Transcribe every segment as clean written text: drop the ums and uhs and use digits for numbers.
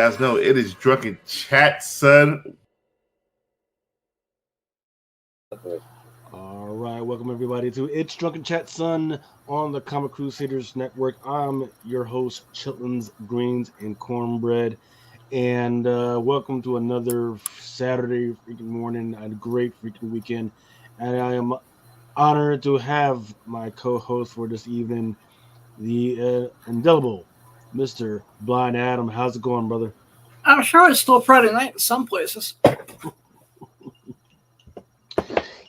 guys know it is Drunken Chat, son. All right, welcome everybody to It's Drunken Chat, son, on the Comic Crusaders Network. I'm your host, Chitlins, Greens, and Cornbread, and welcome to another Saturday freaking morning, a great freaking weekend, and I am honored to have my co-host for this evening, the indelible Mr. Blind Adam. How's it going, brother? I'm sure it's still Friday night in some places.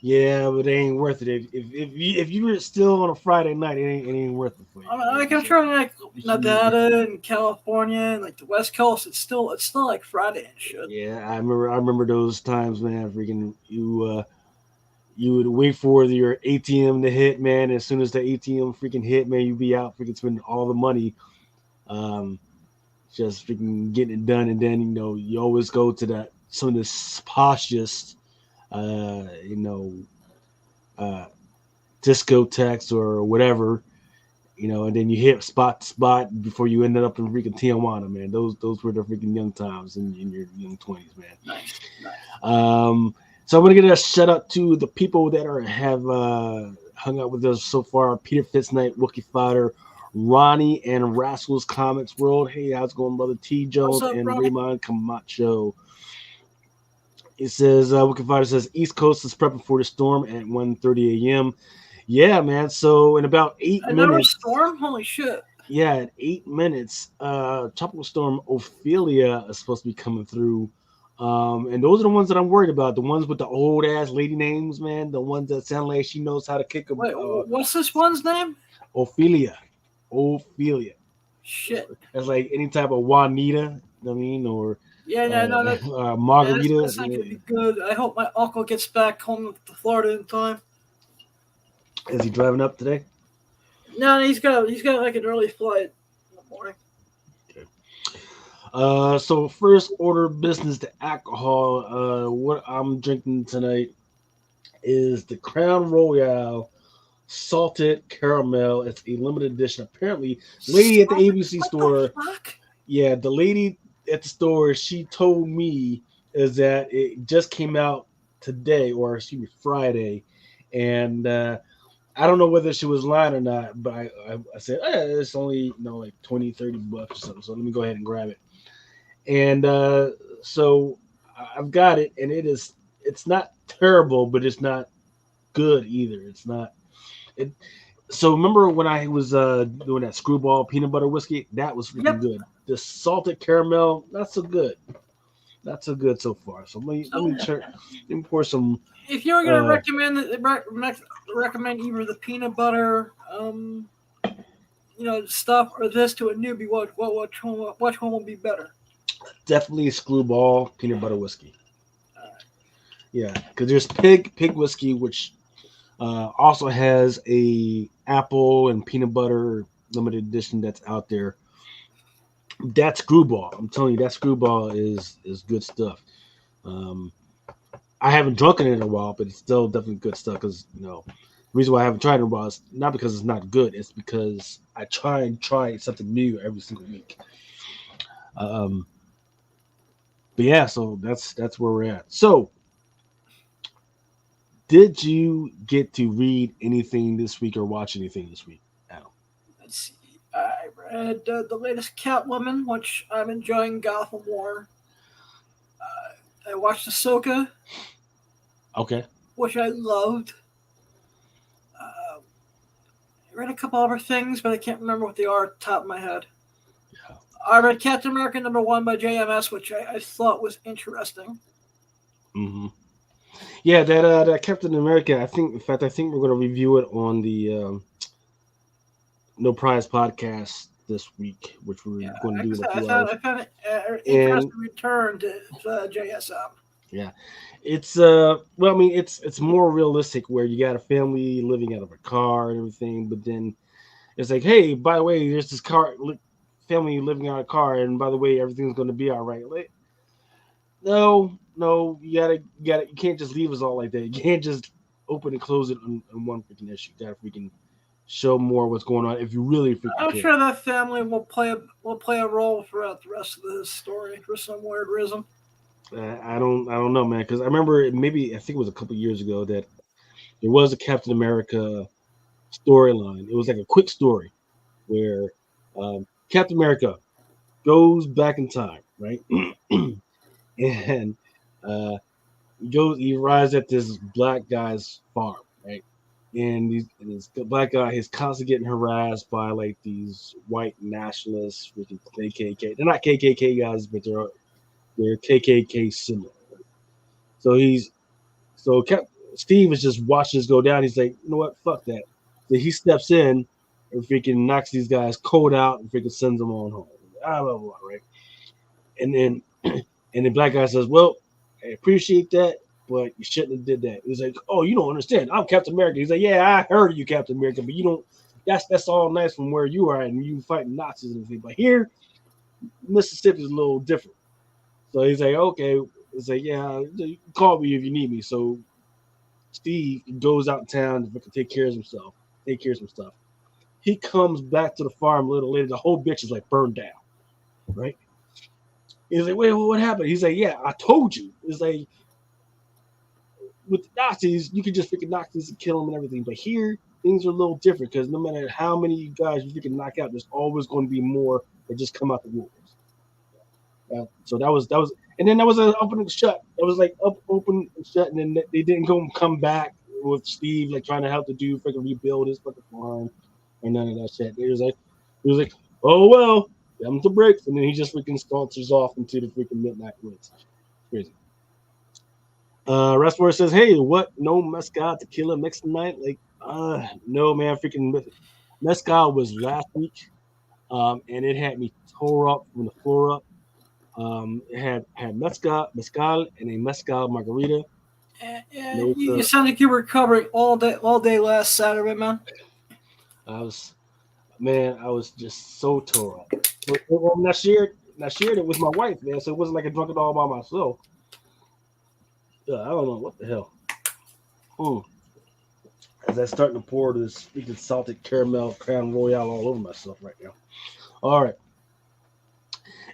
Yeah, but it ain't worth it. If you were still on a Friday night, it ain't worth it for you. I'm sure like Nevada and California and like the West Coast, it's still like Friday and shit. Yeah, I remember those times, man. Freaking you would wait for your ATM to hit, man. As soon as the ATM freaking hit, man, you'd be out freaking spending all the money, just freaking getting it done. And then you always go to some of the poshest, discotheques or whatever, and then you hit spot to spot before you ended up in freaking Tijuana, man. Those were the freaking young times in your young 20s, man. Nice. So I'm gonna get a shout out to the people that have hung out with us so far: Peter Fitznight, Wookie Fighter, Ronnie, and Rascals Comics World. Hey, how's it going, brother? T Jones and Ronnie? Raymond Camacho. It says, Wookie Fighter says, East Coast is prepping for the storm at 1:30 a.m. Yeah, man. So in about 8 minutes. Another storm? Holy shit. Yeah, in 8 minutes, Tropical Storm Ophelia is supposed to be coming through. And those are the ones that I'm worried about. The ones with the old ass lady names, man. The ones that sound like she knows how to kick a. Wait, what's this one's name? Ophelia. Shit. That's like any type of Juanita, or Margarita. That's not gonna be good. I hope my uncle gets back home to Florida in time. Is he driving up today? No, he's got like an early flight in the morning. Okay. So first order of business to alcohol. What I'm drinking tonight is the Crown Royale Salted Caramel. It's a limited edition. Apparently, lady at the ABC store. Yeah, the lady at the store, she told me is that it just came out today, or excuse me, Friday, and I don't know whether she was lying or not, but I said, it's only like $20-$30 or something, so let me go ahead and grab it. And so I've got it, and it's not terrible, but it's not good either. It's not it. So remember when I was doing that Screwball peanut butter whiskey? That was really good. The salted caramel, not so good. Not so good so far. So let me pour some. If you were going to recommend either the peanut butter, stuff or this to a newbie, which one would be better? Definitely Screwball peanut butter whiskey. Yeah, because there's pig whiskey, which also has a apple and peanut butter limited edition that's out there. That's Screwball. I'm telling you, that Screwball is good stuff. I haven't drunken it in a while, but it's still definitely good stuff. Because the reason why I haven't tried it in a while is not because it's not good. It's because I try something new every single week. But yeah, so that's where we're at. So, did you get to read anything this week or watch anything this week, Adam? Let's see. I read the latest Catwoman, which I'm enjoying. Gotham War. I watched Ahsoka. Okay. Which I loved. I read a couple other things, but I can't remember what they are at the top of my head. Yeah. I read Captain America #1 by JMS, which I thought was interesting. Mm-hmm. Yeah, that Captain America. I think we're going to review it on the No Prize podcast this week, which we're going to do in a few hours. I found it interesting return to JSM. Yeah, it's it's more realistic where you got a family living out of a car and everything, but then it's like, hey, by the way, there's this family living out of a car, and by the way, everything's going to be all right. Like, no, you can't just leave us all like that. You can't just open and close it on one freaking issue. You gotta freaking show more what's going on if you really freaking I'm care. sure that family will play a role throughout the rest of this story for some weird reason. I don't know, man, because I remember maybe I think it was a couple years ago that there was a Captain America storyline. It was like a quick story where Captain America goes back in time, right? And uh, he arrives at this black guy's farm, right? And this black guy is constantly getting harassed by like these white nationalists, which is KKK. They're not KKK guys, but they're KKK similar. Right? So Steve is just watching this go down. He's like, you know what, fuck that. So he steps in and freaking knocks these guys cold out and freaking sends them on home. Blah, blah, blah, right? And then and the black guy says, well, I appreciate that, but you shouldn't have did that. He's like, oh, you don't understand. I'm Captain America. He's like, yeah, I heard you, Captain America, but you don't. That's all nice from where you are and you fighting Nazis and everything. But here, Mississippi is a little different. So he's like, okay. He's like, yeah, you can call me if you need me. So Steve goes out in town to take care of himself, take care of some stuff. He comes back to the farm a little later. The whole bitch is like burned down, right? He's like, wait, what happened? He's like, yeah, I told you. It's like, with the Nazis, you could just freaking knock these and kill them and everything. But here, things are a little different because no matter how many guys you freaking knock out, there's always going to be more that just come out the woodworks. So that was, and then that was an open and shut. That was like open and shut, and then they didn't come back with Steve like trying to help the dude freaking rebuild his fucking farm or none of that shit. He was like, oh well, them the breaks, and then he just freaking saunters off into the freaking midnight woods. Crazy. Restmore says, hey, what? No mezcal tequila mixed tonight? Like, no, man. Freaking mezcal was last week, and it had me tore up from the floor up. It had mezcal, and a mezcal margarita. Yeah, you sound like you were recovering all day last Saturday, man. I was just so tore up. I shared it with my wife, man. So it wasn't like I drunk it all by myself. I don't know what the hell. As I'm starting to pour this freaking salted caramel Crown Royale all over myself right now. All right.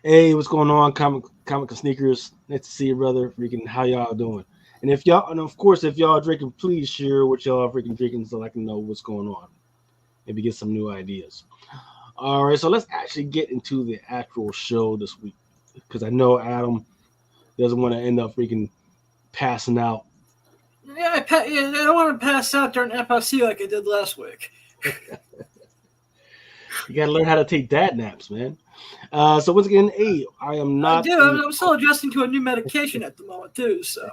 Hey, what's going on, comic and sneakers? Nice to see you, brother. Freaking, how y'all doing? And of course, if y'all drinking, please share what y'all freaking drinking so I can know what's going on. Maybe get some new ideas. All right, so let's actually get into the actual show this week because I know Adam doesn't want to end up freaking passing out. Yeah, I don't want to pass out during FLC like I did last week. You got to learn how to take dad naps, man. So once again, I am not. I'm still adjusting to a new medication at the moment too. So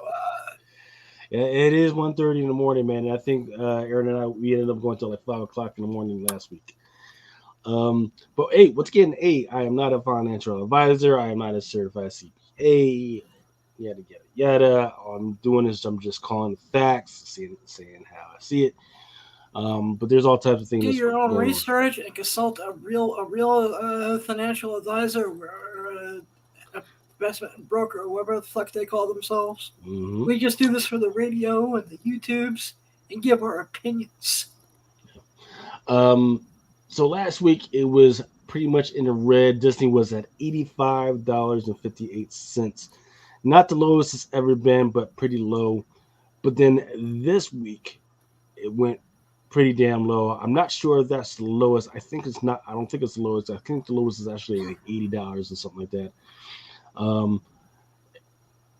yeah, it is 1:30 in the morning, man. And I think Aaron and we ended up going till like 5 o'clock in the morning last week. But once again, I am not a financial advisor. I am not a certified CPA. Yada. I'm doing this. I'm just calling the facts, saying how I see it. But there's all types of things. Do your own research and consult a real financial advisor or investment broker or whatever the fuck they call themselves. Mm-hmm. We just do this for the radio and the YouTubes and give our opinions. So last week it was pretty much in the red. Disney was at $85.58. Not the lowest it's ever been, but pretty low. But then this week it went pretty damn low. I'm not sure if that's the lowest. I think it's not. I don't think it's the lowest. I think the lowest is actually like $80 or something like that.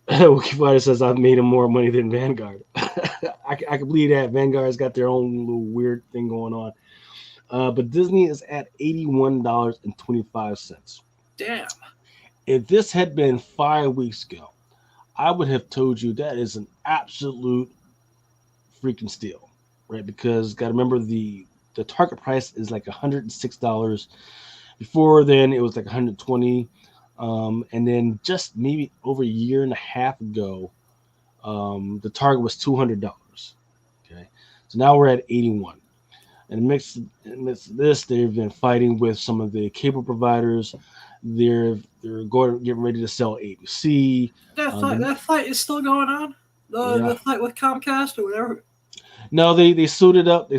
Wikipedia says I've made more money than Vanguard. I can believe that. Vanguard's got their own little weird thing going on. But Disney is at $81.25. Damn. If this had been 5 weeks ago, I would have told you that is an absolute freaking steal, right? Because got to remember the target price is like $106. Before then, it was like $120. And then just maybe over a year and a half ago, the target was $200. Okay, so now we're at 81. And amidst this, they've been fighting with some of the cable providers. They're getting ready to sell ABC. That fight is still going on. The fight with Comcast or whatever. No, they suited up.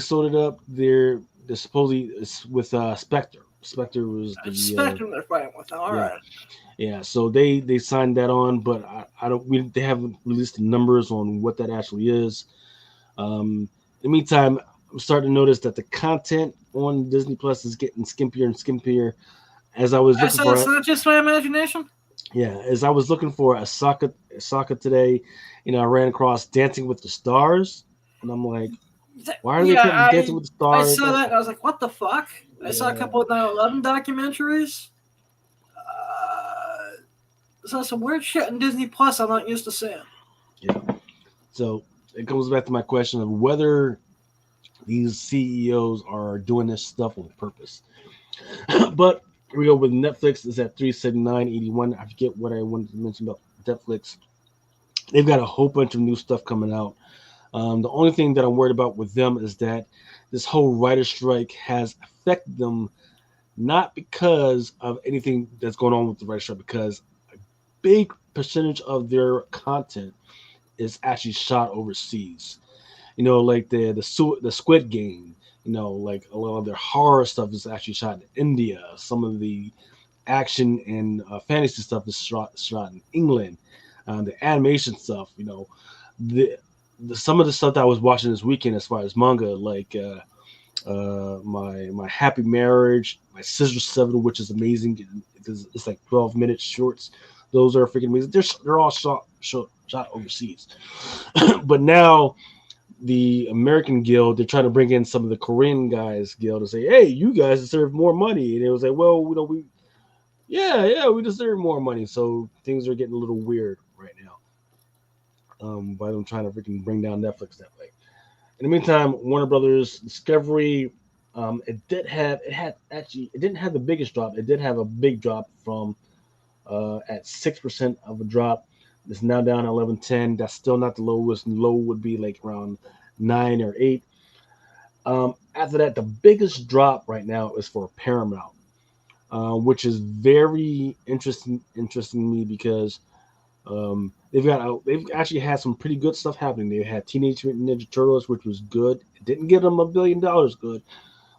They're supposedly it's with Spectre. Spectre was the Spectrum they're fighting with. All yeah. right. Yeah, so they signed that on, but I don't. They haven't released the numbers on what that actually is. In the meantime, I'm starting to notice that the content on Disney Plus is getting skimpier and skimpier. As I was looking So for, it's not just my imagination. as I was looking for Ahsoka today, I ran across Dancing with the Stars, and I'm like, why are they putting Dancing with the I Stars? saw that and I was like, what the fuck? I saw a Yeah. couple of 9/11 documentaries. Saw some weird shit in Disney Plus I'm not used to seeing. Yeah. So it comes back to my question of whether these CEOs are doing this stuff on purpose. But here we go with Netflix. Is at $379.81. I forget what I wanted to mention about Netflix. They've got a whole bunch of new stuff coming out. The only thing that I'm worried about with them is that this whole writer strike has affected them, not because of anything that's going on with the writer strike, because a big percentage of their content is actually shot overseas. Like the Squid Game. Like a lot of their horror stuff is actually shot in India. Some of the action and fantasy stuff is shot in England. The animation stuff, the some of the stuff that I was watching this weekend as far as manga, like my Happy Marriage, my Scissor 7, which is amazing because it's like 12-minute shorts. Those are freaking amazing. They're all shot overseas. But now the American Guild, they're trying to bring in some of the Korean guys guild and say, hey, you guys deserve more money. And it was like, well, we deserve more money. So things are getting a little weird right now. By them trying to freaking bring down Netflix that way. In the meantime, Warner Brothers Discovery, it didn't have the biggest drop. It did have a big drop from at 6% of a drop. It's now down 11.10. That's still not the lowest. Low would be like around 9 or 8. After that, the biggest drop right now is for Paramount, which is very interesting to me because they've actually had some pretty good stuff happening. They had Teenage Mutant Ninja Turtles, which was good. It didn't get them $1 billion good,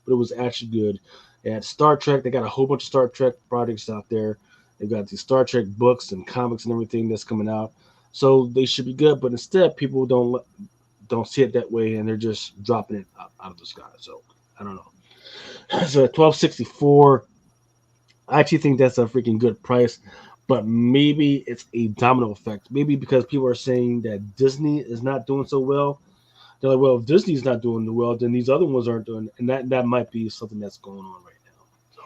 but it was actually good. They had Star Trek. They got a whole bunch of Star Trek projects out there. They've got these Star Trek books and comics and everything that's coming out, so they should be good. But instead, people don't see it that way, and they're just dropping it out of the sky. So I don't know. So at $12.64, I actually think that's a freaking good price. But maybe it's a domino effect. Maybe because people are saying that Disney is not doing so well. They're like, well, if Disney's not doing well, then these other ones aren't doing. And that might be something that's going on right now. So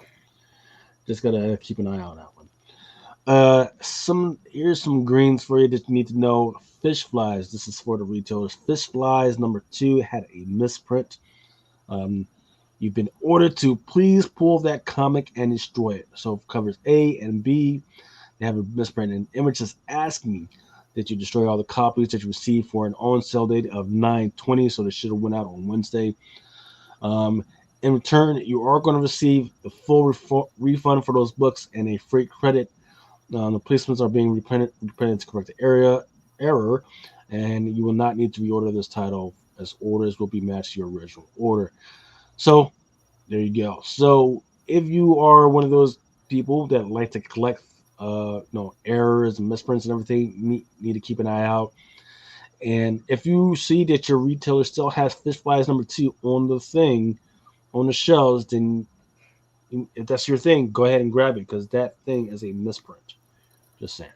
just gotta keep an eye on that one. Here's some greens for you that you need to know. Fish flies. This is for the retailers. Fish flies #2 had a misprint. You've been ordered to please pull that comic and destroy it. So it covers A and B. They have a misprint, and Image is asking that you destroy all the copies that you received for an on-sale date of 9/20. So they should have went out on Wednesday. In return, you are going to receive the full refund for those books and a freight credit. The placements are being reprinted to correct the error, and you will not need to reorder this title, as orders will be matched to your original order. So there you go. So if you are one of those people that like to collect errors and misprints and everything, need to keep an eye out. And if you see that your retailer still has Fish Flies #2 on the shelves, then if that's your thing, go ahead and grab it because that thing is a misprint. Just saying.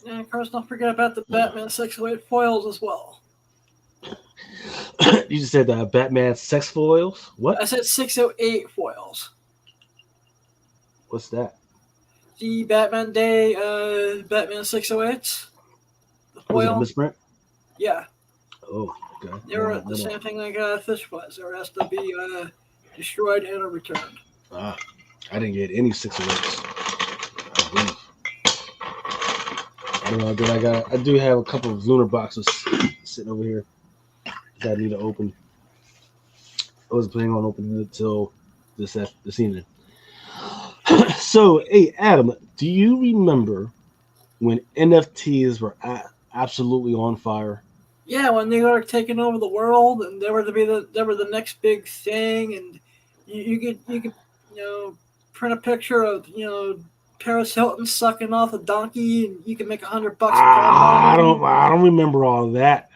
And of course, don't forget about the Batman 608 foils as well. You just said Batman sex foils? What? I said 608 foils. What's that? The Batman Day Batman 608s. The foil. Was it a misprint? Yeah. Oh, okay. They were the same thing like Fish Flies. They were asked to be destroyed and returned. I didn't get any 608s. I don't know, but I do have a couple of lunar boxes sitting over here that I need to open. I wasn't planning on opening it until this evening. So, hey, Adam, do you remember when NFTs were absolutely on fire? Yeah, when they were taking over the world, and they were the next big thing, and you could print a picture of Paris Hilton sucking off a donkey, and you can make $100 a pop I on. don't remember all of that.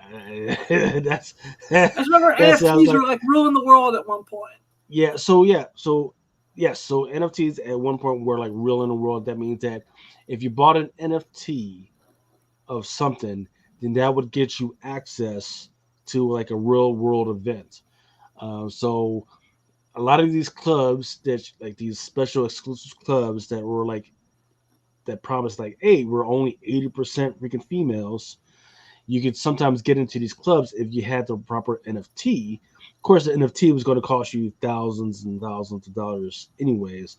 that's I just remember that sounds NFTs like were like ruling the world at one point. yeah. So yes. So NFTs at one point were like real in the world. That means that if you bought an NFT of something, then that would get you access to like a real world event. So a lot of these clubs that like these special exclusive clubs that were like that promised like, hey, we're only 80% freaking females. You could sometimes get into these clubs if you had the proper NFT. Of course, the NFT was going to cost you thousands and thousands of dollars, anyways.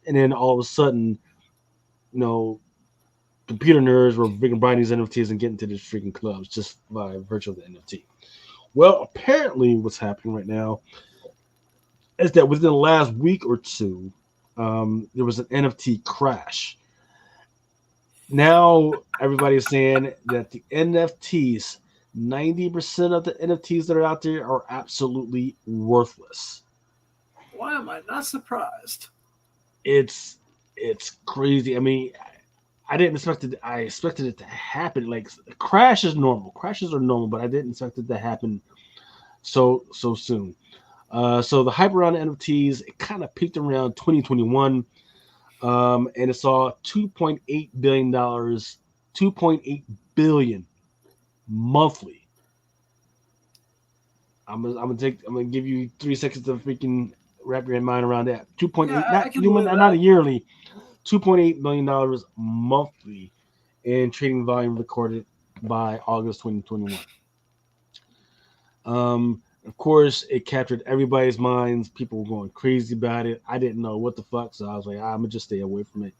And then all of a sudden, you know, computer nerds were freaking buying these NFTs and getting to these freaking clubs just by virtue of the NFT. Well, apparently, what's happening right now is that within the last week or two, there was an NFT crash. Now everybody's saying that the NFTs, 90% of the NFTs that are out there are absolutely worthless. Why am I not surprised? It's crazy. I mean, I didn't expect it. I expected it to happen. Like crash is normal. Crashes are normal, but I didn't expect it to happen so soon. So the hype around NFTs it kind of peaked around 2021, and it saw $2.8 billion, 2.8 billion monthly. I'm gonna give you 3 seconds to freaking wrap your mind around that. Yeah, 2.8, I can believe not a that. yearly, $2.8 million monthly in trading volume recorded by August 2021. Of course, it captured everybody's minds. People were going crazy about it. I didn't know what the fuck, so I was like, I'm gonna just stay away from it.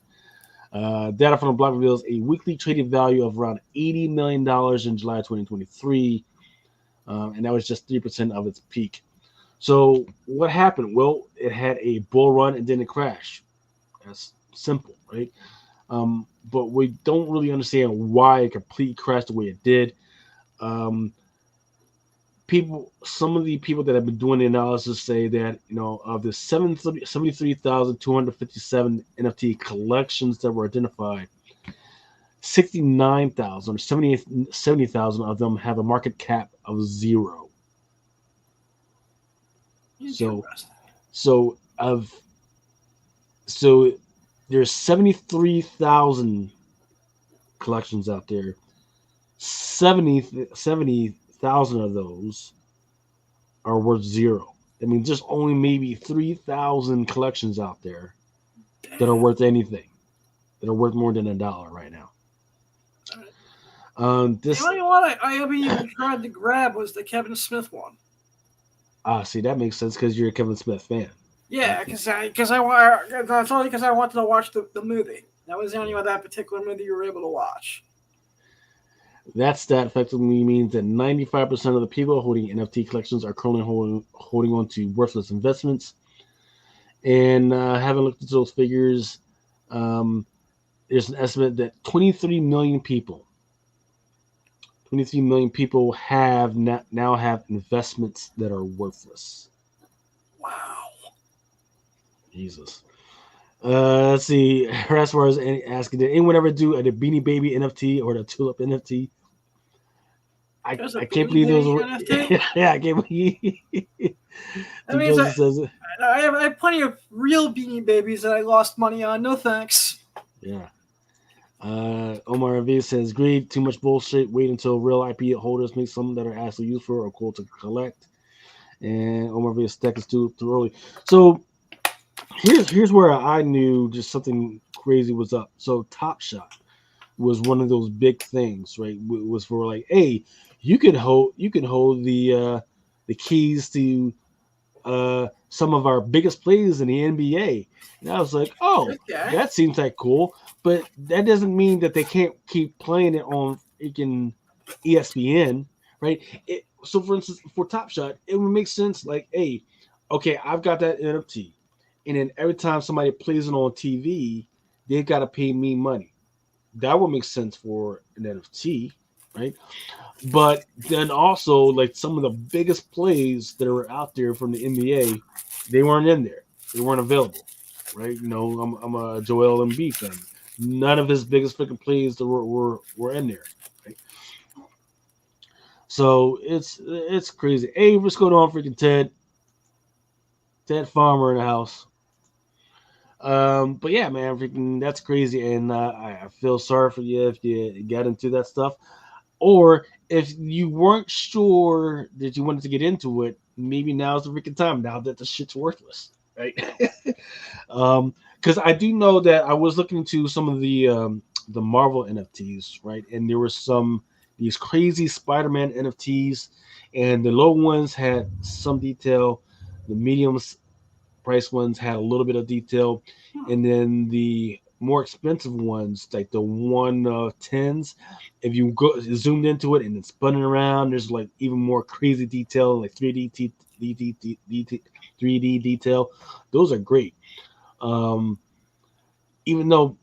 Data from the block reveals a weekly traded value of around $80 million in July 2023, and that was just 3% of its peak. So what happened? Well, it had a bull run and then it crashed. That's simple, right? But we don't really understand why it completely crashed the way it did. Um, some of the people that have been doing the analysis say that of the 73,257 NFT collections that were identified, 69,000 or 70,000 of them have a market cap of zero. So Interesting. so of so there's 73,000 collections out there. 70,000 of those are worth zero. I mean, just only maybe 3,000 collections out there that are worth anything, that are worth more than $1 right now. The only one I ever even tried to grab was the Kevin Smith one. See, that makes sense because you're a Kevin Smith fan. Yeah, because I that's only because I wanted to watch the movie. That was the only one that particular movie you were able to watch. That stat effectively means that 95% of the people holding NFT collections are currently holding on to worthless investments. And having looked at those figures, there's an estimate that 23 million people have now have investments that are worthless. Wow. Jesus. Let's see. Raswar is asking, did anyone ever do the Beanie Baby NFT or the Tulip NFT? I can't believe those were. Yeah, I can't believe. That means I have plenty of real Beanie Babies that I lost money on. No thanks. Yeah. Omar Ravi says, greed, too much bullshit. Wait until real IP holders make something that are actually useful or cool to collect. And Omar Ravi stack is too early. So here's where I knew just something crazy was up. So Top Shot was one of those big things, right? It was for like, hey, you can hold the keys to some of our biggest plays in the NBA. And I was like, oh, Okay. that seems like cool. But that doesn't mean that they can't keep playing it on freaking ESPN, right? So, for instance, for Top Shot, it would make sense like, hey, okay, I've got that NFT. And then every time somebody plays it on TV, they've got to pay me money. That would make sense for an NFT, right? But then also, like some of the biggest plays that are out there from the NBA, they weren't in there. They weren't available, right? You know, I'm a Joel Embiid fan. None of his biggest freaking plays that were in there, right? So it's crazy. Hey, what's going on, freaking Ted Farmer in the house? But yeah, man, freaking that's crazy, and I feel sorry for you if you got into that stuff, or if you weren't sure that you wanted to get into it. Maybe now's the freaking time. Now that the shit's worthless, right? Because I do know that I was looking into some of the Marvel NFTs, right, and there were some these crazy Spider-Man NFTs, and the low ones had some detail, the mediums price ones had a little bit of detail, and then the more expensive ones, like the 110s, if you go zoomed into it and it's spinning around, there's like even more crazy detail, like 3D detail. Those are great. Um, Even though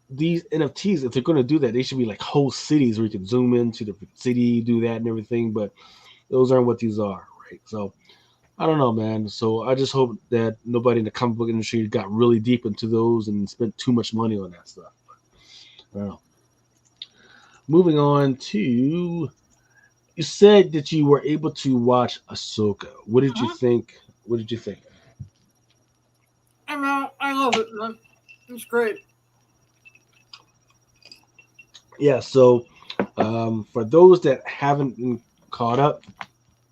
these NFTs, if they're going to do that, they should be like whole cities where you can zoom into the city, do that and everything. But those aren't what these are, right? So I don't know, man. So I just hope that nobody in the comic book industry got really deep into those and spent too much money on that stuff. I don't know. Moving on to, you said that you were able to watch Ahsoka. What did you Uh-huh. think? What did you think? I know, I love it, man. It's great. Yeah. So for those that haven't been caught up,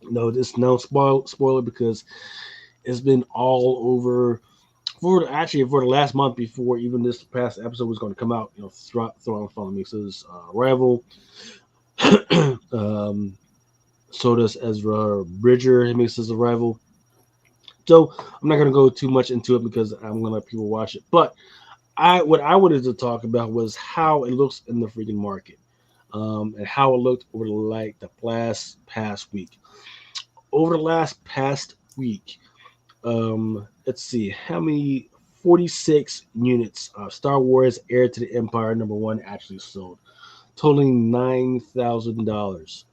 no, this no spoiler because it's been all over for the last month before even this past episode was going to come out. You know, Thrawn Fallen Mix's Arrival. um, so does Ezra Bridger. He makes his arrival. So I'm not going to go too much into it because I'm going to let people watch it. But what I wanted to talk about was how it looks in the freaking market, and how it looked over like the last past week. Over the last past week, let's see how many 46 units of Star Wars Heir to the Empire #1 actually sold, totaling $9,000.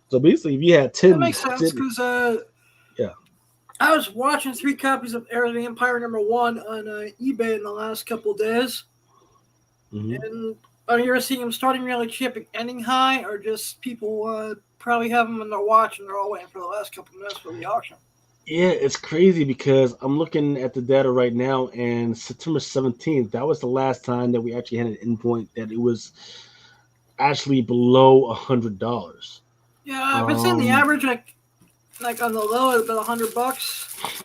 So basically, if you had That 10, makes sense 10 because yeah. I was watching 3 copies of Heir to the Empire #1 on eBay in the last couple of days, Hmm. and are you seeing them starting really cheap and ending high, or just people probably have them in their watch and they're all waiting for the last couple of minutes for the auction? Yeah, it's crazy because I'm looking at the data right now, and September 17th, that was the last time that we actually had an endpoint that it was actually below $100. Yeah, I've been seeing the Um, average like on the low at about $100.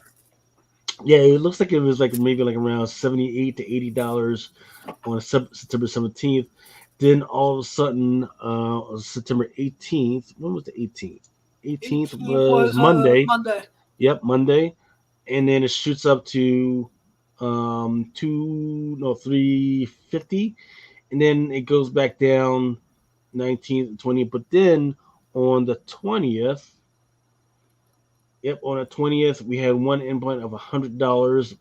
yeah, it looks like it was like maybe like around $78 to $80 on September 17th. Then all of a sudden, on September 18th, when was the 18th? 18th 18th was was Monday. Monday. Yep, Monday. And then it shoots up to two no 350, and then it goes back down 19th and 20th. But then on the 20th, yep, on the 20th, we had one endpoint of $100.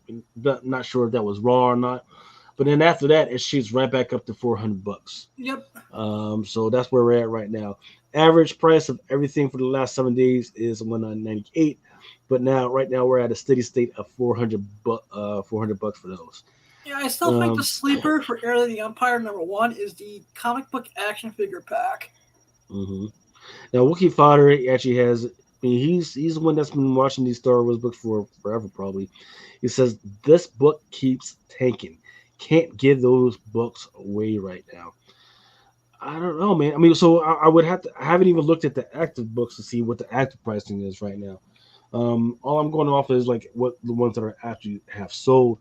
Not sure if that was raw or not. But then after that, it shoots right back up to $400. Yep. So that's where we're at right now. Average price of everything for the last 7 days is 198, but now right now we're at a steady state of 400 bucks for those. Yeah, I still think the Um, sleeper for Heir to the Empire #1 is the comic book action figure pack. mhm. Now Wookie Fodder actually has. I mean, he's the one that's been watching these Star Wars books for forever, probably. He says this book keeps tanking. Can't give those books away right now. I don't know, man. I mean, so I would have to. I haven't even looked at the active books to see what the active pricing is right now. All I'm going off is like what the ones that are actually have sold.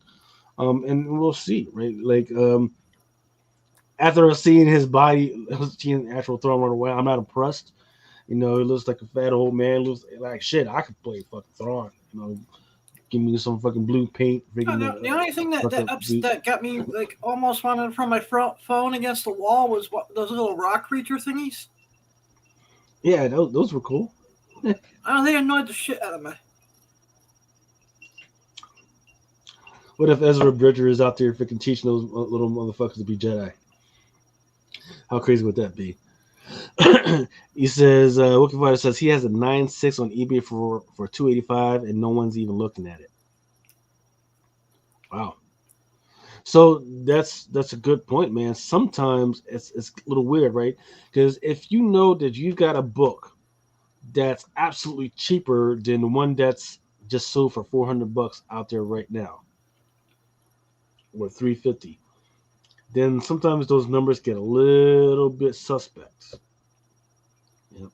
And we'll see, right? Like, after seeing his body, seeing the actual Thrawn run away, I'm not impressed. You know, he looks like a fat old man. Looks like shit. I could play fucking Thrawn. You know, give me some fucking blue paint, freaking The only thing fucking suit. that got me like almost wanted from my phone against the wall was what those little rock creature thingies. Yeah, those were cool. I don't think annoyed the shit out of me. What if Ezra Bridger is out there freaking teaching those little motherfuckers to be Jedi? How crazy would that be? He says, Wookie Fighter says he has a 9.6 on eBay for $285, and no one's even looking at it. Wow. So that's a good point, man. Sometimes it's a little weird, right? Because if you know that you've got a book that's absolutely cheaper than the one that's just sold for $400 out there right now, or $350, then sometimes those numbers get a little bit suspect. Yep.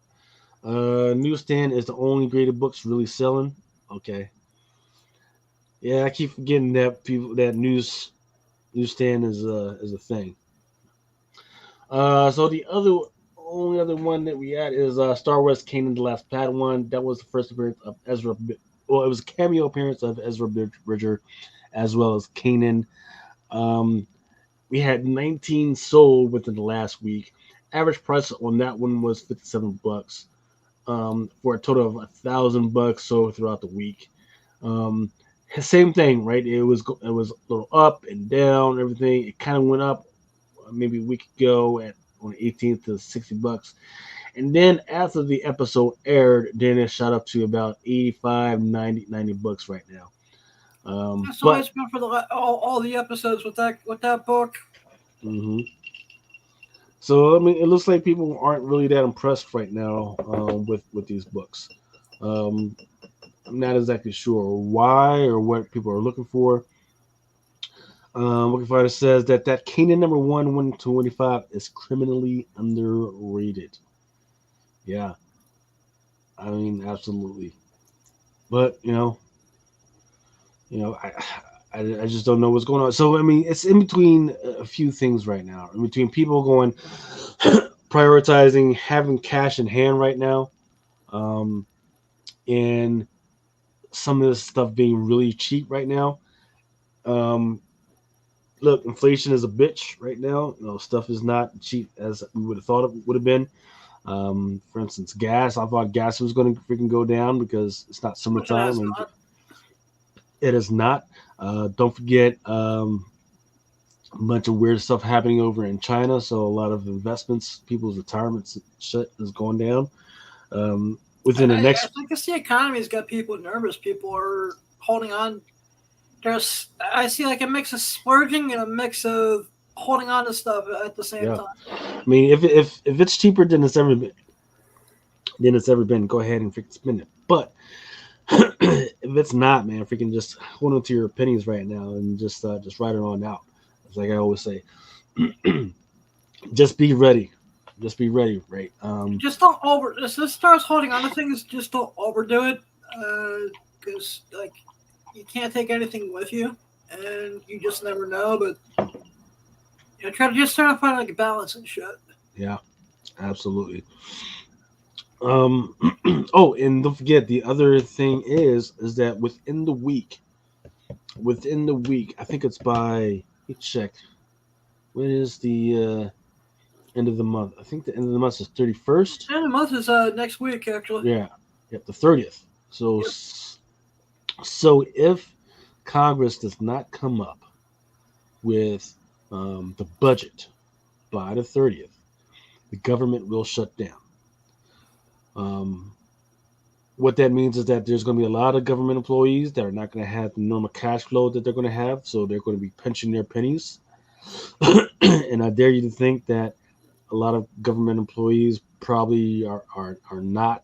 Newsstand is the only graded books really selling. Okay. Yeah, I keep forgetting that newsstand is a thing. So the only other one that we had is Star Wars Kanan the Last Padawan. That was the first appearance of Ezra. Well, it was a cameo appearance of Ezra Bridger, as well as Kanan. We had 19 sold within the last week. Average price on that one was $57, for a total of $1,000 sold throughout the week. Same thing, right? It was a little up and down, everything. It kind of went up maybe a week ago on the 18th to $60, and then after the episode aired, then it shot up to about 85, $90 right now. That's always been for all the episodes with that book. Mm-hmm. So I mean, it looks like people aren't really that impressed right now with these books. I'm not exactly sure why or what people are looking for. Looking Fighter says that Kanan number 125 is criminally underrated. Yeah, I mean, absolutely. But I just don't know what's going on. So I mean, it's in between a few things right now. In between people going prioritizing having cash in hand right now, and some of this stuff being really cheap right now. Um, Look, inflation is a bitch right now. Stuff is not cheap as we would have thought it would have been. For instance, gas. I thought gas was going to freaking go down because it's not summertime, and it is not. Don't forget, a bunch of weird stuff happening over in China. So a lot of investments, people's retirement shit is going down. Within the next, I think the economy's got people nervous. People are holding on. I see like a mix of splurging and a mix of holding on to stuff at the same time. I mean, if it's cheaper than it's ever been, go ahead and freaking spend it. But if it's not, man, freaking just hold on to your pennies right now and just write it on out. It's like I always say, just be ready. Just be ready, right? Just don't If this starts holding on to things, just don't overdo it, because like you can't take anything with you, and you just never know. But try to find like a balance and shit. Yeah, absolutely. Oh, and don't forget the other thing is that within the week, I think it's by. Let me check. When is the end of the month? I think the end of the month is 31st. End of the month is next week, actually. Yeah, the 30th. So, yep. So if Congress does not come up with the budget by the 30th, the government will shut down. What that means is that there's going to be a lot of government employees that are not going to have the normal cash flow that they're going to have, so they're going to be pinching their pennies. And I dare you to think that a lot of government employees probably are not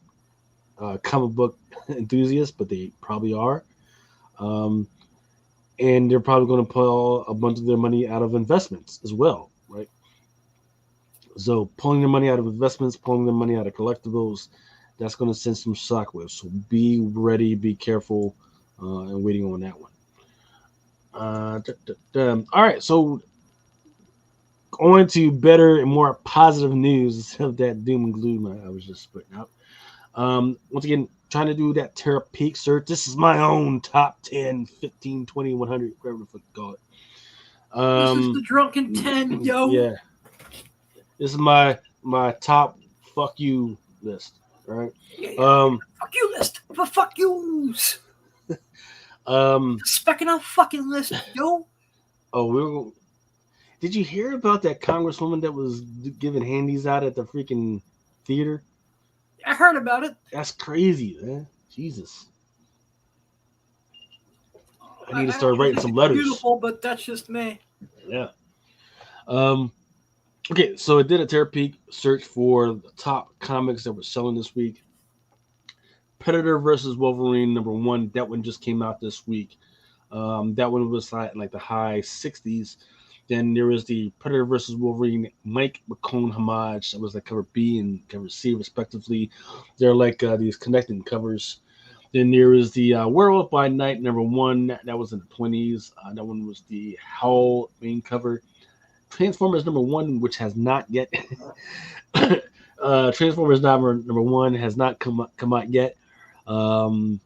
comic book enthusiasts, but they probably are. And they're probably going to pull a bunch of their money out of investments as well, right? So pulling their money out of investments, pulling their money out of collectibles, that's going to send some shockwaves. So be ready, be careful, and waiting on that one. All right, so going to better and more positive news instead of that doom and gloom I was just putting out. Once again, trying to do that Terra Peak search. This is my own top 10, 15, 20, 100, whatever the fuck you call it. This is the Drunken 10, yo. Yeah. This is my top fuck you list, right? Yeah. Fuck you list for fuck yous. Specking out fucking list, yo. Oh, Did you hear about that congresswoman that was giving handies out at the freaking theater? I heard about it. That's crazy, man. Jesus. I need to I start don't writing think some it's letters. beautiful, but that's just me. Yeah. Okay, so it did a Terapeak search for the top comics that were selling this week. Predator versus Wolverine #1. That one just came out this week. That one was like the high 60s. Then there was the Predator versus Wolverine Mike McCone homage. That was like cover B and cover C, respectively. They're like these connecting covers. Then there is the Werewolf by Night #1. That was in the 20s. That one was the Howl main cover. Transformers #1, which has not yet. Transformers #1 has not come out yet. And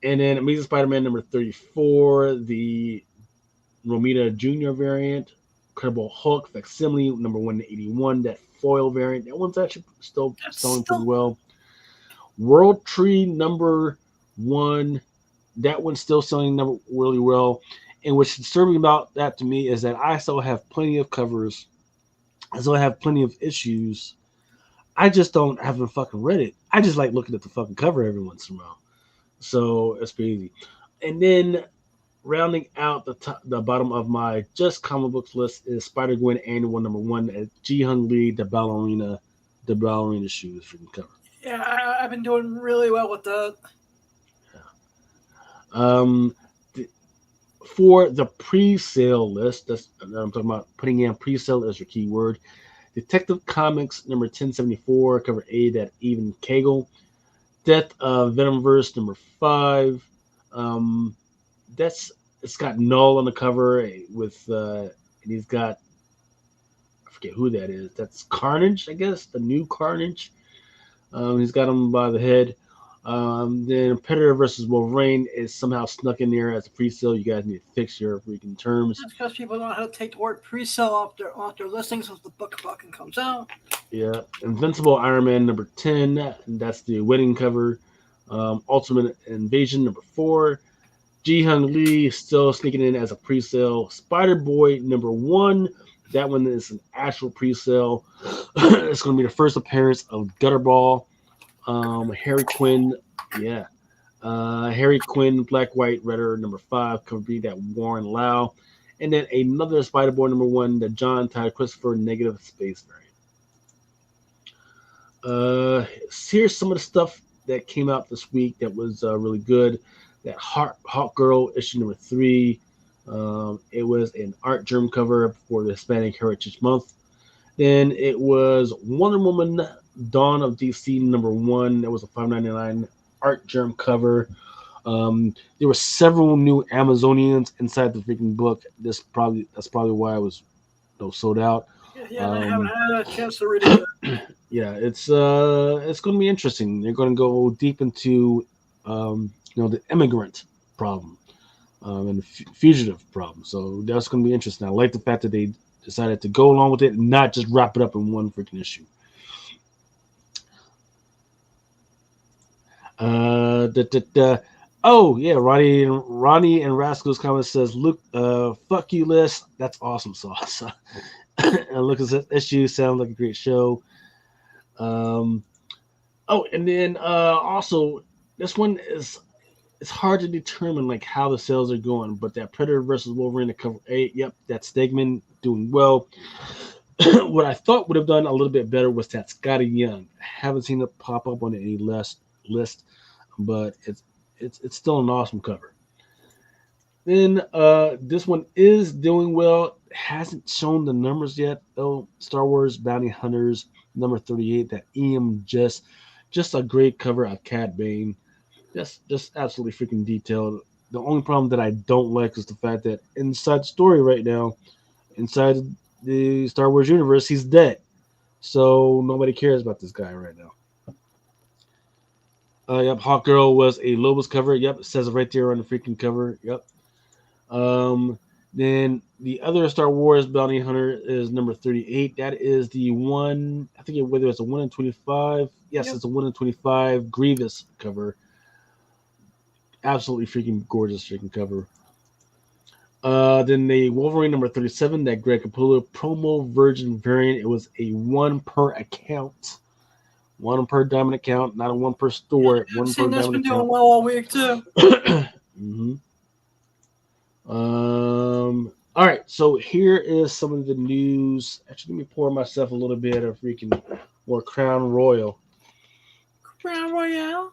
then Amazing Spider-Man #34, the Romita Jr. variant, Incredible Hulk facsimile #181, that foil variant. That one's actually still selling pretty well. World Tree #1, that one's still selling really well. And what's disturbing about that to me is that I still have plenty of covers. I still have plenty of issues. I just haven't fucking read it. I just like looking at the fucking cover every once in a while. So it's crazy. And then rounding out the bottom of my just comic books list is Spider-Gwen Annual #1 at Ji Hung Lee, the ballerina shoes from the cover. Yeah, I've been doing really well with that. For the pre-sale list, I'm talking about putting in pre-sale as your keyword. Detective Comics #1074, cover A, that Even Cagle. Death of Venomverse #5. It's got Null on the cover with and he's got, I forget who that is. That's Carnage, I guess, the new Carnage. He's got him by the head. Then Predator versus Wolverine is somehow snuck in there as a pre-sale. You guys need to fix your freaking terms. That's because people don't know how to take the word pre-sale off their listings once the book fucking comes out. Yeah. Invincible Iron Man #10. That's the wedding cover. Ultimate Invasion #4. Ji Hung Lee still sneaking in as a pre-sale. Spider-Boy #1. That one is an actual pre-sale. It's going to be the first appearance of Gutterball. Harry Quinn, yeah. Harry Quinn, Black White Redder #5, could be that Warren Lau. And then another Spider-Boy #1, the John Ty Christopher Negative Space variant. Here's some of the stuff that came out this week that was really good. That Hawk Girl issue #3. It was an art germ cover for the Hispanic Heritage Month. Then it was Wonder Woman Dawn of DC #1. That was a $5.99 art germ cover. There were several new Amazonians inside the freaking book. That's probably why I was sold out. Yeah, I haven't had a chance to read it yet. Yeah, it's going to be interesting. They're going to go deep into the immigrant problem and the fugitive problem. So that's going to be interesting. I like the fact that they decided to go along with it and not just wrap it up in one freaking issue. Oh yeah, Ronnie and Rascal's comment says, "Look, fuck you, Liz. That's awesome sauce." And look at this issue. Sounds like a great show. And then also this one it's hard to determine like how the sales are going, but that Predator versus Wolverine at cover 8, yep, that Stegman doing well. What I thought would have done a little bit better was that Scotty Young. I haven't seen it pop up on any list, but it's still an awesome cover. Then this one is doing well. It hasn't shown the numbers yet though. Star Wars Bounty Hunters #38. That EM just a great cover of Cad Bane. Just absolutely freaking detailed. The only problem that I don't like is the fact that inside the story right now, inside the Star Wars universe, he's dead. So nobody cares about this guy right now. Yep, Hawkgirl was a Lobos cover. Yep, it says it right there on the freaking cover. Yep. Then the other Star Wars Bounty Hunter is #38. That is the one, I think whether it's a 1 in 25. Yes, yep. It's a 1 in 25 Grievous cover. Absolutely freaking gorgeous freaking cover. Then the Wolverine number 37, that Greg Capullo promo virgin variant. It was a 1 per account. 1 per diamond account, not a 1 per store. I've 1 per seen that's diamond been doing account. well all week too. Mm-hmm. All right, so here is some of the news. Actually, let me pour myself a little bit of freaking more Crown Royal. Crown Royale.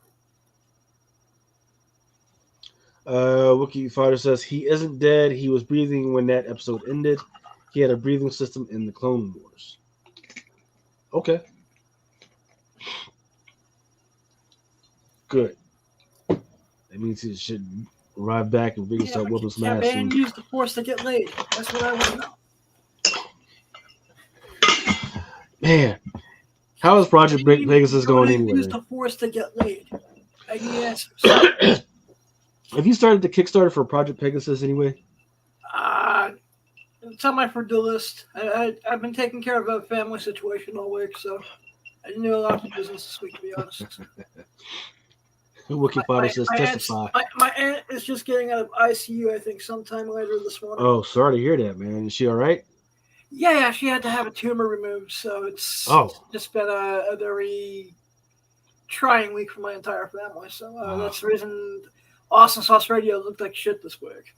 Wiki Fighter says he isn't dead. He was breathing when that episode ended. He had a breathing system in the Clone Wars. Okay. Good. That means he should arrive back and Viggo start whooping some ass. And use the Force to get laid. That's what I want to know. Man, how is Project Pegasus going anyway? Use the Force to get laid. I need answers. Have you started the Kickstarter for Project Pegasus anyway? It's on my for-do list. I've been taking care of a family situation all week, so I didn't do a lot of business this week, to be honest. Wiki Fighter says testify. My aunt is just getting out of ICU, I think, sometime later this morning. Oh, sorry to hear that, man. Is she all right? Yeah, she had to have a tumor removed, so it's just been a very trying week for my entire family. So that's the reason Awesome Sauce Radio looked like shit this week.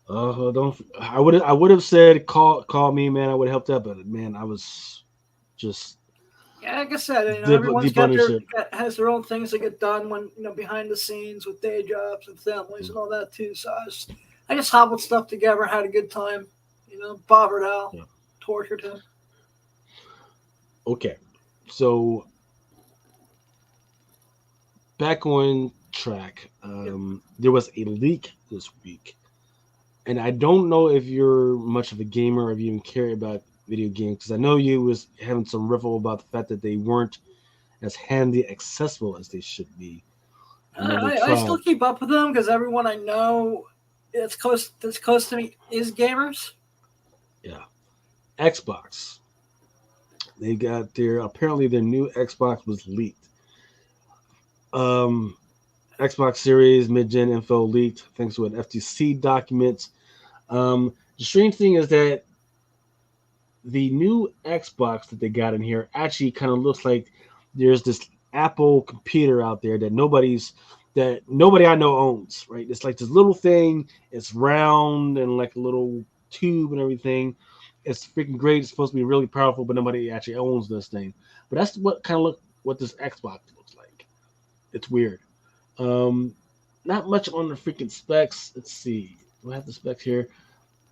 Don't. I would have said call me, man. I would have helped out, but man, I was just. Yeah, like I said, everyone's has their own things that get done when behind the scenes with day jobs and families and all that too. So I just hobbled stuff together, had a good time. Bothered Al, tortured him. Okay, so back on track. There was a leak this week, and I don't know if you're much of a gamer or if you even care about video games, because I know you was having some riffle about the fact that they weren't as handy accessible as they should be. I still keep up with them because everyone I know that's close to me is gamers. Yeah. Xbox. They got apparently their new Xbox was leaked. Xbox Series mid-gen info leaked thanks to an FTC document. The strange thing is that the new Xbox that they got in here actually kind of looks like there's this Apple computer out there that nobody I know owns, right? It's like this little thing. It's round and like a little tube and everything. It's freaking great. It's supposed to be really powerful, but nobody actually owns this thing. But that's what this Xbox looks like. It's weird. Not much on the freaking specs. Let's see. Do I have the specs here?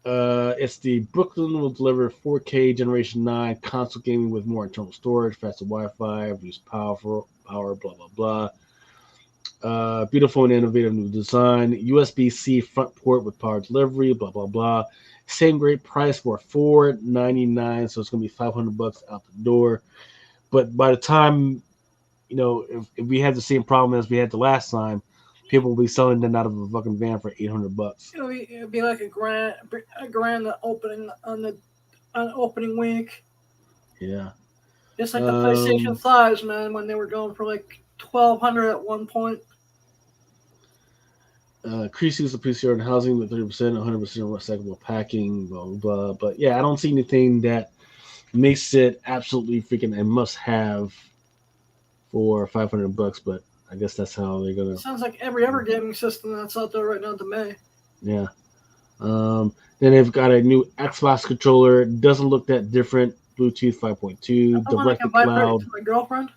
It's the Brooklyn will deliver 4K Generation 9 console gaming with more internal storage, faster Wi-Fi, reduced power, blah, blah, blah. Beautiful and innovative new design. USB-C front port with power delivery, blah, blah, blah. Same great price for $499, so it's going to be $500 out the door. But by the time, if we had the same problem as we had the last time, people will be selling them out of a fucking van for $800. It'll be like a grand opening on opening week. Yeah. Just like the PlayStation 5s, man, when they were going for like $1,200 at one point. Increase use of PCR and housing with 30%, 100% recyclable packing, blah, blah, blah. But yeah, I don't see anything that makes it absolutely freaking a must-have for $500. But I guess that's how they're gonna. Sounds like every other gaming system that's out there right now to me. Yeah. Then they've got a new Xbox controller. It doesn't look that different. Bluetooth 5.2, direct to cloud. My girlfriend.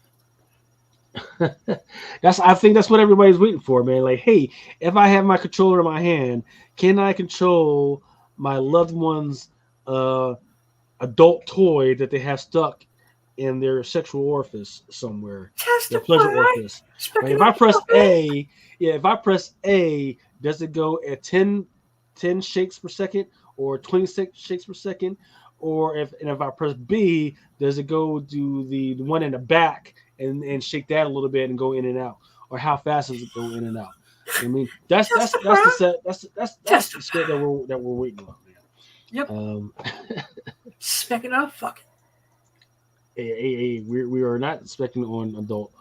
I think that's what everybody's waiting for, man. Like, hey, if I have my controller in my hand, can I control my loved one's adult toy that they have stuck in their sexual orifice somewhere? Their pleasure orifice. Like, if I press A, does it go at 10 shakes per second or 26 shakes per second? Or if I press B, does it go to the one in the back and shake that a little bit and go in and out? Or how fast does it go in and out? I mean, that's the set that we're waiting on, man. Yep. Speaking of, fuck it. We are not expecting on adult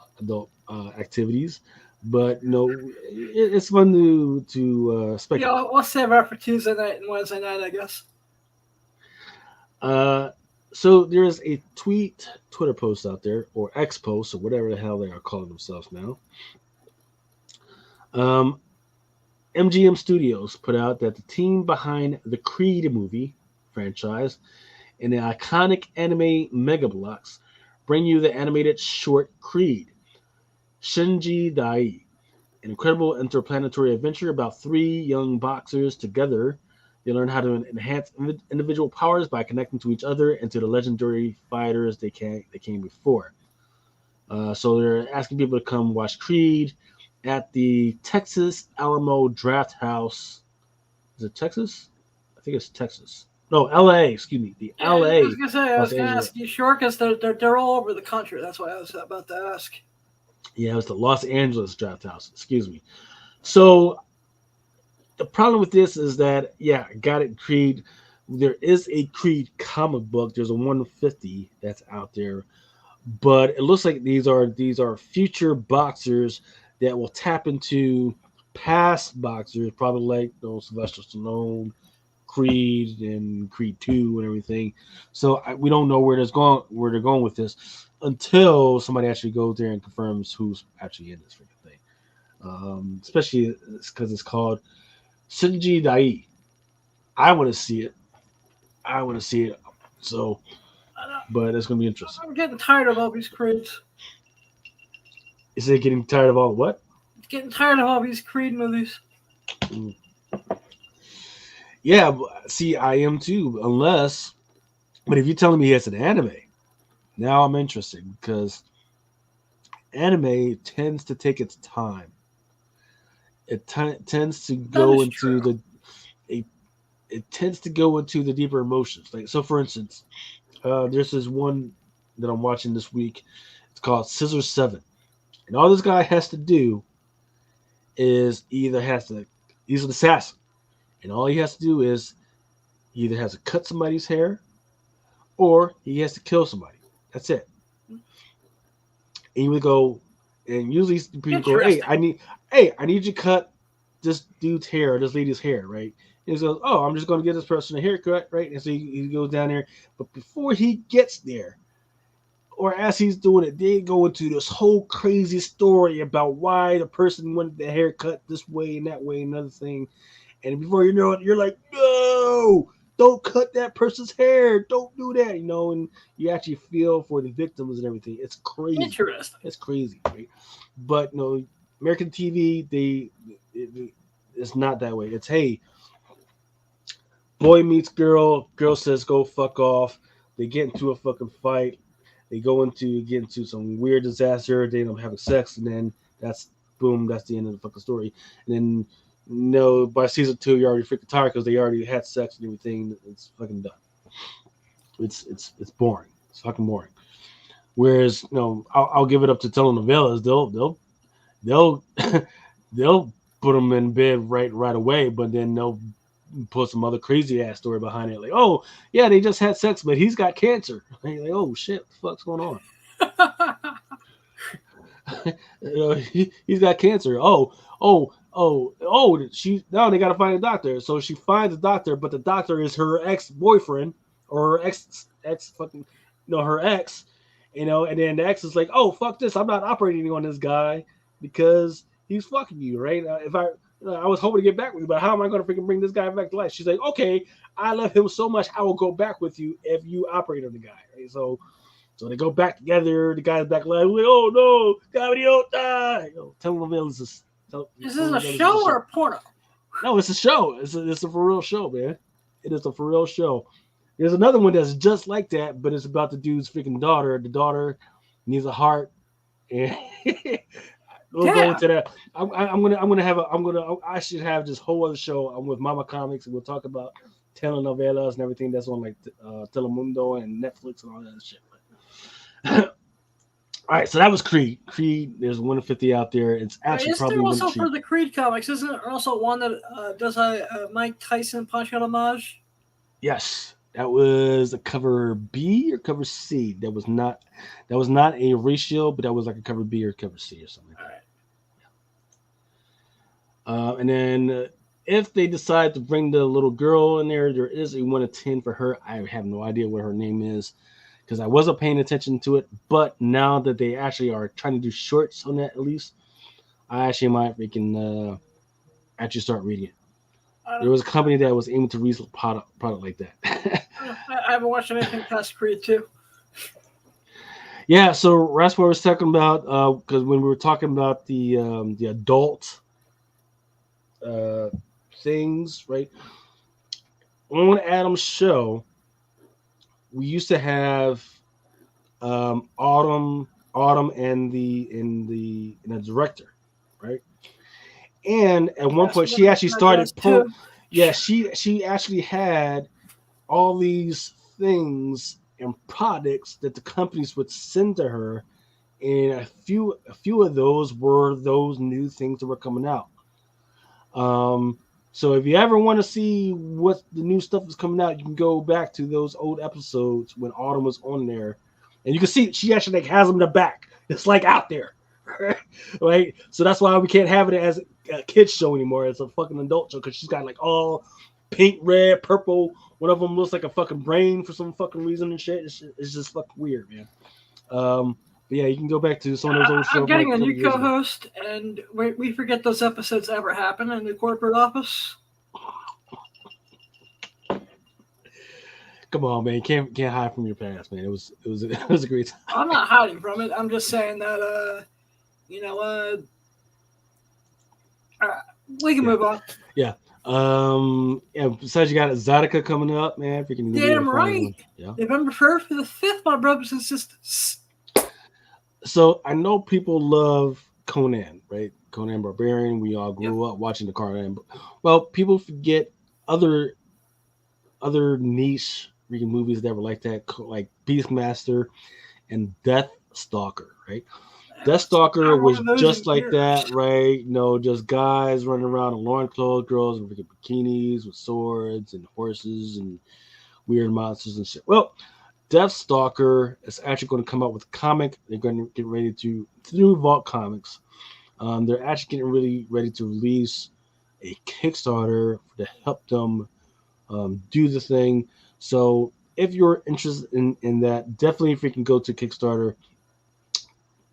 activities, But it's fun to speculate. Yeah, we'll save that for Tuesday night and Wednesday night, I guess. So there's a Twitter post out there, or X post, or whatever the hell they are calling themselves now. MGM Studios put out that the team behind the Creed movie franchise and the iconic anime Mega Bloks bring you the animated short Creed, Shinji Dai, an incredible interplanetary adventure about three young boxers together. They learn how to enhance individual powers by connecting to each other and to the legendary fighters they came before. So they're asking people to come watch Creed at the Texas Alamo Draft House. Is it Texas? I think it's Texas. No, LA. Excuse me, the Yeah, I was LA, gonna say, I Los was gonna Angeles. ask you sure because they're all over the country. That's why I was about to ask. Yeah, it was the Los Angeles Draft House. Excuse me. So the problem with this is that I got it. Creed. There is a Creed comic book. There's a 150 that's out there, but it looks like these are future boxers that will tap into past boxers, probably like Sylvester Stallone, Creed, and Creed 2 and everything. So we don't know where they're going with this until somebody actually goes there and confirms who's actually in this freaking thing. Especially because it's called Shinji Dai. I want to see it. I want to see it. So, but it's going to be interesting. I'm getting tired of all these Creeds. Is it getting tired of all the what? Getting tired of all these Creed movies. Mm. Yeah, see, I am too. But if you're telling me it's an anime, now I'm interested because anime tends to take its time. It tends to That go is into true. it tends to go into the deeper emotions. Like so, for instance, there's this one that I'm watching this week. It's called Scissor Seven, and all this guy has to do is he's an assassin, and all he has to do is he either has to cut somebody's hair or he has to kill somebody. That's it. And you would go, and usually people go, Interesting. hey, I need you to cut this dude's hair, or this lady's hair, right? And he goes, oh, I'm just going to get this person a haircut, right? And so he goes down there, but before he gets there, or as he's doing it, they go into this whole crazy story about why the person wanted the haircut this way and that way, and another thing. And before you know it, you're like, no, don't cut that person's hair. Don't do that, and you actually feel for the victims and everything. It's crazy. Interesting. It's crazy, right? But American TV, it's not that way. It's hey, boy meets girl, girl says go fuck off. They get into a fucking fight. They get into some weird disaster. They end up having sex, and then that's boom. That's the end of the fucking story. And then by season 2, you're already freaking tired because they already had sex and everything. It's fucking done. It's boring. It's fucking boring. Whereas I'll give it up to telenovelas. They'll they'll put them in bed right away, but then they'll put some other crazy ass story behind it. Like, oh yeah, they just had sex, but he's got cancer. And you're like, oh shit, what the fuck's going on? He's got cancer. She now they gotta find a doctor. So she finds a doctor, but the doctor is her ex-boyfriend or her ex fucking her ex, and then the ex is like, oh fuck this, I'm not operating on this guy because he's fucking you, right? If I was hoping to get back with you, but how am I going to freaking bring this guy back to life? She's like, okay, I love him so much, I will go back with you if you operate on the guy, right? So they go back together. The guy's back alive. Like, oh no, Gabriota. Telenovelas Is this a show or a porno? No, it's a show. It's a for real show, man. It is a for real show. There's another one that's just like that, but it's about the dude's freaking daughter. The daughter needs a heart, and we'll go into that. I should have this whole other show. I'm with Mama Comics, and we'll talk about telenovelas and everything that's on like Telemundo and Netflix and all that shit. All right, so that was Creed. Creed, there's 150 out there. It's actually Is probably there also cheap. for the Creed comics? Isn't there also one that does a Mike Tyson punch out homage? Yes, that was a cover B or cover C. That was not a ratio, but that was like a cover B or cover C or something. All right. And then if they decide to bring the little girl in there, there is a 1 to 10 for her. I have no idea what her name is because I wasn't paying attention to it. But now that they actually are trying to do shorts on that, at least, I actually might freaking actually start reading it. There was a company that was aiming to release a product like that. I haven't watched anything past Creed 2. Yeah, so that's what I was talking about. Because when we were talking about the adult things, right? On Adam's show, we used to have Autumn and the director, right? And at one point, she actually started. She actually had all these things and products that the companies would send to her, and a few of those were those new things that were coming out. So if you ever want to see what the new stuff is coming out, you can go back to those old episodes when Autumn was on there, and you can see she actually like has them in the back. It's like out there, right? So that's why we can't have it as a kids show anymore. It's a fucking adult show because she's got like all pink, red, purple. One of them looks like a fucking brain for some fucking reason and shit. It's just fucking weird, man. But yeah, you can go back to some of those old shows. I'm getting a new co-host, and we forget those episodes ever happen in the corporate office. Come on, man! Can't hide from your past, man. It was a great time. I'm not hiding from it. I'm just saying that we can move on. Yeah. Yeah. Besides, you got Exotica coming up, man. Freaking damn right. Yeah. November 1st to the 5th, my brothers and sisters. So I know people love Conan, right? Conan Barbarian. We all grew up watching the Conan. Well, people forget other niche freaking movies that were like that, like Beastmaster and Deathstalker, right? Deathstalker was just like that, right? You know, just guys running around in loincloths, girls in freaking bikinis with swords and horses and weird monsters and shit. Well, Deathstalker is actually going to come out with a comic. They're going to get ready to through Vault Comics. They're actually getting really ready to release a Kickstarter to help them do the thing. So if you're interested in that, definitely freaking go to Kickstarter.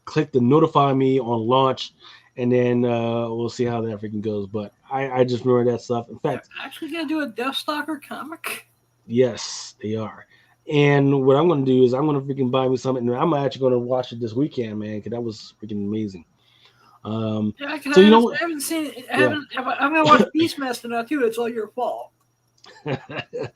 Click the notify me on launch, and then we'll see how that freaking goes. But I just remember that stuff. In fact, they're actually gonna do a Deathstalker comic. Yes, they are. And what I'm gonna do is I'm gonna freaking buy me something. And I'm actually gonna watch it this weekend, man, because that was freaking amazing. Yeah, so I haven't seen it. I'm gonna watch Beastmaster now too. It's all your fault. I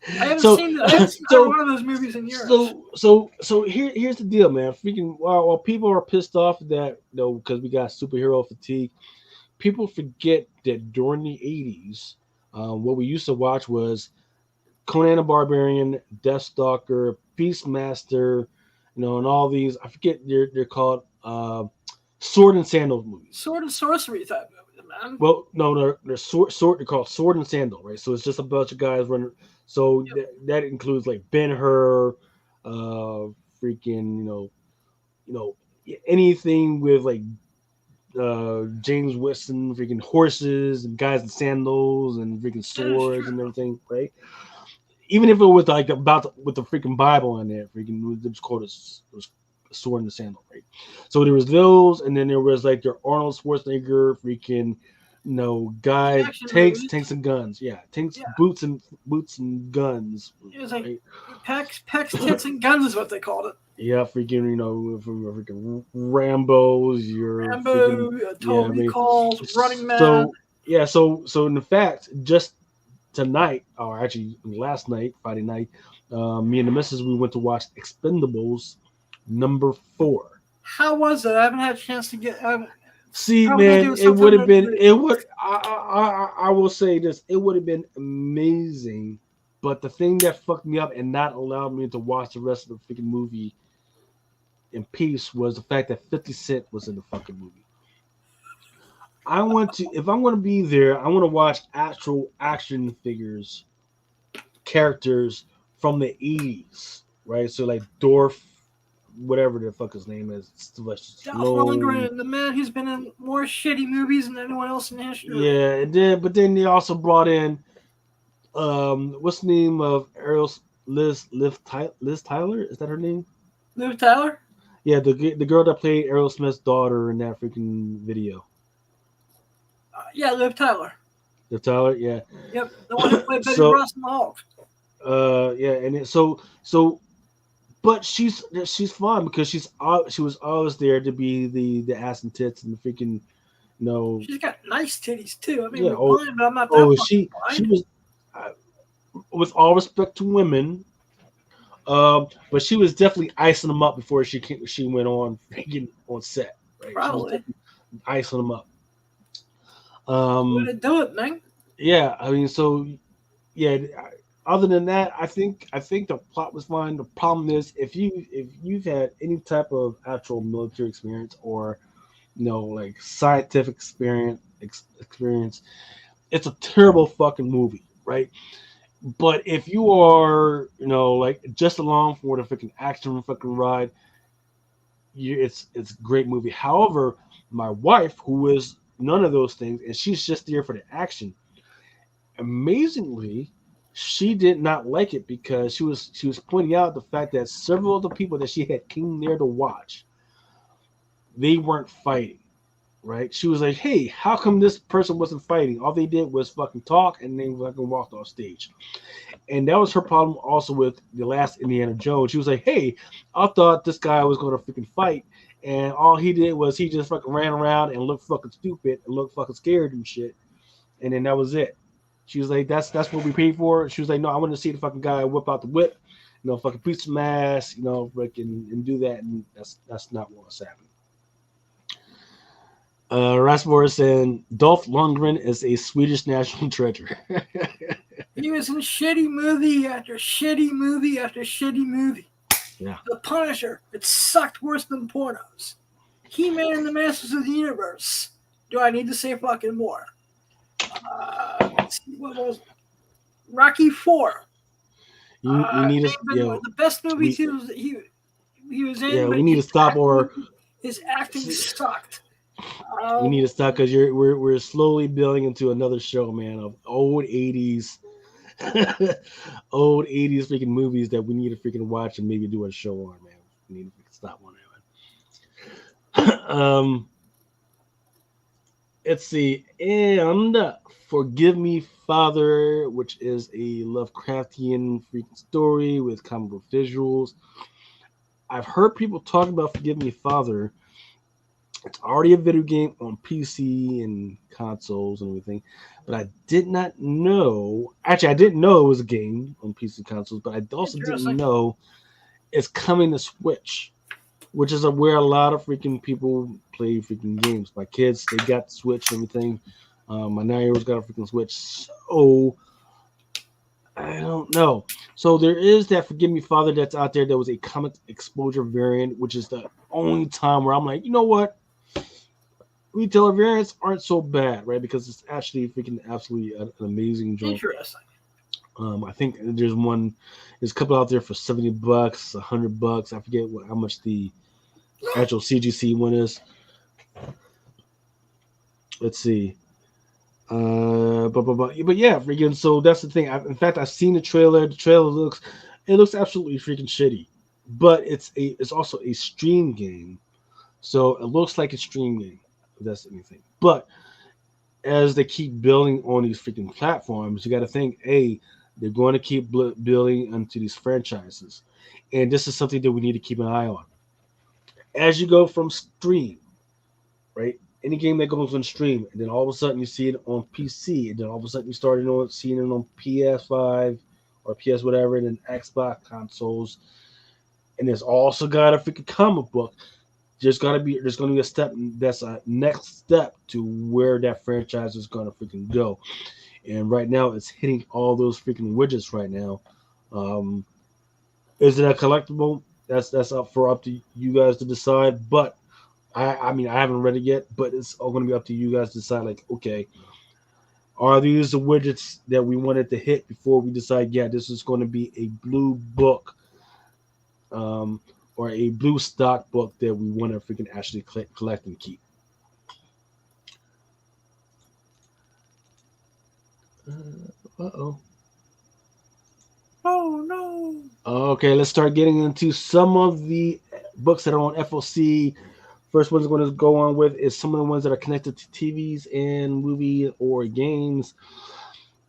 haven't seen one of those movies in years. So here's the deal, man. Freaking while people are pissed off that because we got superhero fatigue, people forget that during the 80s, what we used to watch was Conan the Barbarian, Deathstalker, Beastmaster, and all these. I forget they're called sword and sandal movies. Sword and sorcery type movies, man. Well, no, they're sword. They're called sword and sandal, right? So it's just a bunch of guys running. So that includes like Ben-Hur, freaking anything with like James Weston, freaking horses and guys in sandals and freaking swords and everything, right? Even if it was like with the freaking Bible in there, freaking it was called a sword and the sandal, right? So there was those, and then there was like their Arnold Schwarzenegger, freaking guys, tanks and guns, boots and guns. It was like pecs, tits, and guns is what they called it. Yeah, freaking freaking Rambo's, Total Recalls, Running Man. So in fact, just tonight, or actually last night, Friday night, me and the missus, we went to watch Expendables number 4. How was it? I haven't had a chance to get. See, man, it would have been. It would. I will say this. It would have been amazing, but the thing that fucked me up and not allowed me to watch the rest of the freaking movie in peace was the fact that 50 Cent was in the fucking movie. If I'm going to be there, I want to watch actual action figures, characters from the 80s, right? So like Dorf, whatever the fuck his name is. Dolph Lundgren, the man who's been in more shitty movies than anyone else in history. Yeah, it did. But then they also brought in, what's the name of Errol's Liz Tyler? Is that her name? Liv Tyler? Yeah, the girl that played Errol Smith's daughter in that freaking video. Yeah, Liv Tyler. Liv Tyler, yeah. Yep, the one who played Betty Ross in the Hulk. Yeah, and but she's fine because she was always there to be the ass and tits and the freaking, She's got nice titties too. I mean, yeah, we're blind, but I'm not that she blind. was, with all respect to women, but she was definitely icing them up before she went on freaking on set. Right? Probably icing them up. Way to do it, man. Yeah, I mean, so yeah. Other than that, I think the plot was fine. The problem is if you've had any type of actual military experience or like scientific experience, it's a terrible fucking movie, right? But if you are like just along for the freaking action fucking ride, it's a great movie. However, my wife, who is none of those things, and she's just there for the action, amazingly, she did not like it because she was pointing out the fact that several of the people that she had came there to watch, they weren't fighting, right? She was like, hey, how come this person wasn't fighting? All they did was fucking talk and they fucking walked off stage. And that was her problem also with the last Indiana Jones. She was like, hey, I thought this guy was going to freaking fight, and all he did was he just fucking ran around and looked fucking stupid and looked fucking scared and shit. And then that was it. She was like, that's what we paid for. She was like, no, I want to see the fucking guy whip out the whip, fucking beat some ass, freaking and do that. And that's not what's happening. Rasmus saying Dolph Lundgren is a Swedish national treasure. He was in shitty movie after shitty movie after shitty movie. Yeah. The Punisher, it sucked worse than pornos. He-Man and the Masters of the Universe. Do I need to say fucking more? Let's see, what was Rocky 4? You need to, the best movies he was in. Yeah, we need to stop, or his acting sucked. We need to stop because we're slowly building into another show, man, of old 80s freaking movies that we need to freaking watch and maybe do a show on, man. We need to stop one anyway. Let's see, and Forgive Me, Father, which is a Lovecraftian freaking story with comic book visuals. I've heard people talk about Forgive Me, Father. It's already a video game on PC and consoles and everything, but I did not know. Actually, I didn't know it was a game on PC and consoles, but I also didn't know it's coming to Switch, which is where a lot of freaking people play freaking games. My kids, they got the Switch and everything. My 9-year-old's got a freaking Switch. So I don't know. So there is that Forgive Me, Father that's out there. There was a comic exposure variant, which is the only time where I'm like, you know what? Retailer variants aren't so bad, right? Because it's actually freaking absolutely an amazing joint. Interesting. I think there's a couple out there for $70, $100. I forget how much the actual CGC one is. Let's see. But yeah, freaking. So that's the thing. In fact, I've seen the trailer. The trailer looks absolutely freaking shitty, but it's also a stream game, so it looks like a stream game. If that's anything. But as they keep building on these freaking platforms, you got to think, hey, they're going to keep building into these franchises, and this is something that we need to keep an eye on. As you go from stream, right? Any game that goes on stream, and then all of a sudden you see it on PC, and then all of a sudden you start seeing it on PS5 or PS whatever, and then Xbox consoles, and there's also got a freaking comic book. There's going to be a step that's a next step to where that franchise is going to freaking go, and right now it's hitting all those freaking widgets right now. Is it a collectible? That's up to you guys to decide. But I mean, I haven't read it yet, but it's all going to be up to you guys to decide. Like, okay, are these the widgets that we wanted to hit before we decide? Yeah, this is going to be a blue book. or a blue stock book that we want to freaking actually collect and keep. Uh-oh. Oh no. Okay, let's start getting into some of the books that are on FOC. First one's going to go on with is some of the ones that are connected to TVs and movies or games.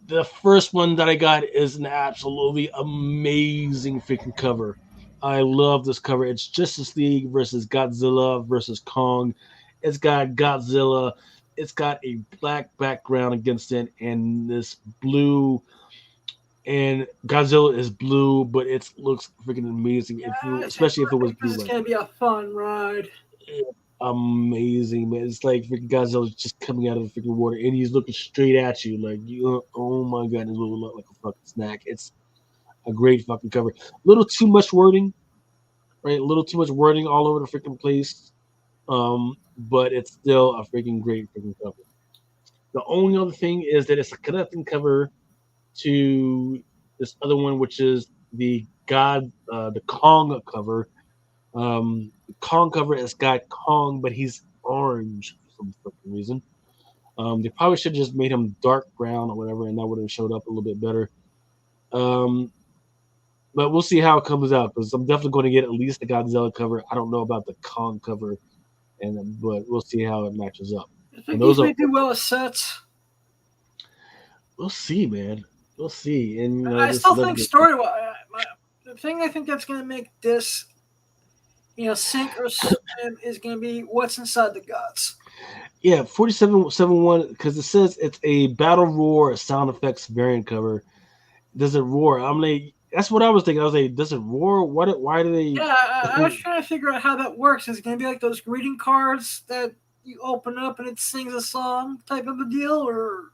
The first one that I got is an absolutely amazing freaking cover. I love this cover. It's Justice League versus Godzilla versus Kong. It's got Godzilla. It's got a black background against it and this blue. And Godzilla is blue, but it looks freaking amazing. Especially if it was blue. This is gonna be a fun ride. Amazing, man. It's like freaking Godzilla's just coming out of the freaking water and he's looking straight at you like you. Oh my god, it will look like a fucking snack. It's a great fucking cover. A little too much wording, right? A little too much wording all over the freaking place. But it's still a freaking great freaking cover. The only other thing is that it's a connecting cover to this other one, which is the Kong cover. The Kong cover has got Kong, but he's orange for some fucking reason. They probably should have just made him dark brown or whatever, and that would have showed up a little bit better. But we'll see how it comes out because I'm definitely going to get at least the Godzilla cover. I don't know about the Kong cover, but we'll see how it matches up. I think these may do well as sets. We'll see, man. We'll see. And I still think story-wise, the thing I think that's going to make this, sink or swim is going to be what's inside the guts. Yeah, 4771 because it says it's a Battle Roar sound effects variant cover. Does it roar? I'm like, that's what I was thinking. I was like, does it roar? Why do they? Yeah, I was trying to figure out how that works. Is it going to be like those greeting cards that you open up and it sings a song type of a deal, or?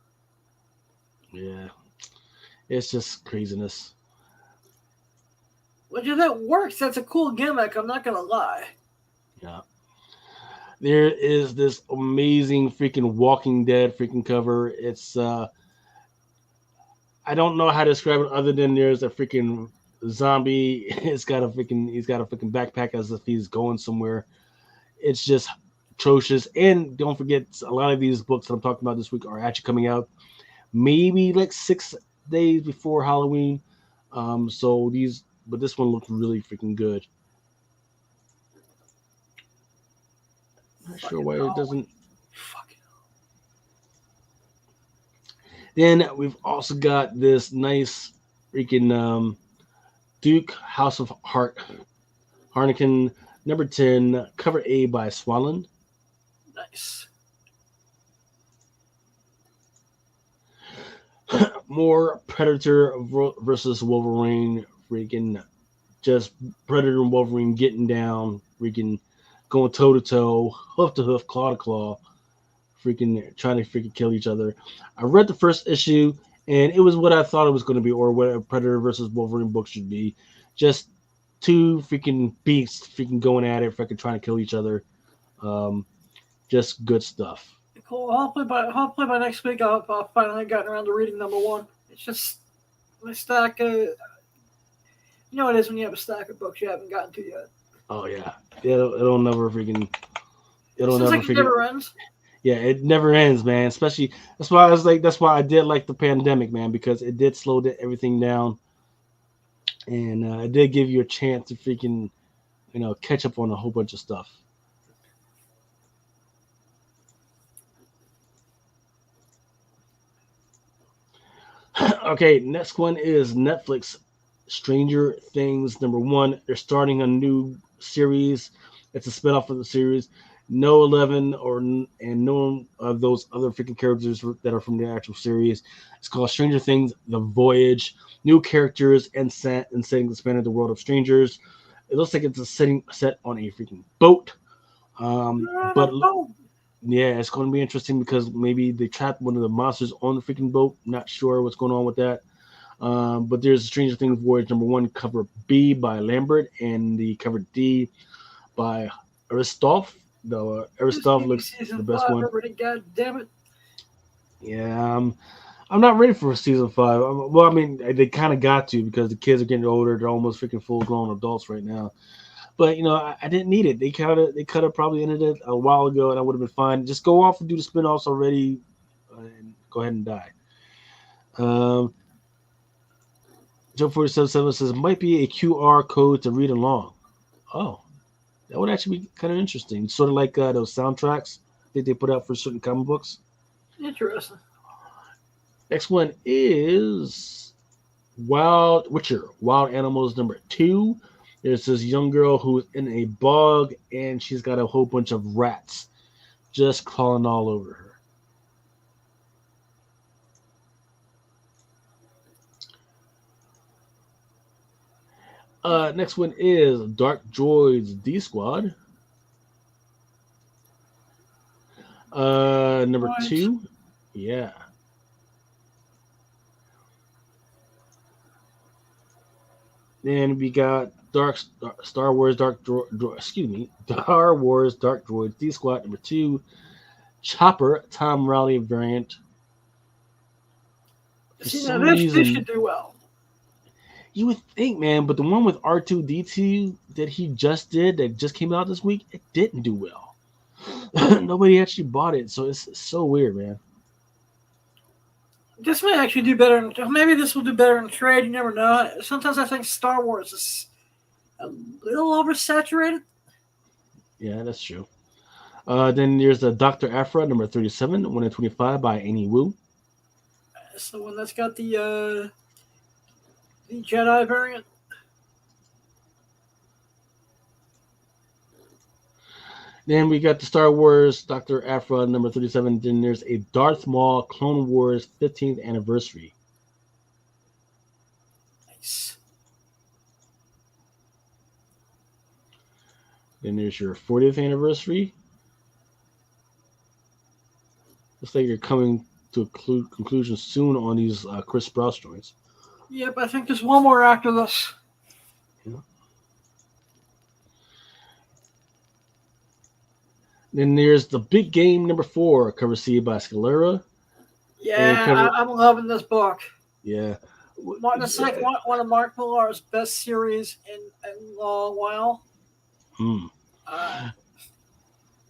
Yeah, it's just craziness. Well, if that works, that's a cool gimmick. I'm not gonna lie. Yeah. There is this amazing freaking Walking Dead freaking cover. It's I don't know how to describe it other than there's a freaking zombie. He's got a freaking backpack as if he's going somewhere. It's just atrocious. And don't forget, a lot of these books that I'm talking about this week are actually coming out maybe like 6 days before Halloween. But this one looks really freaking good. Not sure why it doesn't. Then we've also got this nice freaking Duke House of Harnican number 10, cover A by Swalland. Nice. More Predator versus Wolverine. Freaking just Predator and Wolverine getting down. Freaking going toe to toe, hoof to hoof, claw to claw. Freaking trying to freaking kill each other. I read the first issue and it was what I thought it was going to be, or what a Predator versus Wolverine book should be. Just two freaking beasts freaking going at it, freaking trying to kill each other. Just good stuff. Cool. Hopefully by next week I'll finally gotten around to reading number 1. It's just my stack of, you know what it is when you have a stack of books you haven't gotten to yet. Oh yeah, it'll never freaking. It'll never like freaking. It never ends. Yeah, it never ends, man. Especially that's why I did like the pandemic, man, because it did slow everything down, and it did give you a chance to freaking, catch up on a whole bunch of stuff. Okay, next one is Netflix Stranger Things number 1. They're starting a new series. It's a spinoff of the series. No 11 and none of those other freaking characters that are from the actual series. It's called Stranger Things: The Voyage. New characters and setting expanded the world of strangers. It looks like it's a setting set on a freaking boat. Yeah, it's going to be interesting because maybe they trapped one of the monsters on the freaking boat. Not sure what's going on with that. But there's Stranger Things Voyage number 1, cover B by Lambert, and the cover D by Aristolph. The Aristolph looks the best one. God damn it. Yeah, I'm not ready for season 5. Well, I mean, they kind of got to because the kids are getting older. They're almost freaking full-grown adults right now. But I didn't need it. They could have probably ended it a while ago, and I would have been fine. Just go off and do the spinoffs already, and go ahead and die. Joe 477 says might be a QR code to read along. Oh, that would actually be kind of interesting. Sort of like those soundtracks that they put out for certain comic books. Interesting. Next one is Wild Animals number 2. There's this young girl who's in a bog, and she's got a whole bunch of rats just crawling all over her. Next one is Dark Droids D Squad. Number 2. Yeah. Then we got Star Wars Dark Droids D Squad number 2. Chopper Tom Riley variant. See, now this should do well. You would think, man, but the one with R2D2 that he just did, that just came out this week, it didn't do well. Nobody actually bought it, so it's so weird, man. This may actually do better. Maybe this will do better in trade. You never know. Sometimes I think Star Wars is a little oversaturated. Yeah, that's true. Then there's the Dr. Aphra, number 37, 1 in 25 by Annie Wu. That's the one that's got the Jedi variant. Then we got the Star Wars Dr. Aphra, number 37. Then there's a Darth Maul Clone Wars 15th anniversary. Nice. Then there's your 40th anniversary. Looks like you're coming to a conclusion soon on these Chris Sprouse joints. Yep, I think there's one more after this. Yeah. Then there's the Big Game number 4, cover C by Scalera. Yeah, I'm loving this book. Yeah. It's like one of Mark Millar's best series in a long while.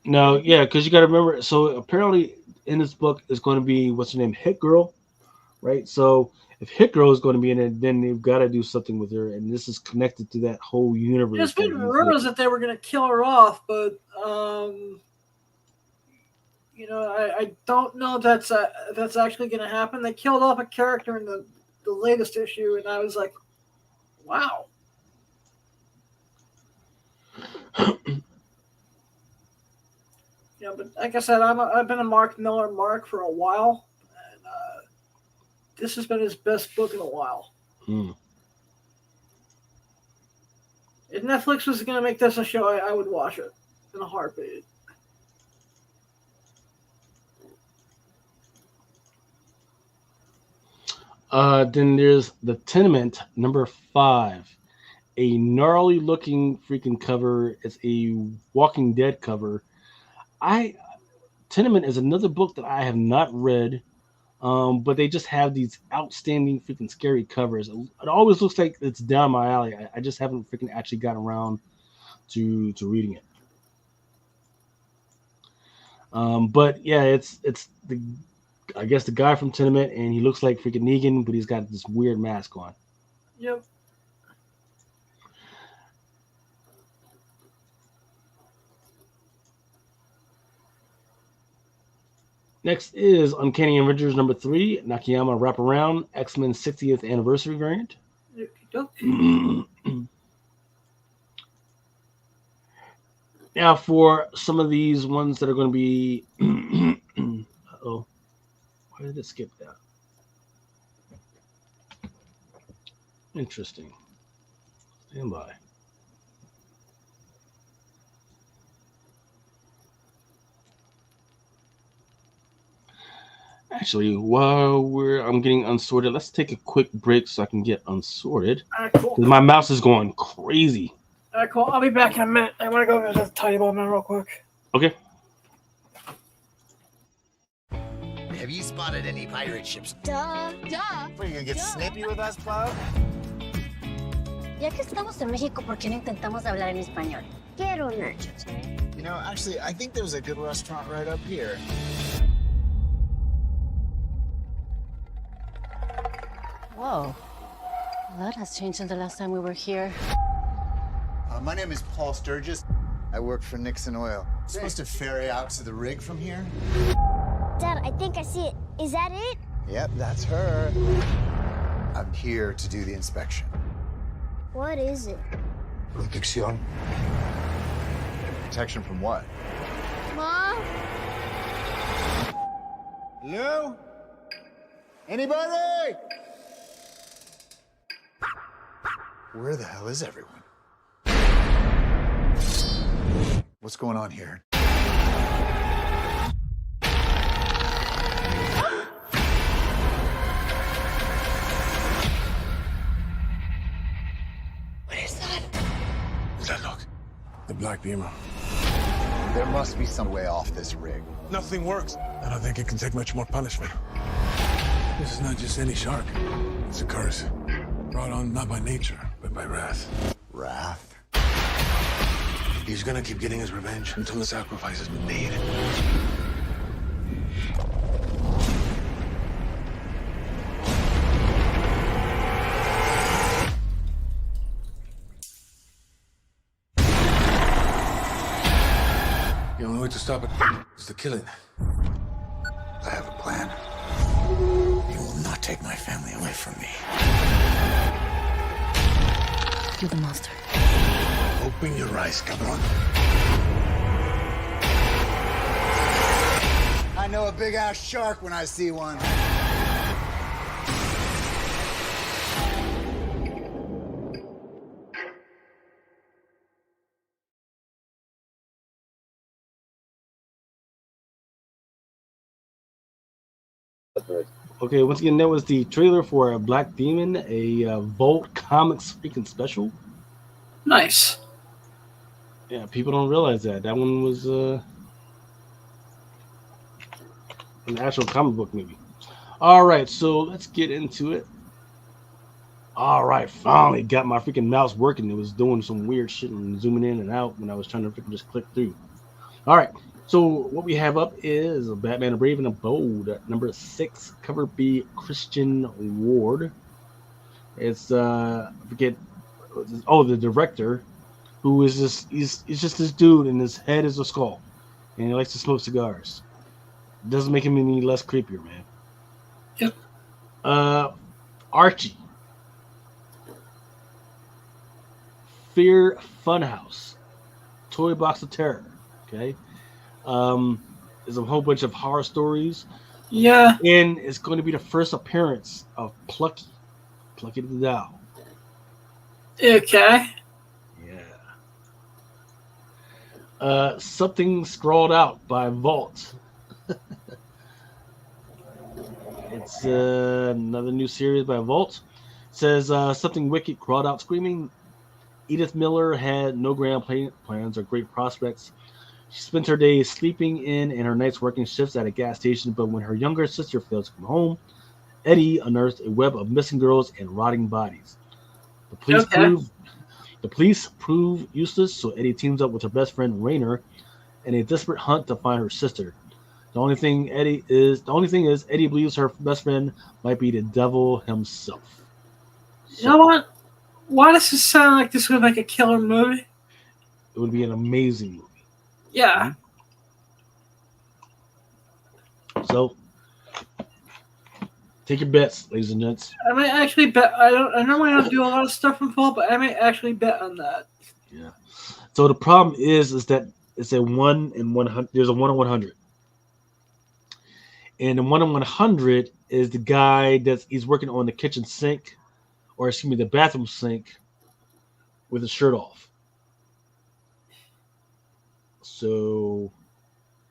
No, yeah, because you got to remember. So apparently in this book is going to be, what's her name, Hit Girl, right? So if Hit Girl is going to be in it, then they've got to do something with her, and this is connected to that whole universe. There's been rumors that they were going to kill her off, but I don't know that's actually going to happen. They killed off a character in the latest issue, and I was like, wow. But like I said, I've been a Mark Millar mark for a while, and this has been his best book in a while. If Netflix was going to make this a show, I would watch it in a heartbeat. Then there's the Tenement number 5, a gnarly looking freaking cover. It's a Walking Dead cover. Tenement is another book that I have not read, but they just have these outstanding freaking scary covers. It always looks like it's down my alley. I just haven't freaking actually gotten around to reading it. But yeah, it's I guess the guy from Tenement, and he looks like freaking Negan, but he's got this weird mask on. Yep. Next is Uncanny Avengers number 3, Nakayama Wraparound, X-Men 60th anniversary variant. Now for some of these ones that are going to be... Uh-oh. Why did it skip that? Interesting. Stand by. Actually, while I'm getting unsorted, let's take a quick break so I can get unsorted. All right, cool. My mouse is going crazy. All right, cool. I'll be back in a minute. I want to go to the tiny ball man real quick. Okay. Have you spotted any pirate ships? Duh. What, are you gonna get snippy with us, Cloud? Ya que estamos en México, ¿por qué no intentamos hablar en español? Quiero nachos. You know, actually, I think there's a good restaurant right up here. Whoa. Well, that has changed since the last time we were here. My name is Paul Sturgis. I work for Nixon Oil. Supposed to ferry out to the rig from here? Dad, I think I see it. Is that it? Yep, that's her. I'm here to do the inspection. What is it? Protección. Protection from what? Mom? Hello? Anybody? Where the hell is everyone? What's going on here? What is that? What's that look? The Black Beamer. There must be some way off this rig. Nothing works. I don't think it can take much more punishment. This is not just any shark. It's a curse. Brought on not by nature, but by wrath. Wrath? He's gonna keep getting his revenge until the sacrifice has been made. The only way to stop it is to kill it. I have a plan. You will not take my family away from me. You're the monster. Open your eyes, cabron. I know a big-ass shark when I see one. Okay, once again, that was the trailer for Black Demon, a Volt Comics freaking special. Nice. Yeah, people don't realize that. That one was an actual comic book movie. All right, so let's get into it. All right, finally got my freaking mouse working. It was doing some weird shit and zooming in and out when I was trying to freaking just click through. All right, so what we have up is a Batman, a Brave and a Bold, number 6, cover B, Christian Ward. It's I forget. Oh, the director, who is this? He's just this dude, and his head is a skull, and he likes to smoke cigars. Doesn't make him any less creepier, man. Yep. Archie. Fear Funhouse. Toy Box of Terror. Okay. There's a whole bunch of horror stories. Yeah. And it's going to be the first appearance of Plucky the Doll. Okay. Yeah. Something Scrawled Out by Vault. It's another new series by Vault. It says something wicked crawled out screaming. Edith Miller had no grand plans or great prospects. She spent her days sleeping in and her nights working shifts at a gas station, but when her younger sister failed to come home, Eddie unearthed a web of missing girls and rotting bodies. The police prove useless, so Eddie teams up with her best friend Rainer in a desperate hunt to find her sister. The only thing is Eddie believes her best friend might be the devil himself. You know what? Why does this sound like this would make a killer movie? It would be an amazing movie. Yeah. So, take your bets, ladies and gents. I may actually bet. I normally don't do a lot of stuff from Paul, but I may actually bet on that. Yeah. So the problem is that it's a 1 in 100. There's a 1 in 100, and the 1 in 100 is the guy he's working on the kitchen sink, or excuse me, the bathroom sink, with his shirt off. So,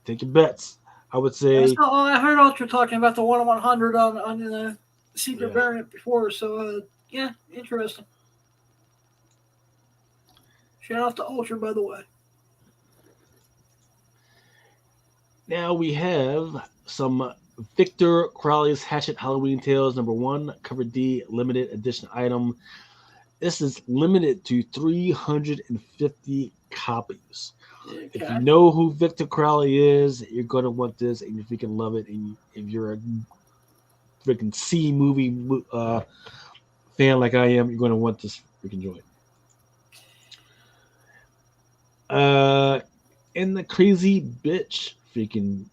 take your bets. I would say. I heard Ultra talking about the 1 in 100 on the secret variant before. So, yeah, interesting. Shout out to Ultra, by the way. Now we have some Victor Crowley's Hatchet Halloween Tales #1, cover D, limited edition item. This is limited to 350 copies. If Okay. you know who Victor Crowley is, you're gonna want this, and if you can love it, and if you're a freaking C movie fan like I am, you're gonna want this freaking joint. In the crazy bitch freaking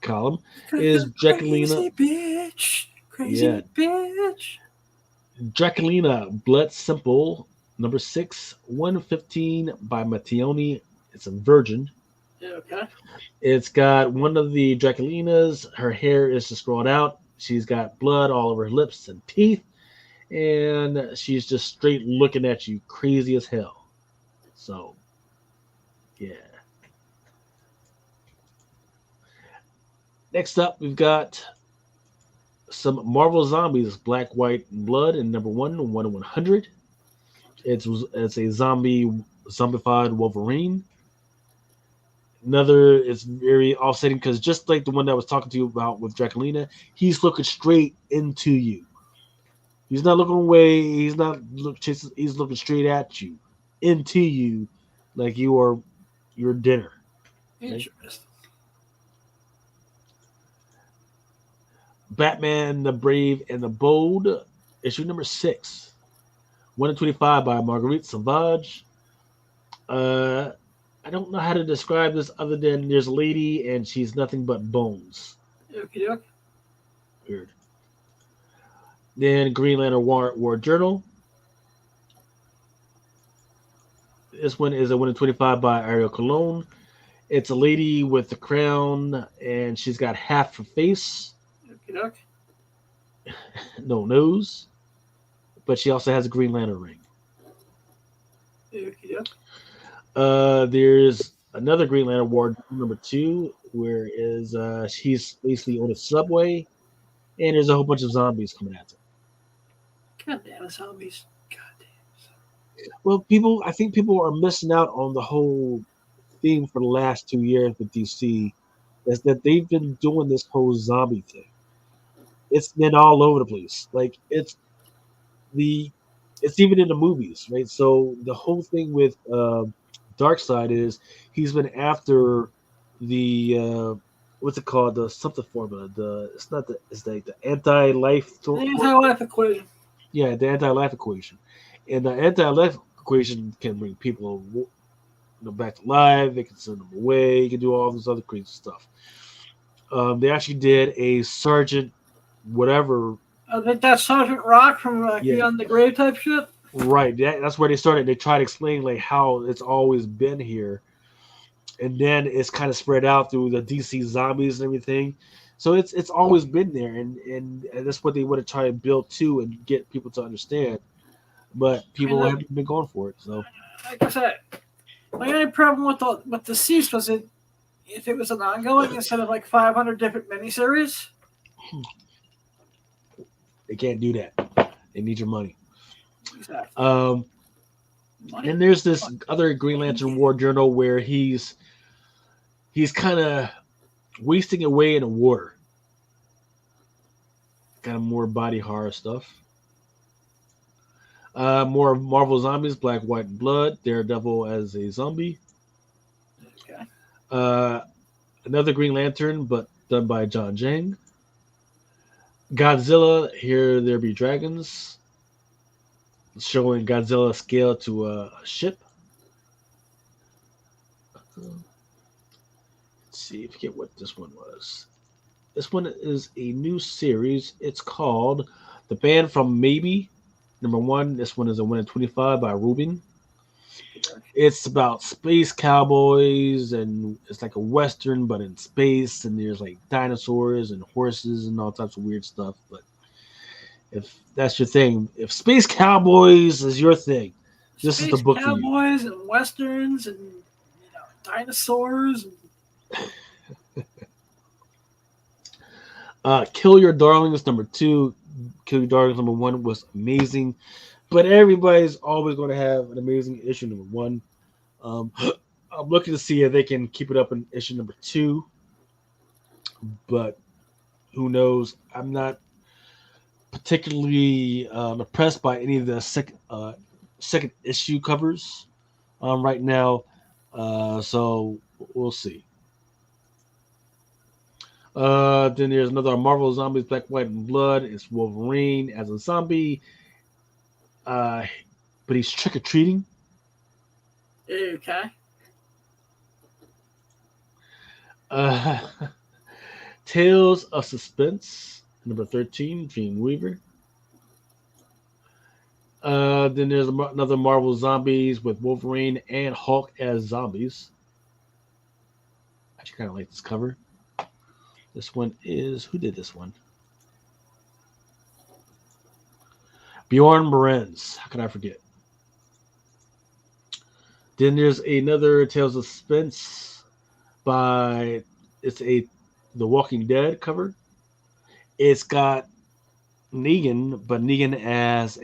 column is Draculina. Crazy bitch. Crazy Yeah. bitch. Draculina Blood Simple number 6, 115 by Mattioni. It's a virgin. Okay. It's got one of the Draculinas. Her hair is just grown out. She's got blood all over her lips and teeth. And she's just straight looking at you crazy as hell. So, yeah. Next up, we've got some Marvel Zombies, Black, White, and Blood, and number 1, 1 in 100. It's a zombified Wolverine. Another is very offsetting because just like the one that I was talking to you about with Draculina, he's looking straight into you. He's not looking away. He's not chasing. He's looking straight at you, into you, like you are your dinner. Interesting. Batman, the Brave and the Bold, issue number 6, 1 in 25 by Marguerite Sauvage. I don't know how to describe this other than there's a lady and she's nothing but bones. Okay. Weird. Then Green Lantern War Journal. This one is a 1 in 25 by Ariel Colon. It's a lady with a crown and she's got half her face. Okay. No nose. But she also has a Green Lantern ring. Okay. There's another Green Lantern War number 2, where she's basically on a subway, and there's a whole bunch of zombies coming at her. God damn zombies. God damn. Well, I think people are missing out on the whole theme for the last 2 years with DC, is that they've been doing this whole zombie thing. It's been all over the place. Like it's even in the movies, right? So the whole thing with Darkseid is he's been after the what's it called, the something formula, it's like the anti-life The anti-life equation. Yeah, the anti-life equation. And the anti-life equation can bring people back to life. They can send them away. You can do all this other crazy stuff. They actually did a Sergeant whatever. I think that's Sergeant Rock from Beyond the Grave type shit. Right. That's where they started. They tried to explain like how it's always been here. And then it's kind of spread out through the DC zombies and everything. So it's always been there, and that's what they want to try to build to and get people to understand. But people haven't been going for it. So, like I said, my only problem with the Cease was if it was an ongoing instead of like 500 different miniseries. They can't do that. They need your money. Exactly. And there's this other Green Lantern War Journal where he's kind of wasting away in the water. Kind of more body horror stuff. More Marvel Zombies, Black, White, and Blood. Daredevil as a zombie. Okay. Another Green Lantern, but done by John Jang. Godzilla, Here There Be Dragons. Showing Godzilla scale to a ship. Let's see, I forget what this one was. This one is a new series. It's called The Band from Maybe, number 1. This one is a 1 in 25 by Rubin. It's about space cowboys, and it's like a Western, but in space, and there's like dinosaurs and horses and all types of weird stuff. But if that's your thing, if space cowboys is your thing, this is the book for you. Cowboys and Westerns and dinosaurs. Kill Your Darlings, number 2. Kill Your Darlings, number 1 was amazing. But everybody's always going to have an amazing issue number 1. I'm looking to see if they can keep it up in issue number 2. But who knows? I'm not particularly impressed by any of the second issue covers right now. So we'll see. Then there's another Marvel Zombies Black, White, and Blood. It's Wolverine as a zombie. But he's trick-or-treating. Okay. Tales of Suspense, number 13, Dreamweaver. Then there's another Marvel Zombies with Wolverine and Hulk as zombies. I actually kind of like this cover. This one is, who did this one? Bjorn Morenz. How can I forget? Then there's another Tales of Suspense by, The Walking Dead cover. It's got Negan, but Negan as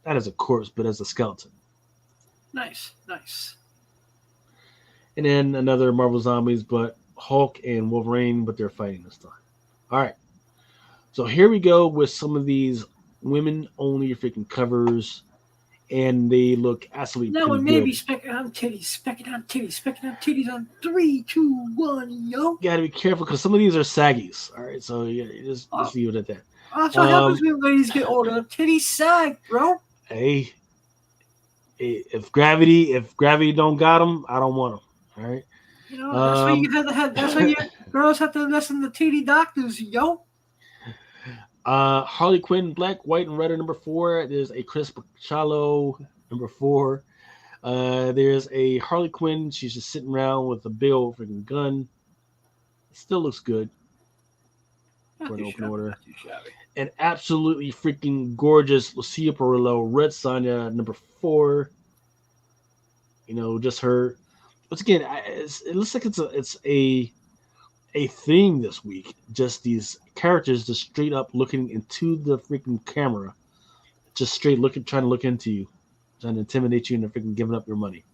not as a corpse, but as a skeleton. Nice. And then another Marvel Zombies, but Hulk and Wolverine, but they're fighting this time. All right. So here we go with some of these women-only freaking covers, and they look absolutely Now pretty and maybe good. specking on titties on 3, 2, 1, yo. You gotta be careful because some of these are saggies. All right, so yeah, just leave it at that. That's what happens when ladies get older. Titties sag, bro. Hey, if gravity don't got them, I don't want them. All right. You know, that's why you have to have. That's why you girls have to listen to titty doctors, yo. Harley Quinn, Black, White, and Red are number 4. There's a Chris Bachalo, number 4. There's a Harley Quinn. She's just sitting around with a big old freaking gun. It still looks good for an open order. An absolutely freaking gorgeous Lucia Perillo, Red Sonja, number 4. You know, just her. Once again, it looks like it's a theme this week. Just these characters just straight up looking into the freaking camera, just straight looking, trying to look into you, trying to intimidate you into freaking giving up your money.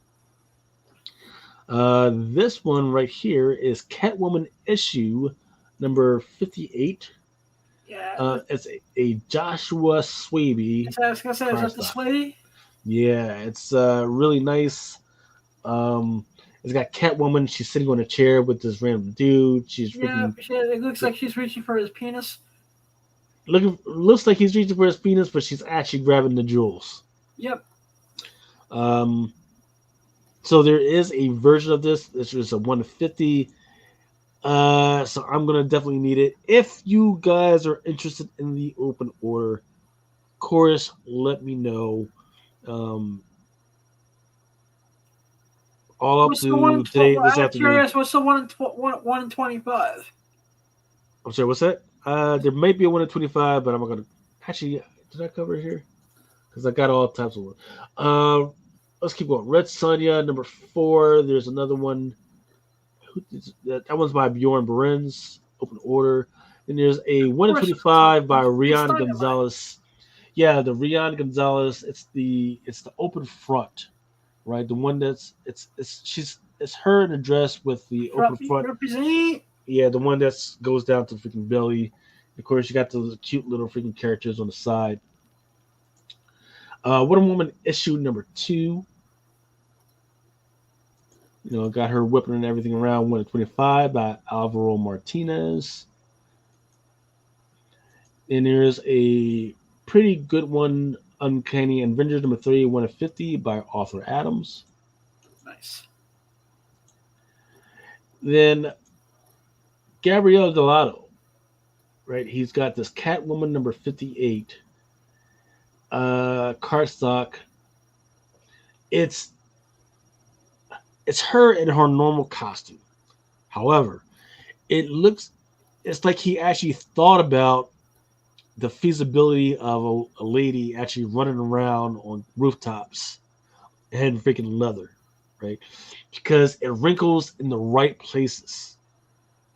This one right here is Catwoman issue number 58. Yeah. It's a Joshua Swaby. I was gonna say, is that the Swaby? Yeah, it's really nice. It's got Catwoman. She's sitting on a chair with this random dude. It looks like she's reaching for his penis. Looks like he's reaching for his penis, but she's actually grabbing the jewels. Yep. So there is a version of this. This is a 150. So I'm gonna definitely need it. If you guys are interested in the open order, of course, let me know. All up to today, this afternoon. Curious, what's the 1 in 25? I'm sorry, what's that? There might be a 1 in 25, but I'm not gonna. Actually, did I cover it here? Because I got all types of one. Let's keep going. Red Sonja, number 4. There's another one. That one's by Bjorn Berens, open order. And there's a 1 in 25 by Rian Gonzalez. Yeah, the Rian Gonzalez. It's the open front, right? The one that's it's her in a dress with the open front. Represent. Yeah, the one that goes down to the freaking belly. Of course, you got those cute little freaking characters on the side. Wonder Woman issue number 2. You know, got her whipping and everything around. 1 in 25 by Alvaro Martinez. And there's a pretty good one, Uncanny Avengers number 3, 1 in 50 by Arthur Adams. Nice. Then Gabriel Delado, right? He's got this Catwoman number 58 cardstock. It's her in her normal costume. However, it's like he actually thought about the feasibility of a lady actually running around on rooftops in freaking leather, right? Because it wrinkles in the right places.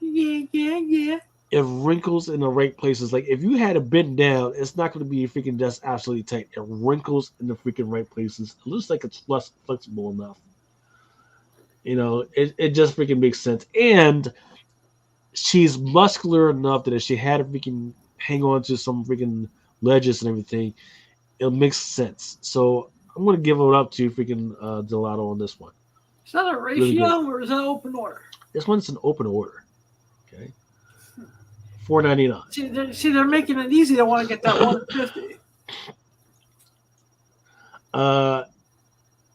Yeah. It wrinkles in the right places. Like if you had it bent down, it's not going to be freaking just absolutely tight. It wrinkles in the freaking right places. It looks like it's less flexible enough. You know, it just freaking makes sense. And she's muscular enough that if she had a freaking hang on to some freaking ledges and everything. It makes sense. So I'm gonna give it up to freaking Gelato on this one. Is that a ratio or is that open order? This one's an open order. Okay. $4.99. They're making it easy to want to get that 150.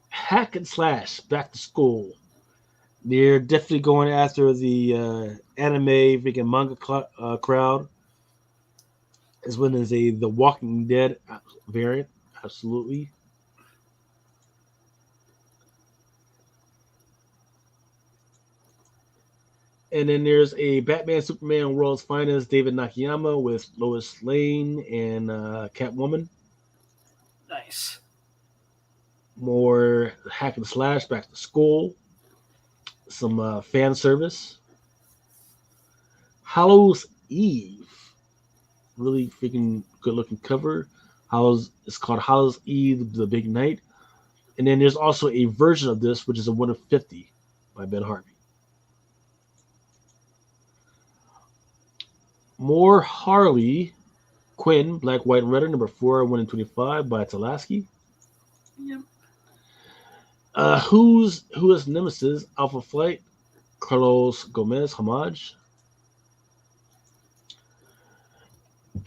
Hack and Slash Back to School. They're definitely going after the anime freaking manga crowd, as well as the Walking Dead variant. Absolutely. And then there's a Batman Superman World's Finest David Nakayama with Lois Lane and Catwoman. Nice. More Hack and Slash Back to School. Some fan service. Hallows Eve. Really freaking good looking cover. It's called Hallows Eve, The Big Night. And then there's also a version of this, which is a 1 of 50 by Ben Harvey. More Harley Quinn, Black, White, and Red, number 4, 1 in 25 by Talaski. Yep. Who is Nemesis? Alpha Flight, Carlos Gomez, Homage.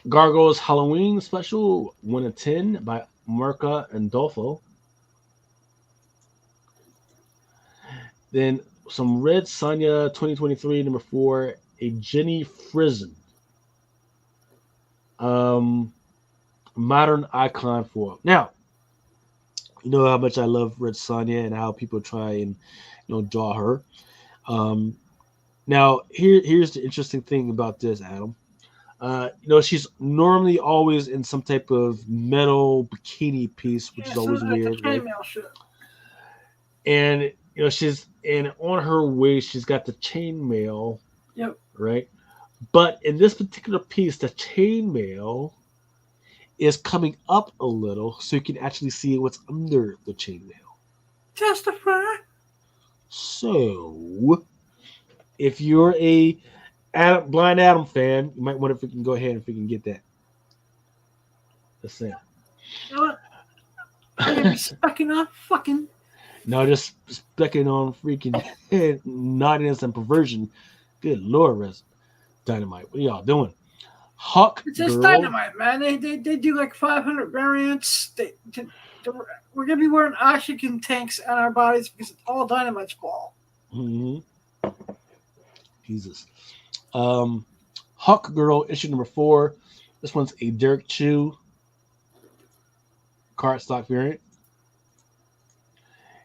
Gargoyles Halloween Special, 1 in 10 by Marca and Dolfo. Then some Red Sonja 2023, number 4, a Jenny Frizen. Modern icon for now. You know how much I love Red Sonja and how people try and draw her. Now here's the interesting thing about this, Adam. She's normally always in some type of metal bikini piece, which is always weird, right? And she's on her waist, she's got the chainmail. Yep. Right. But in this particular piece, the chainmail is coming up a little, so you can actually see what's under the chainmail. Testify. So, if you're a Blind Adam fan, you might want to freaking go ahead and freaking get that. Just saying. You know what? I'm gonna be specking on fucking. No, just specking on freaking naughtiness and perversion. Good Lord, Res Dynamite. What are y'all doing? Hawk It's just Girl. Dynamite, man. They do like 500 variants. We're gonna be wearing oxygen tanks on our bodies because it's all Dynamite's ball. Mm-hmm. Jesus. Hawk Girl issue number 4. This one's a Derek Chew cardstock variant.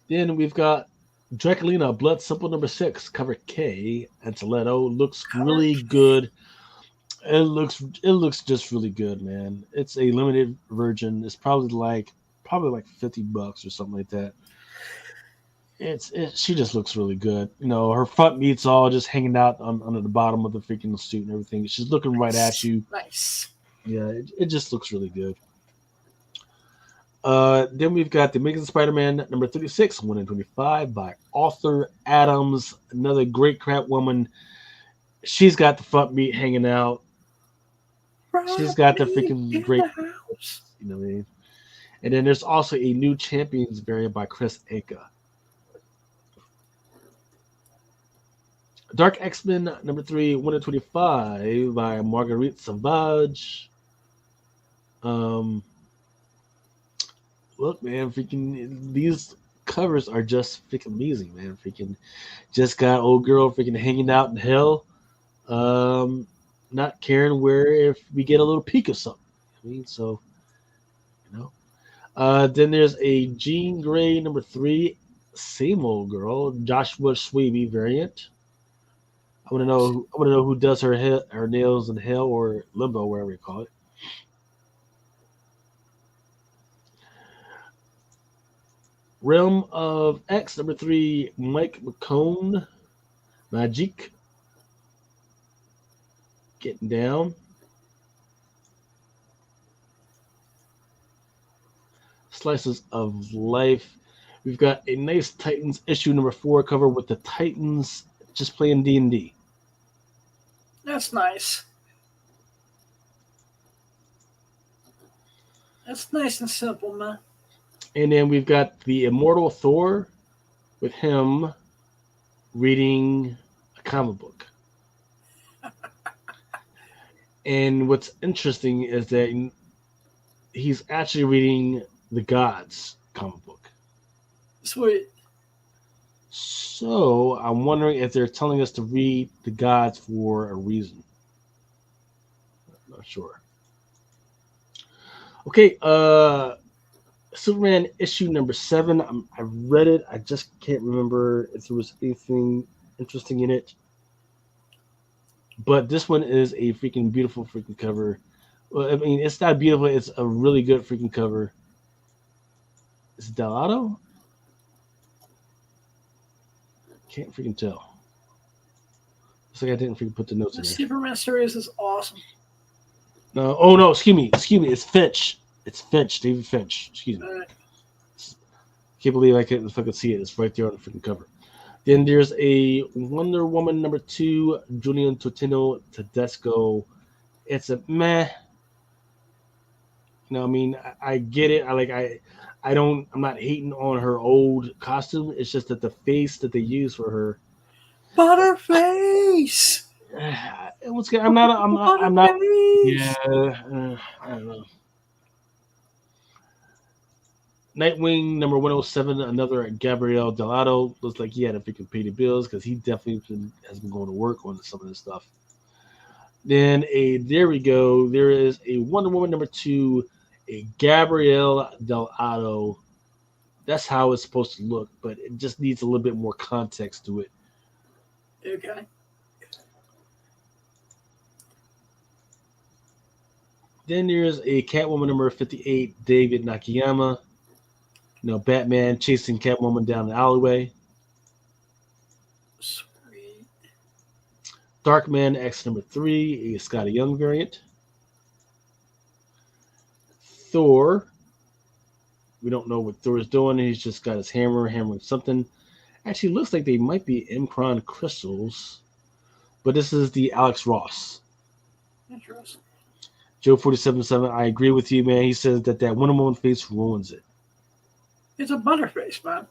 Then we've got Draculina Blood Simple number 6, cover K, and Toledo. Looks really good. It looks just really good, man. It's a limited version. It's probably like $50 or something like that. She just looks really good. Her front meat's all just hanging out under the bottom of the freaking suit and everything. She's looking right at you. Nice. Yeah, it just looks really good. Then we've got the Amazing Spider-Man number 36, 1 in 25 by Arthur Adams. Another great crap woman. She's got the front meat hanging out. She's got the freaking great, you know what I mean? And then there's also a new Champions variant by Chris Anka. Dark X-Men number 3, 1 in 25 by Marguerite Sauvage. Look, man, freaking these covers are just freaking amazing, man. Freaking just got old girl freaking hanging out in hell. Not caring where if we get a little peek of something. I mean, so then there's a Jean Grey number 3, same old girl, Joshua Swaby variant. I want to know who does her nails in hell or limbo, wherever you call it. Realm of X number 3, Mike McCone, Magic. Getting down. Slices of Life. We've got a nice Titans issue number 4 cover with the Titans just playing D&D. That's nice. That's nice and simple, man. And then we've got the Immortal Thor with him reading a comic book. And what's interesting is that he's actually reading the Gods comic book. Sweet. So I'm wondering if they're telling us to read the Gods for a reason. I'm not sure. Okay, Superman issue number 7. I read it. I just can't remember if there was anything interesting in it. But this one is a freaking beautiful freaking cover. Well, I mean, it's not beautiful. It's a really good freaking cover. Is it Delgado? Can't freaking tell. Looks like I didn't freaking put the notes The in there. Superman series is awesome. No, oh no, excuse me. It's Finch. It's Finch, David Finch. Excuse me. Can't believe I couldn't fucking see it. It's right there on the freaking cover. Then there's a Wonder Woman number 2, Julian Totino Tedesco. It's a meh. You know, I mean, I get it. I'm not hating on her old costume. It's just that the face that they use for her. Butterface. It was good. I'm not. Yeah, I don't know. Nightwing number 107, another Gabriel Delgado. Looks like he had to freaking pay the bills because he definitely has been going to work on some of this stuff. Then there we go. There is a Wonder Woman number 2, a Gabriel Delgado. That's how it's supposed to look, but it just needs a little bit more context to it. Okay. Then there's a Catwoman number 58, David Nakayama. Batman chasing Catwoman down the alleyway. Sweet. Darkman X number 3, a Scotty Young variant. Thor. We don't know what Thor is doing. He's just got his hammering something. Actually, looks like they might be Imcron crystals. But this is the Alex Ross. Interesting. Joe 47.7, I agree with you, man. He says that Wonder Woman face ruins it. It's a butterface, man.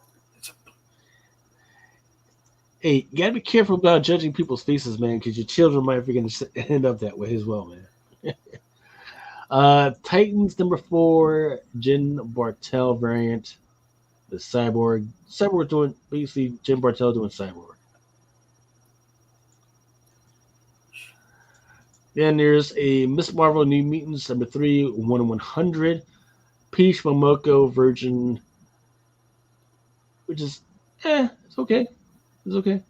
Hey, you gotta be careful about judging people's faces, man, because your children might freaking end up that way as well, man. Titans number 4, Jen Bartel variant. The Cyborg. Cyborg doing, basically, Jen Bartel doing Cyborg. Then there's a Miss Marvel New Mutants number 3, 1/100. Peach Momoko Virgin, which is, it's okay. It's okay.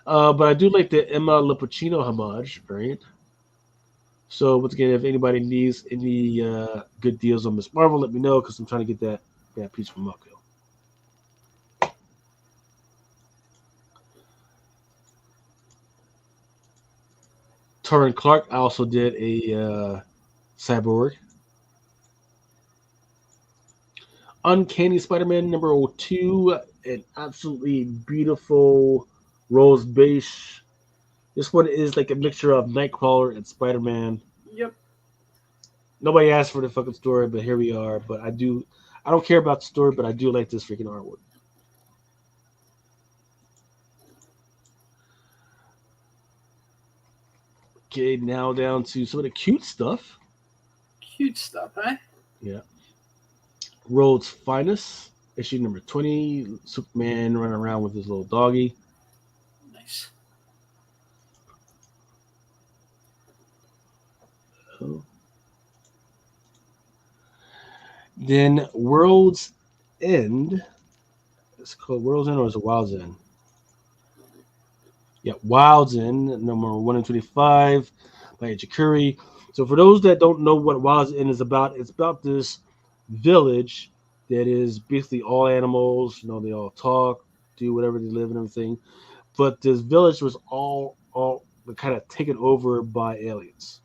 But I do like the Emma Lupacino homage variant. So once again, if anybody needs any good deals on Miss Marvel, let me know because I'm trying to get that Peach Momoko. Torrin Clark also did a Cyborg. Uncanny Spider-Man number 2, an absolutely beautiful rose beige. This one is like a mixture of Nightcrawler and Spider-Man. Yep. Nobody asked for the fucking story, but here we are. But I don't care about the story, but I do like this freaking artwork. Okay, now down to some of the cute stuff. Cute stuff, eh? Yeah. World's Finest, issue number 20. Superman running around with his little doggy. Nice. Oh. Then World's End. It's called World's End, or is it Wild's End? Yeah, Wild's End, number 125 by Jakuri. So for those that don't know what Wild's End is about, it's about this village that is basically all animals. They all talk, do whatever they live and everything. But this village was all kind of taken over by aliens.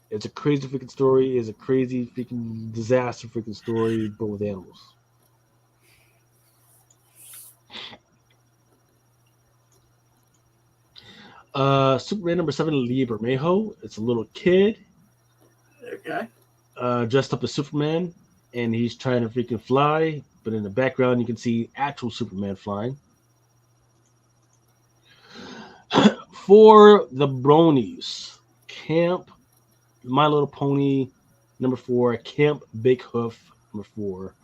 It's a crazy freaking story. It's a crazy freaking disaster freaking story, but with animals. Superman number 7, Lee Bermejo. It's a little kid. Okay. dressed up as Superman, and he's trying to freaking fly. But in the background, you can see actual Superman flying. For the bronies, Camp My Little Pony number 4, Camp Big Hoof number 4.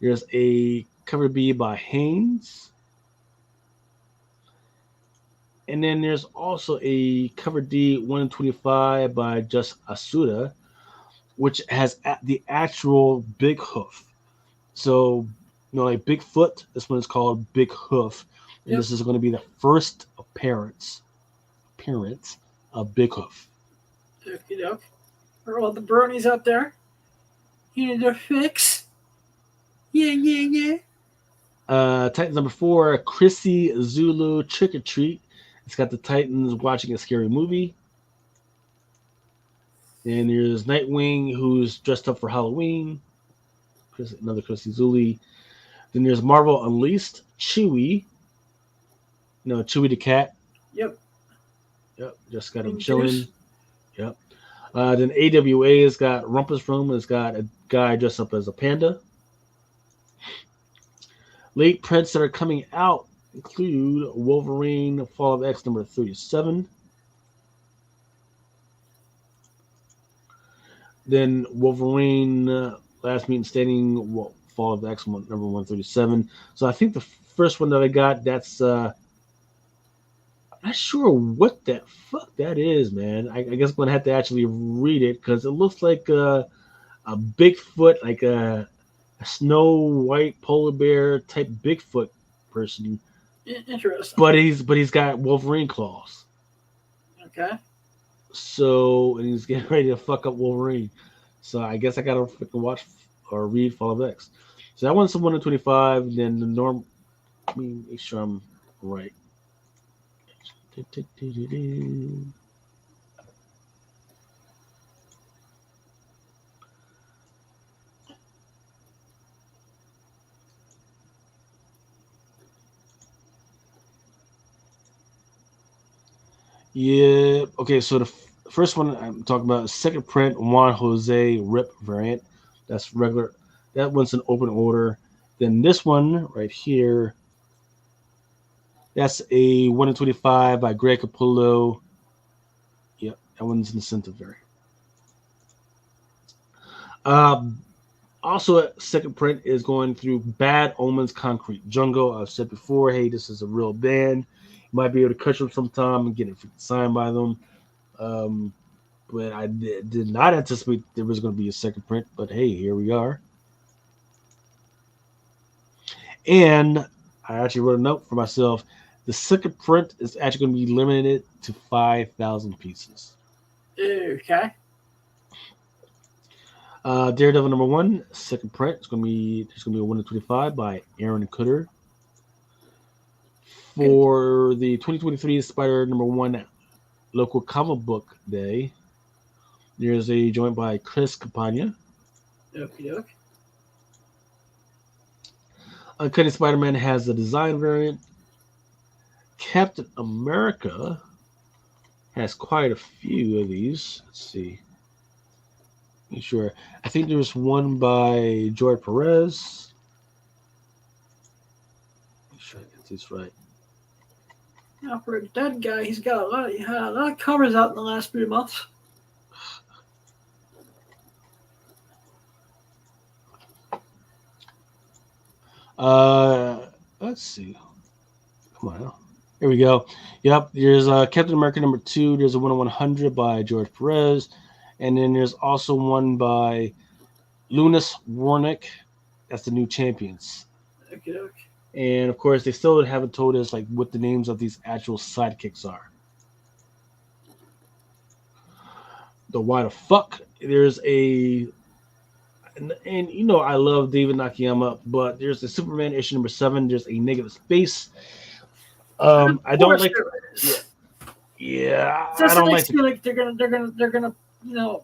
There's a cover B by Haynes. And then there's also a cover D 1 in 25 by Just Asuda, which has the actual Big Hoof. So, like Bigfoot, this one is called Big Hoof. And This is going to be the first appearance of Big Hoof. Okie doke. For all the bronies out there, you need a fix. Yeah. Titans number 4, Chrissy Zulu Trick or Treat. It's got the Titans watching a scary movie. And there's Nightwing, who's dressed up for Halloween. Another Chrissy Zulu. Then there's Marvel Unleashed, Chewie. Chewie the cat. Yep. Just got him chilling. Yep. Then AWA has got Rumpus Room. It's got a guy dressed up as a panda. Late prints that are coming out include Wolverine Fall of X number 37. Then Wolverine Last Meeting Standing Fall of X number 137. So I think the first one that I got, that's I'm not sure what the fuck that is, man. I guess I'm gonna have to actually read it because it looks like a Bigfoot, like a Snow White polar bear type Bigfoot person. Interesting. But he's got Wolverine claws. Okay. So, and he's getting ready to fuck up Wolverine. So I guess I gotta freaking watch or read Fall of X. So that one's 1 in 25. And then the norm. Let me make sure I'm right. Yeah. Okay. So the first one I'm talking about is second print Juan Jose Rip variant. That's regular. That one's an open order. Then this one right here. That's a 1 in 25 by Greg Capullo. Yep, that one's an incentive variant. Also, a second print is going through Bad Omens Concrete Jungle. I've said before, hey, this is a real band. You might be able to catch them sometime and get it signed by them. But I did not anticipate there was going to be a second print. But hey, here we are. And I actually wrote a note for myself. The second print is actually going to be limited to 5,000 pieces. Okay. Daredevil number 1, second print. There's going to be a 1 in 25 by Aaron Cutter. For the 2023 Spider number 1 local comic book day, there's a joint by Chris Campagna. Okay. Uncanny Spider-Man has a design variant. Captain America has quite a few of these. Let's see. Make sure. I think there's one by Joy Perez. Make sure I get these right. Now for a dead guy, he's got a lot of covers out in the last few months. Let's see. Come on. Here we go. Yep. There's Captain America number 2. There's a 1 in 100 by George Perez. And then there's also one by Lunas Warnick. That's the new champions. Okay. And of course, they still haven't told us like what the names of these actual sidekicks are. The why the fuck? There's a and you know I love David Nakayama, but there's the Superman issue number 7. There's a negative space. I don't like. Yeah, I don't like. Like they're gonna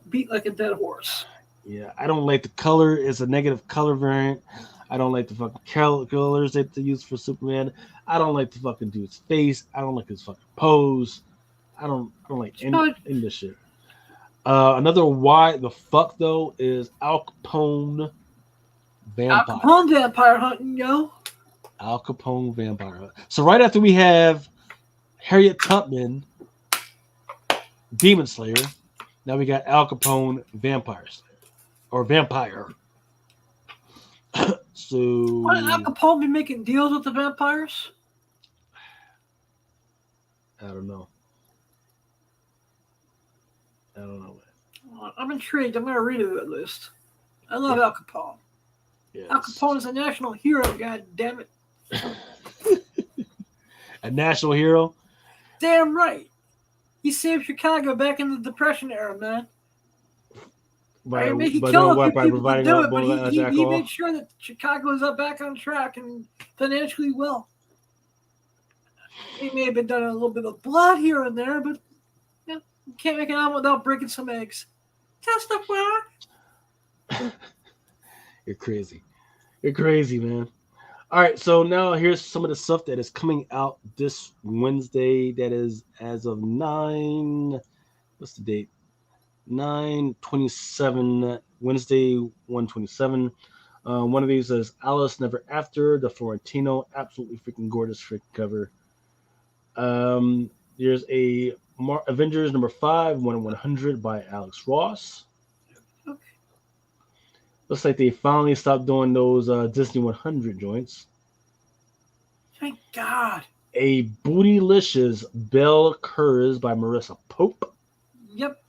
beat like a dead horse. Yeah, I don't like the color. It's a negative color variant. I don't like the fucking colors that they use for Superman. I don't like the fucking dude's face. I don't like his fucking pose. I don't like any of this shit. Another why the fuck though is Al Capone Al vampire. Capone vampire hunting, yo. Al Capone vampire. So right after we have Harriet Tubman, Demon Slayer, now we got Al Capone vampire slayer or vampire. So Why did Al Capone be making deals with the vampires? I don't know. Man. I'm intrigued. I'm going to read it at least. I love Al Capone. Yes. Al Capone is a national hero, god damn it. A national hero? Damn right. He saved Chicago back in the Depression era, man. By killed a few people to do it, but he alcohol? made sure that Chicago was up back on track and financially well. He may have been done a little bit of blood here and there, but you can't make an omelet without breaking some eggs. Testify. You're crazy. You're crazy, man. All right, so now here's some of the stuff that is coming out this Wednesday. That is as of 9. What's the date? 9/27. Wednesday, 1/27. One of these is Alice Never After, the Florentino. Absolutely freaking gorgeous freaking cover. There's a Avengers number 5, 1/100 by Alex Ross. Okay. Looks like they finally stopped doing those Disney 100 joints. Thank God. A Bootylicious Belle Curse by Marissa Pope. Yep.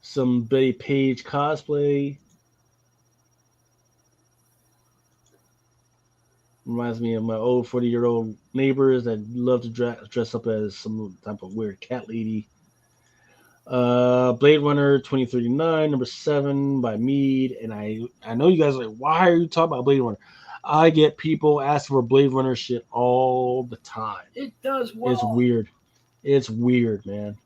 Some Betty Page cosplay. Reminds me of my old 40-year-old neighbors that love to dress up as some type of weird cat lady. Blade Runner 2039, number 7 by Mead. And I know you guys are like, why are you talking about Blade Runner? I get people asking for Blade Runner shit all the time. It does well. It's weird. It's weird, man.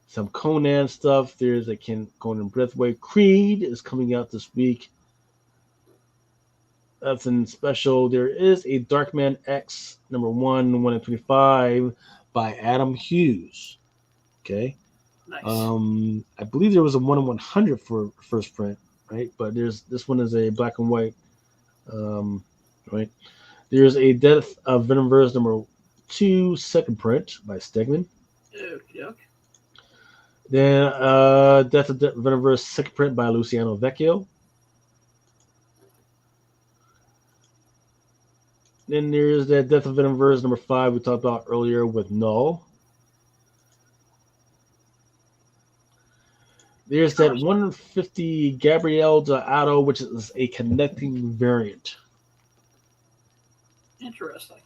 Some Conan stuff. There's a Conan Breathway. Creed is coming out this week. Nothing special. There is a Darkman X number 1, 1/25 by Adam Hughes. Okay. Nice. I believe there was a 1/100 for first print, right? But this one is a black and white. Right. There's a Death of Venomverse number 2, second print by Stegman. Yuck. Then Death of Venomverse second print by Luciano Vecchio. Then there's that Death of Venomverse number 5 we talked about earlier with Null. There's that 150 Gabrielle D'Otto, which is a connecting variant. Interesting.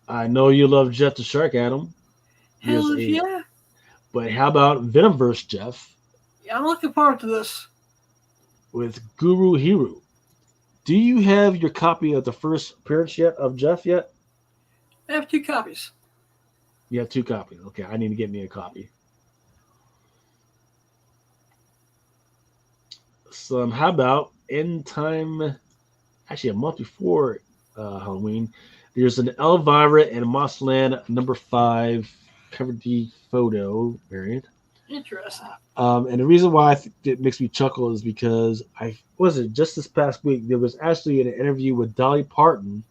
I know you love Jeff the Shark, Adam. Hell yeah. But how about Venomverse Jeff? Yeah, I'm looking forward to this. With Guru Hero. Do you have your copy of the first appearance yet of Jeff yet? I have 2 copies. You have 2 copies. Okay, I need to get me a copy. So how about End Time? Actually, a month before Halloween, there's an Elvira and Mossland number 5 cover D photo variant. Interesting. And the reason why it makes me chuckle is because just this past week there was actually an interview with Dolly Parton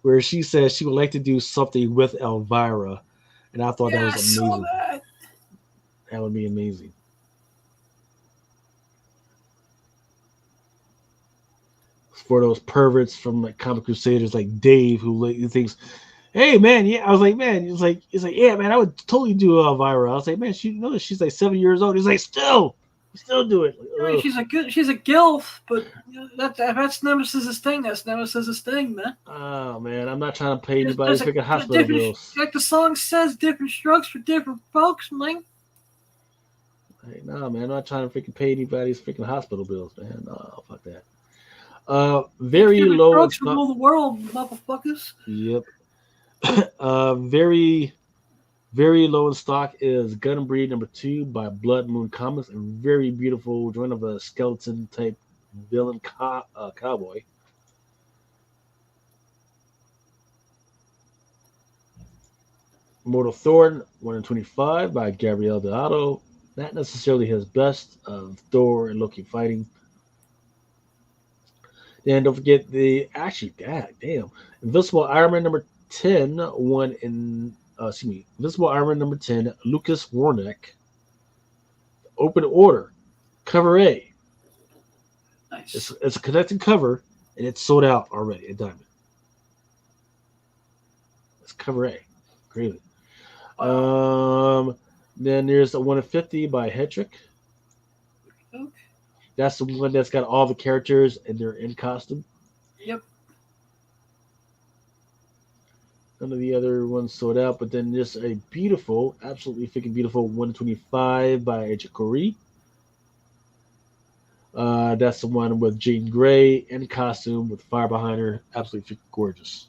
where she says she would like to do something with Elvira, and I thought that was amazing. That would be amazing. For those perverts from like Comic Crusaders like Dave who thinks, hey man, yeah, I was like, man, he's like, yeah, man, I would totally do Elvira. I was like, man, she's like 7 years old. He's like, still do it. Like, she's a gilf, but that's Nemesis's thing. That's Nemesis's thing, man. Oh man, I'm not trying to pay anybody freaking hospital bills. Like the song says, different strokes for different folks, man. Hey, no, man, I'm not trying to freaking pay anybody's freaking hospital bills, man. No, fuck that. Very low. Strokes rule the world, motherfuckers. Yep. Very, very low in stock is Gun and Breed number 2 by Blood Moon Comics, a very beautiful joint of a skeleton type villain cowboy. Immortal Thor 1 in 25 by Gabriel Deodato. Not necessarily his best of Thor and Loki fighting. Then don't forget damn. Invincible Iron Man number 10, Invincible Iron Man number 10, Lucas Warnock. Open Order, cover A. Nice. It's a connected cover, and it's sold out already at Diamond. It's cover A. Great. Then there's the 1 in 50 by Hedrick. Okay. That's the one that's got all the characters and they're in costume. Yep. None of the other ones sold out, but then there's a beautiful, absolutely freaking beautiful 125 by Ejikori. That's the one with Jean Grey in costume with fire behind her. Absolutely freaking gorgeous.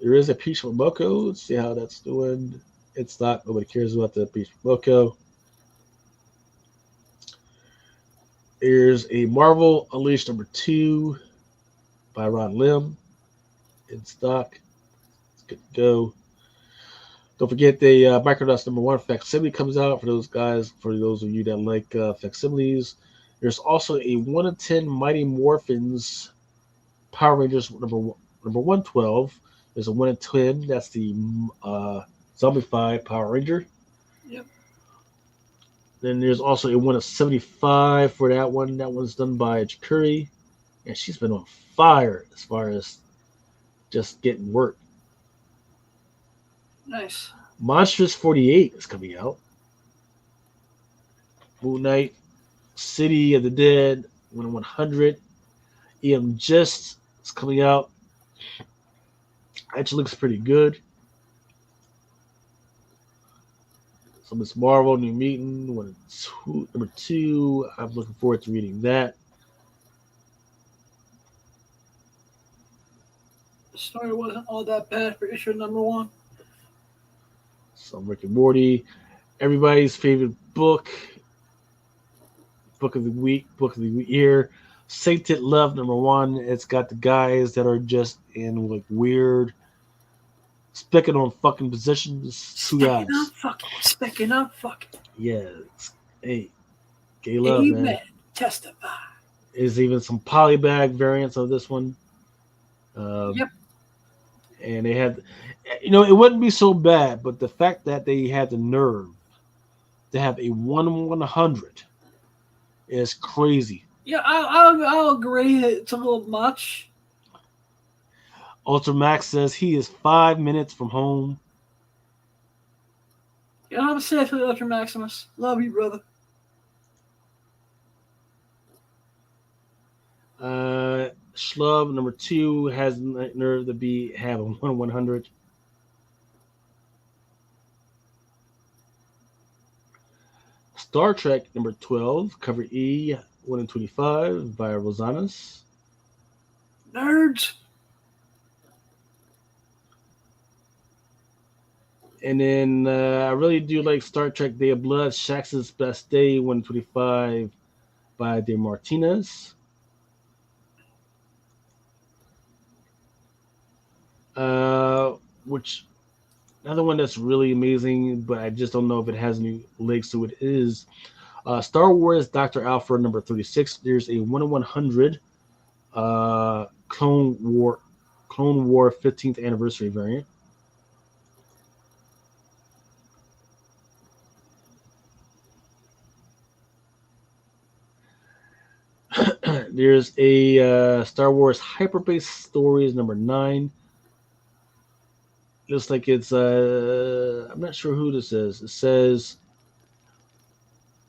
There is a Peach from Moko. Let's see how that's doing. It's not. Nobody cares about the Peach from Moko. There's a Marvel Unleashed number 2 by Ron Lim in stock. It's good to go. Don't forget the Microdust number 1 facsimile comes out for those guys, for those of you that like facsimiles. There's also a 1 in 10 Mighty Morphins Power Rangers number 112. There's a 1 in 10. That's the Zombified Power Ranger. Yep. Then there's also a 1 of 75 for that one. That one's done by Chikuri. And she's been on fire as far as just getting work. Nice. Monstrous 48 is coming out. Moon Knight, City of the Dead, 1 in 100. EM Gist is coming out. Actually looks pretty good. So Miss Marvel, New Mutant, number 2. I'm looking forward to reading that. The story wasn't all that bad for issue number 1. Some Rick and Morty. Everybody's favorite book. Book of the week, book of the year. Sainted Love number 1. It's got the guys that are just in like weird specking on fucking positions. 2 guys. Specking up fucking. Yeah. Hey. Gay love, Amen. man. Testify. There's even some polybag variants of this one. Yep. And they had, it wouldn't be so bad, but the fact that they had the nerve to have a 1/100 is crazy. Yeah, I'll agree. It's a little much. Ultramax says he is 5 minutes from home. You know, I'm sad for the Ultra Maximus. Love you, brother. Schlub number 2 has nerve to have a 1/100. Star Trek number 12, cover E, 1 in 25 by Rosanas. Nerds. And then I really do like Star Trek Day of Blood, Shax's Best Day, 1 in 25 by De Martinez. Which another one that's really amazing, but I just don't know if it has any legs to it, is Star Wars Dr. Alpha number 36. There's a 1 in 100 Clone War 15th anniversary variant. There's a Star Wars Hyperbase Stories number 9. Looks like it's I'm not sure who this is. It says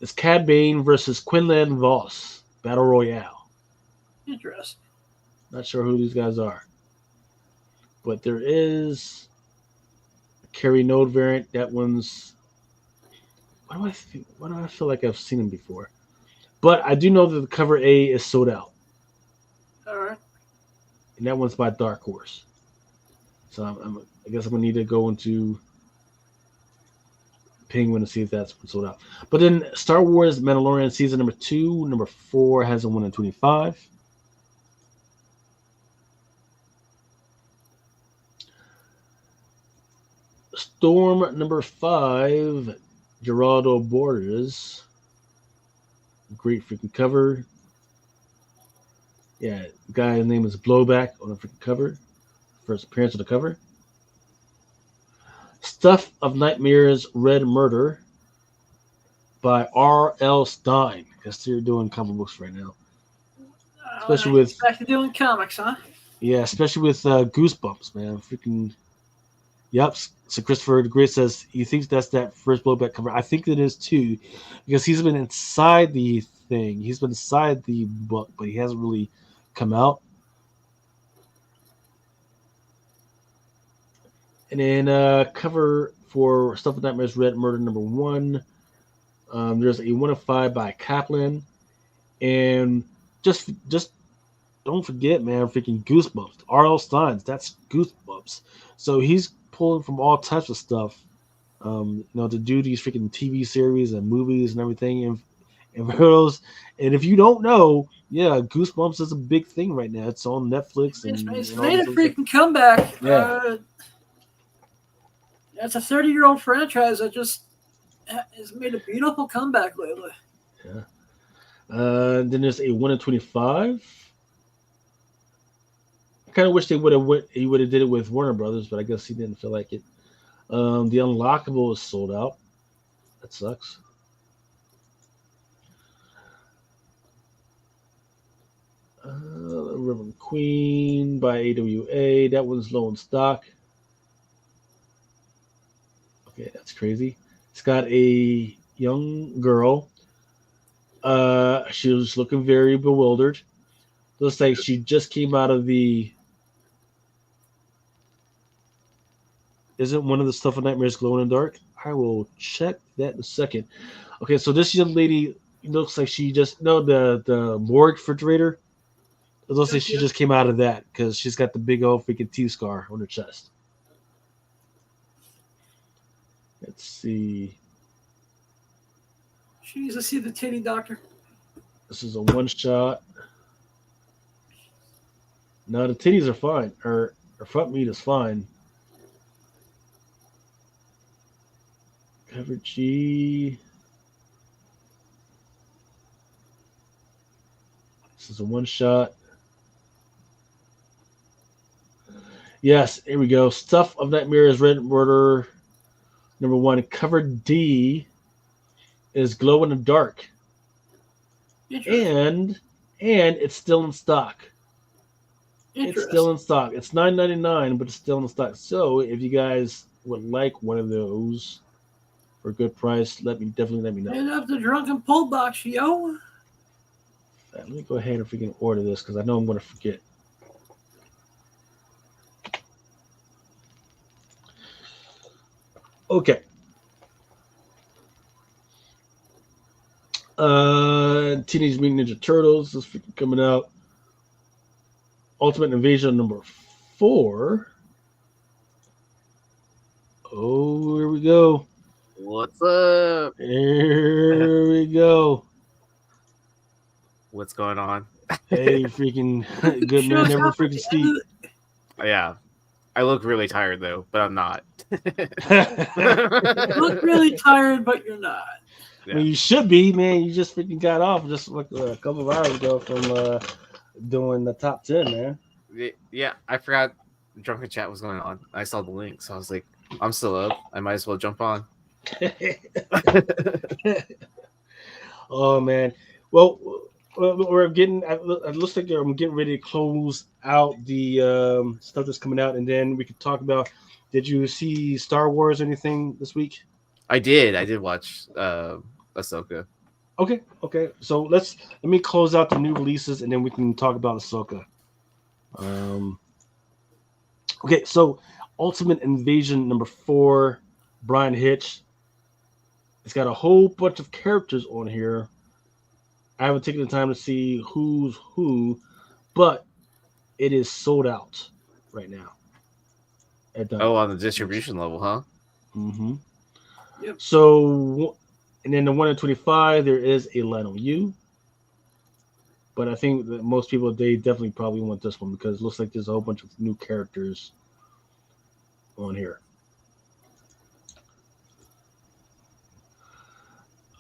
it's Cad Bane versus Quinlan Voss Battle Royale. Interesting. Not sure who these guys are, but there is a Carrie Node variant. That one's why do I feel like I've seen him before? But I do know that the cover A is sold out. All right. And that one's by Dark Horse. So I guess I'm going to need to go into Penguin to see if that's sold out. But then Star Wars Mandalorian Season number 2, number 4 has a 1 in 25. Storm number 5, Geraldo Borges. Great freaking cover. Yeah, the guy's name is Blowback on the freaking cover. First appearance on the cover. Stuff of Nightmares, Red Murder by R.L. Stein. I guess they're doing comic books right now. Especially with back to doing comics, huh? Yeah, especially with Goosebumps, man. Freaking yep. So Christopher the Great says he thinks that's that first Blowback cover. I think it is too, because he's been inside the thing. He's been inside the book, but he hasn't really come out. And then cover for Stuff with Nightmares, Red Murder number 1. There's a 1 of 5 by Kaplan, and just don't forget, man, freaking Goosebumps. R.L. Stein's, that's Goosebumps. So he's pulling from all types of stuff, to do these freaking TV series and movies and everything. And for those, and if you don't know, yeah, Goosebumps is a big thing right now. It's on Netflix. It's made a freaking comeback. Yeah. It's a 30-year-old franchise that just has made a beautiful comeback lately. Yeah. Then there's a 1 in 25. I kind of wish he would have did it with Warner Brothers, but I guess he didn't feel like it. The Unlockable is sold out. That sucks. Reverend Queen by AWA. That one's low in stock. Okay, that's crazy. It's got a young girl. She was looking very bewildered. Looks like she just came out of the. Isn't one of the Stuff of Nightmares glow in the dark? I will check that in a second. Okay, so this young lady looks like she just the morgue refrigerator. It looks like she just came out of that because she's got the big old freaking T scar on her chest. Let's see. She needs to see the titty doctor. This is a one shot. No, the titties are fine. Her front meat is fine. Cover G. This is a one shot. Yes, here we go. Stuff of Nightmares, Red Murder. Number 1, cover D is glow in the dark. And it's still in stock. It's still in stock. It's $9.99, but it's still in stock. So if you guys would like one of those for a good price, definitely let me know. And up the Drunken pull box, yo. Let me go ahead and freaking order this because I know I'm going to forget. Okay. Teenage Mutant Ninja Turtles is freaking coming out. Ultimate Invasion number 4. Oh, here we go. What's up? Here we go. What's going on? Hey, freaking good man, never freaking speak. Yeah. I look really tired though, but I'm not. You look really tired, but you're not. Yeah. Well, you should be, man. You just freaking got off just like a couple of hours ago from doing the top 10, man. Yeah, I forgot Drunken Chat was going on. I saw the link, so I was like, I'm still up. I might as well jump on. Oh, man. Well, we're getting. It looks like I'm getting ready to close out the stuff that's coming out, and then we could talk about. Did you see Star Wars or anything this week? I did watch Ahsoka. Okay. So let me close out the new releases, and then we can talk about Ahsoka. Okay, so Ultimate Invasion number 4, Brian Hitch. It's got a whole bunch of characters on here. I haven't taken the time to see who's who, but it is sold out right now. On the distribution level, huh? Mm-hmm. Yep. So, and then the 1 in 25, there is a Lionel Yu. But I think that most people, they definitely probably want this one because it looks like there's a whole bunch of new characters on here.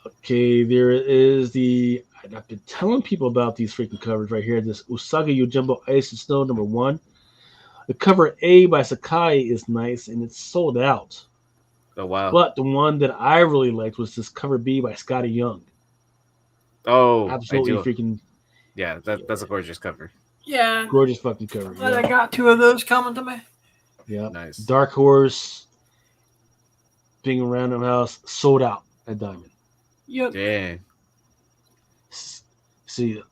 Okay, there is the. I've been telling people about these freaking covers right here. This Usagi Yojimbo Ice and Snow #1. The cover A by Sakai is nice, and it's sold out. Oh wow. But the one that I really liked was this cover B by Scotty Young. Oh, Absolutely I do. freaking Yeah, that's a gorgeous cover. Yeah. gorgeous fucking cover. I got 2 of those coming to me. Yeah. Nice. Dark Horse, being a random house, sold out at Diamond. Yep. Dang. See,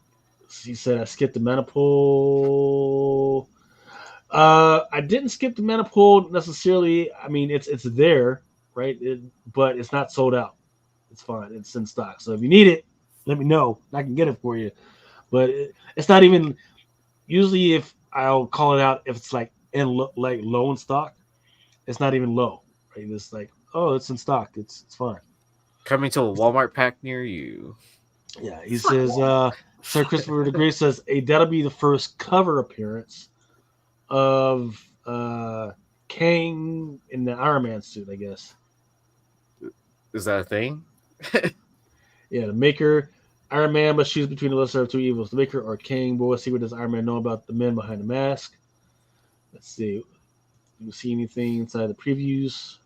she said I skipped the Maniple. I didn't skip the Maniple necessarily. I mean, it's there, right? But it's not sold out. It's fine. It's in stock. So if you need it, let me know. I can get it for you. But it's not even. Usually, if I'll call it out, if it's like low in stock, it's not even low, right? It's like, oh, it's in stock. It's fine. Coming to a Walmart pack near you. Yeah, he says. Sir Christopher the Great says, that'll be the first cover appearance of Kang in the Iron Man suit, I guess. Is that a thing? Yeah, the Maker, Iron Man, but choose between the lesser of two evils. The Maker or Kang. But let's see what does Iron Man know about the men behind the mask. Let's see. Do you see anything inside the previews?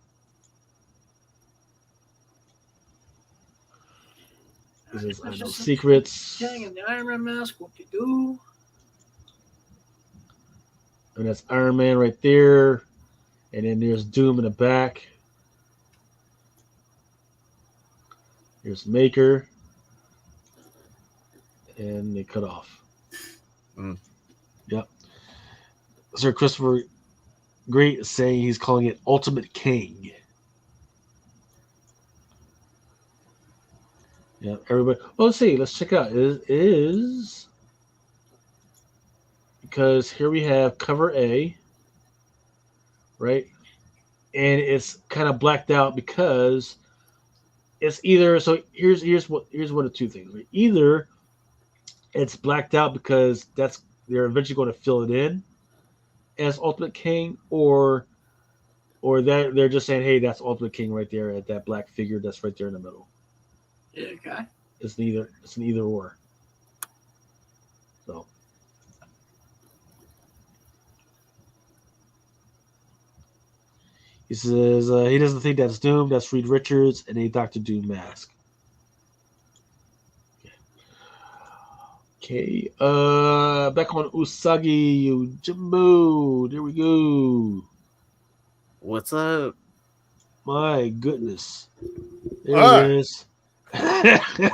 This is I know secrets. Kang and the Iron Man mask, what you do? And that's Iron Man right there. And then there's Doom in the back. Here's Maker. And they cut off. Yep. Sir Christopher Great is saying he's calling it Ultimate King. Yeah, everybody. Well, let's see. Let's check out. It is because here we have cover A, right? And it's kind of blacked out because it's either. So here's one of two things. Right? Either it's blacked out because they're eventually going to fill it in as Ultimate King, or that they're just saying, hey, that's Ultimate King right there at that black figure that's right there in the middle. Okay. It's an either or. So he says he doesn't think that's Doom. That's Reed Richards and a Dr. Doom mask. Okay. Back on Usagi Yojimbo. There we go. What's up? My goodness. There All it is.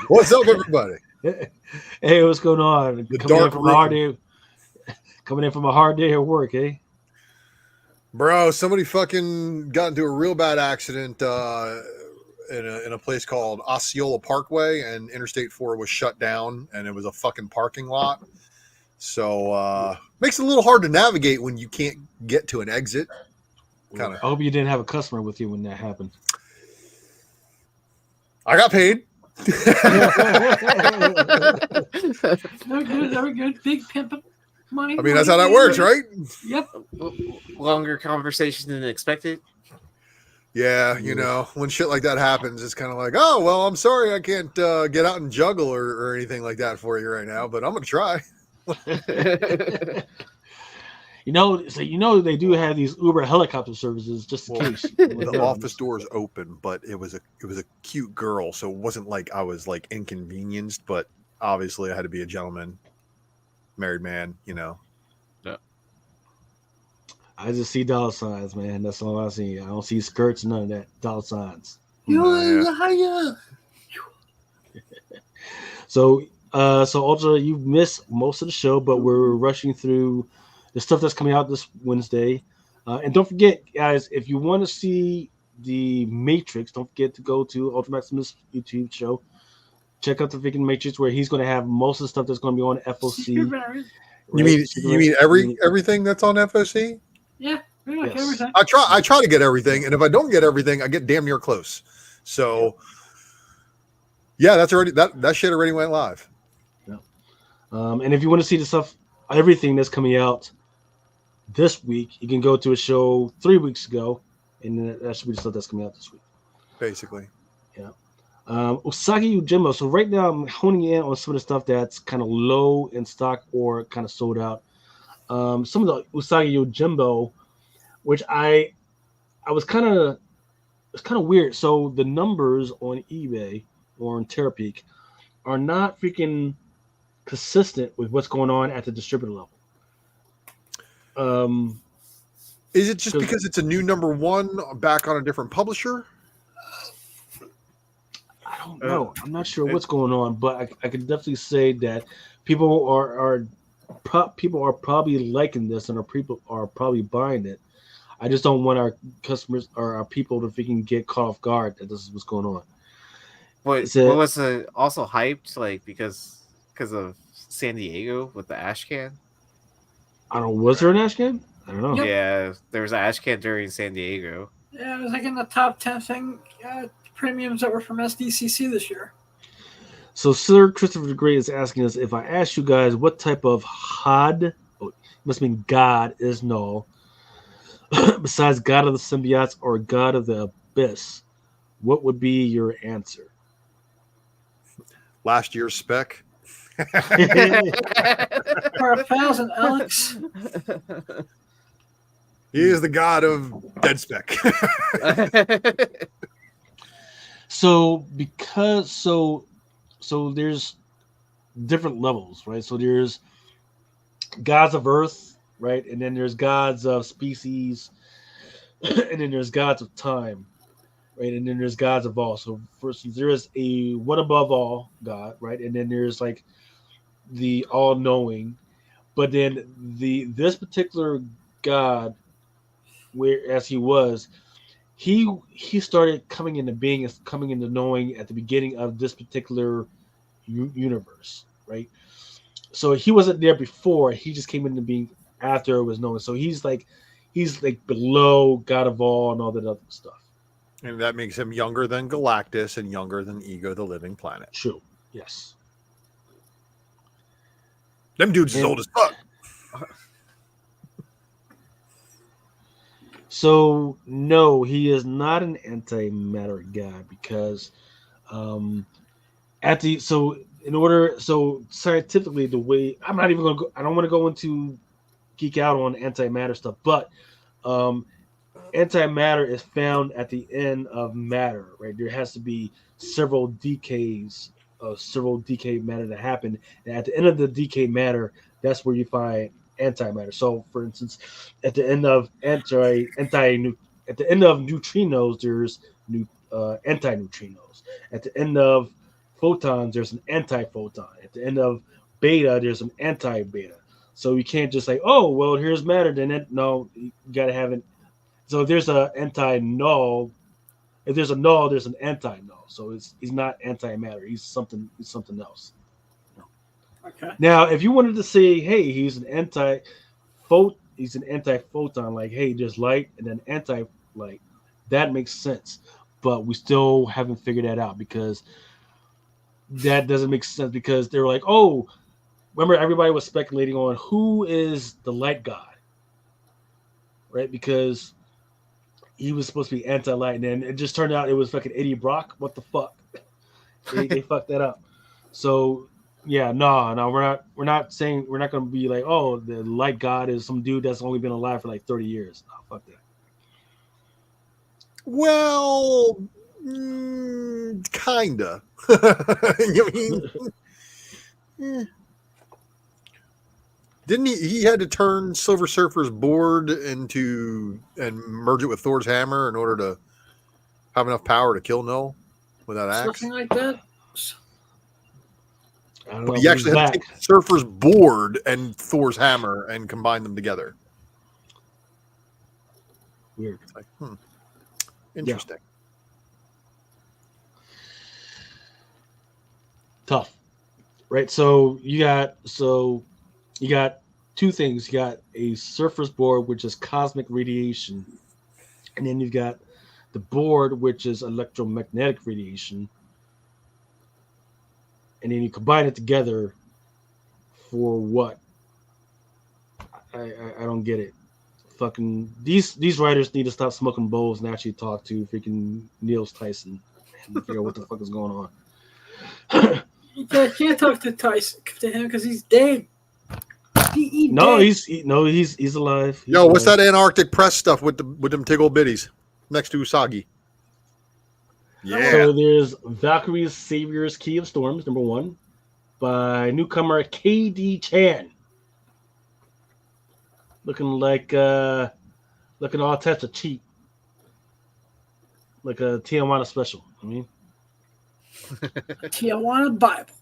What's up, everybody? Hey, what's going on? The Coming dark in from a hard day at work, eh? Bro, somebody fucking got into a real bad accident in a place called Osceola Parkway, and Interstate 4 was shut down, and it was a fucking parking lot. So makes it a little hard to navigate when you can't get to an exit. I hope you didn't have a customer with you when that happened. I got paid. Very good. Big pimp money. I mean, that's how that works, right? Yep. Longer conversation than expected. Yeah, you know, when shit like that happens, it's kind of like, oh, well, I'm sorry I can't get out and juggle or anything like that for you right now, but I'm going to try. They do have these Uber helicopter services just in case. The office doors open, but it was a cute girl, so it wasn't like I was like inconvenienced, but obviously I had to be a gentleman, married man, you know. Yeah. I just see dollar signs, man. That's all I see. I don't see skirts, none of that. Dollar signs. So Ultra, you missed most of the show, but we're rushing through the stuff that's coming out this Wednesday. And don't forget, guys, if you want to see the Matrix, don't forget to go to Ultra Maximus YouTube show. Check out the freaking Matrix, where he's going to have most of the stuff that's going to be on FOC. Right? You mean everything that's on FOC? Yeah, pretty much everything. I try to get everything, and if I don't get everything, I get damn near close. So yeah, that shit already went live. Yeah. And if you want to see the stuff, everything that's coming out this week, you can go to a show 3 weeks ago, and that should be the stuff that's coming out this week. Basically. Yeah. Usagi Yojimbo. So right now I'm honing in on some of the stuff that's kind of low in stock or kind of sold out. Some of the Usagi Yojimbo, which I was kind of it's kind of weird. So the numbers on eBay or on Terapeak are not freaking consistent with what's going on at the distributor level. Is it just because it's a new number one back on a different publisher? I don't know. I'm not sure what's going on, but I can definitely say that people are probably liking this and people are probably buying it. I just don't want our customers or our people to freaking get caught off guard that this is what's going on. What was also hyped like because of San Diego with the ash can? I don't know. Was there an ash can? I don't know. Yep. Yeah, there was an ash can during San Diego. Yeah, it was like in the top 10 thing premiums that were from SDCC this year. So Sir Christopher the Great is asking us if I ask you guys what type of HOD, must mean God, is null, besides God of the Symbiotes or God of the Abyss, what would be your answer? Last year's spec. For 1,000, Alex. He is the god of dead spec. So there's different levels, right? So there's gods of Earth, right? And then there's gods of species, and then there's gods of time, right? And then there's gods of all. So first there is a one above all God, right? And then there's like the all-knowing, but then this particular God, whereas he started coming into being, coming into knowing at the beginning of this particular universe, right? So he wasn't there before; he just came into being after it was known. So he's like below God of all and all that other stuff. And that makes him younger than Galactus and younger than Ego the Living Planet. True. Yes. Them dudes is old as fuck. So no, he is not an antimatter guy because scientifically the way I don't want to go into geek out on antimatter stuff, but antimatter is found at the end of matter, right? There has to be several decays matter that happen, and at the end of the decay matter, that's where you find antimatter. So, for instance, at the end of neutrinos, there's antineutrinos. At the end of photons, there's an antiphoton. At the end of beta, there's an anti-beta. So you can't just say, "Oh, well, here's matter." Then no, you gotta have it. So if there's a anti-null. If there's a null, there's an anti-null. So he's not antimatter. He's something else. Okay. Now, if you wanted to say, hey, he's an antiphoton, like, hey, there's light and then anti-light, that makes sense. But we still haven't figured that out because that doesn't make sense because they were like, oh, remember everybody was speculating on who is the light god, right? Because he was supposed to be anti-light, and then it just turned out it was fucking Eddie Brock. What the fuck? They fucked that up. So yeah, no, we're not saying we're not gonna be like, oh, the light god is some dude that's only been alive for like 30 years. No, fuck that. Well, kinda. You mean? Didn't he had to turn Silver Surfer's board and merge it with Thor's hammer in order to have enough power to kill Null with that axe? Something like that. But he actually had to take Surfer's board and Thor's hammer and combine them together. Weird. It's like, interesting. Yeah. Tough. Right. So you got two things. You got a Surfer's board, which is cosmic radiation, and then you've got the board, which is electromagnetic radiation, and then you combine it together for what? I don't get it. Fucking these writers need to stop smoking bowls and actually talk to freaking Neil Tyson and figure out what the fuck is going on. You can't talk to him because he's dead. No, dead. he's alive. He's Yo, what's alive. that Antarctic press stuff with them Tiggle bitties next to Usagi? Yeah. So there's Valkyrie's Savior's Key of Storms, number 1, by newcomer KD Chan. Looking all types of cheap. Like a Tijuana special. I mean Tijuana Bible.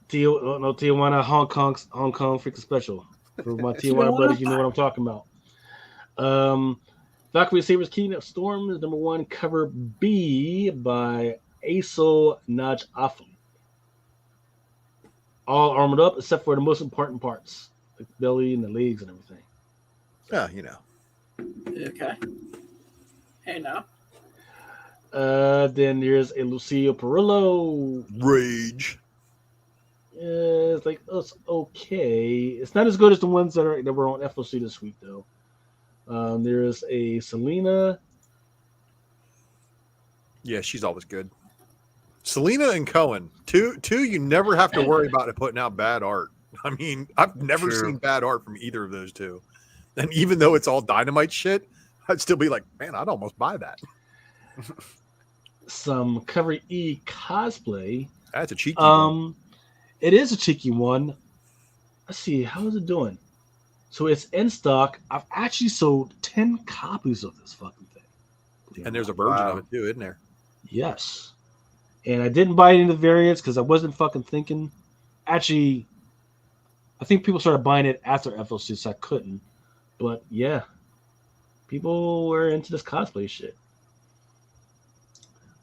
Tijuana Hong Kong freaking special. For my Tijuana buddies, you know what I'm talking about. Valkyrie Saber's Key of Storm is number 1, cover B by Aso Naj Afam. All armored up except for the most important parts, like the belly and the legs and everything. Yeah, you know. Okay. Hey now. Then there's a Lucio Perillo. Rage. It's like it's okay. It's not as good as the ones that were on FOC this week though. There's a Selena. Yeah, she's always good. Selena and Cohen, two you never have to worry about it putting out bad art. I mean, I've never seen bad art from either of those two. And even though it's all Dynamite shit, I'd still be like, man, I'd almost buy that. Some cover E cosplay. That's a cheeky one. It is a cheeky one. Let's see, how is it doing? So it's in stock. I've actually sold 10 copies of this fucking thing. And there's a version of it too, isn't there? Yes. And I didn't buy any of the variants because I wasn't fucking thinking. Actually, I think people started buying it after FOC, so I couldn't. But yeah, people were into this cosplay shit.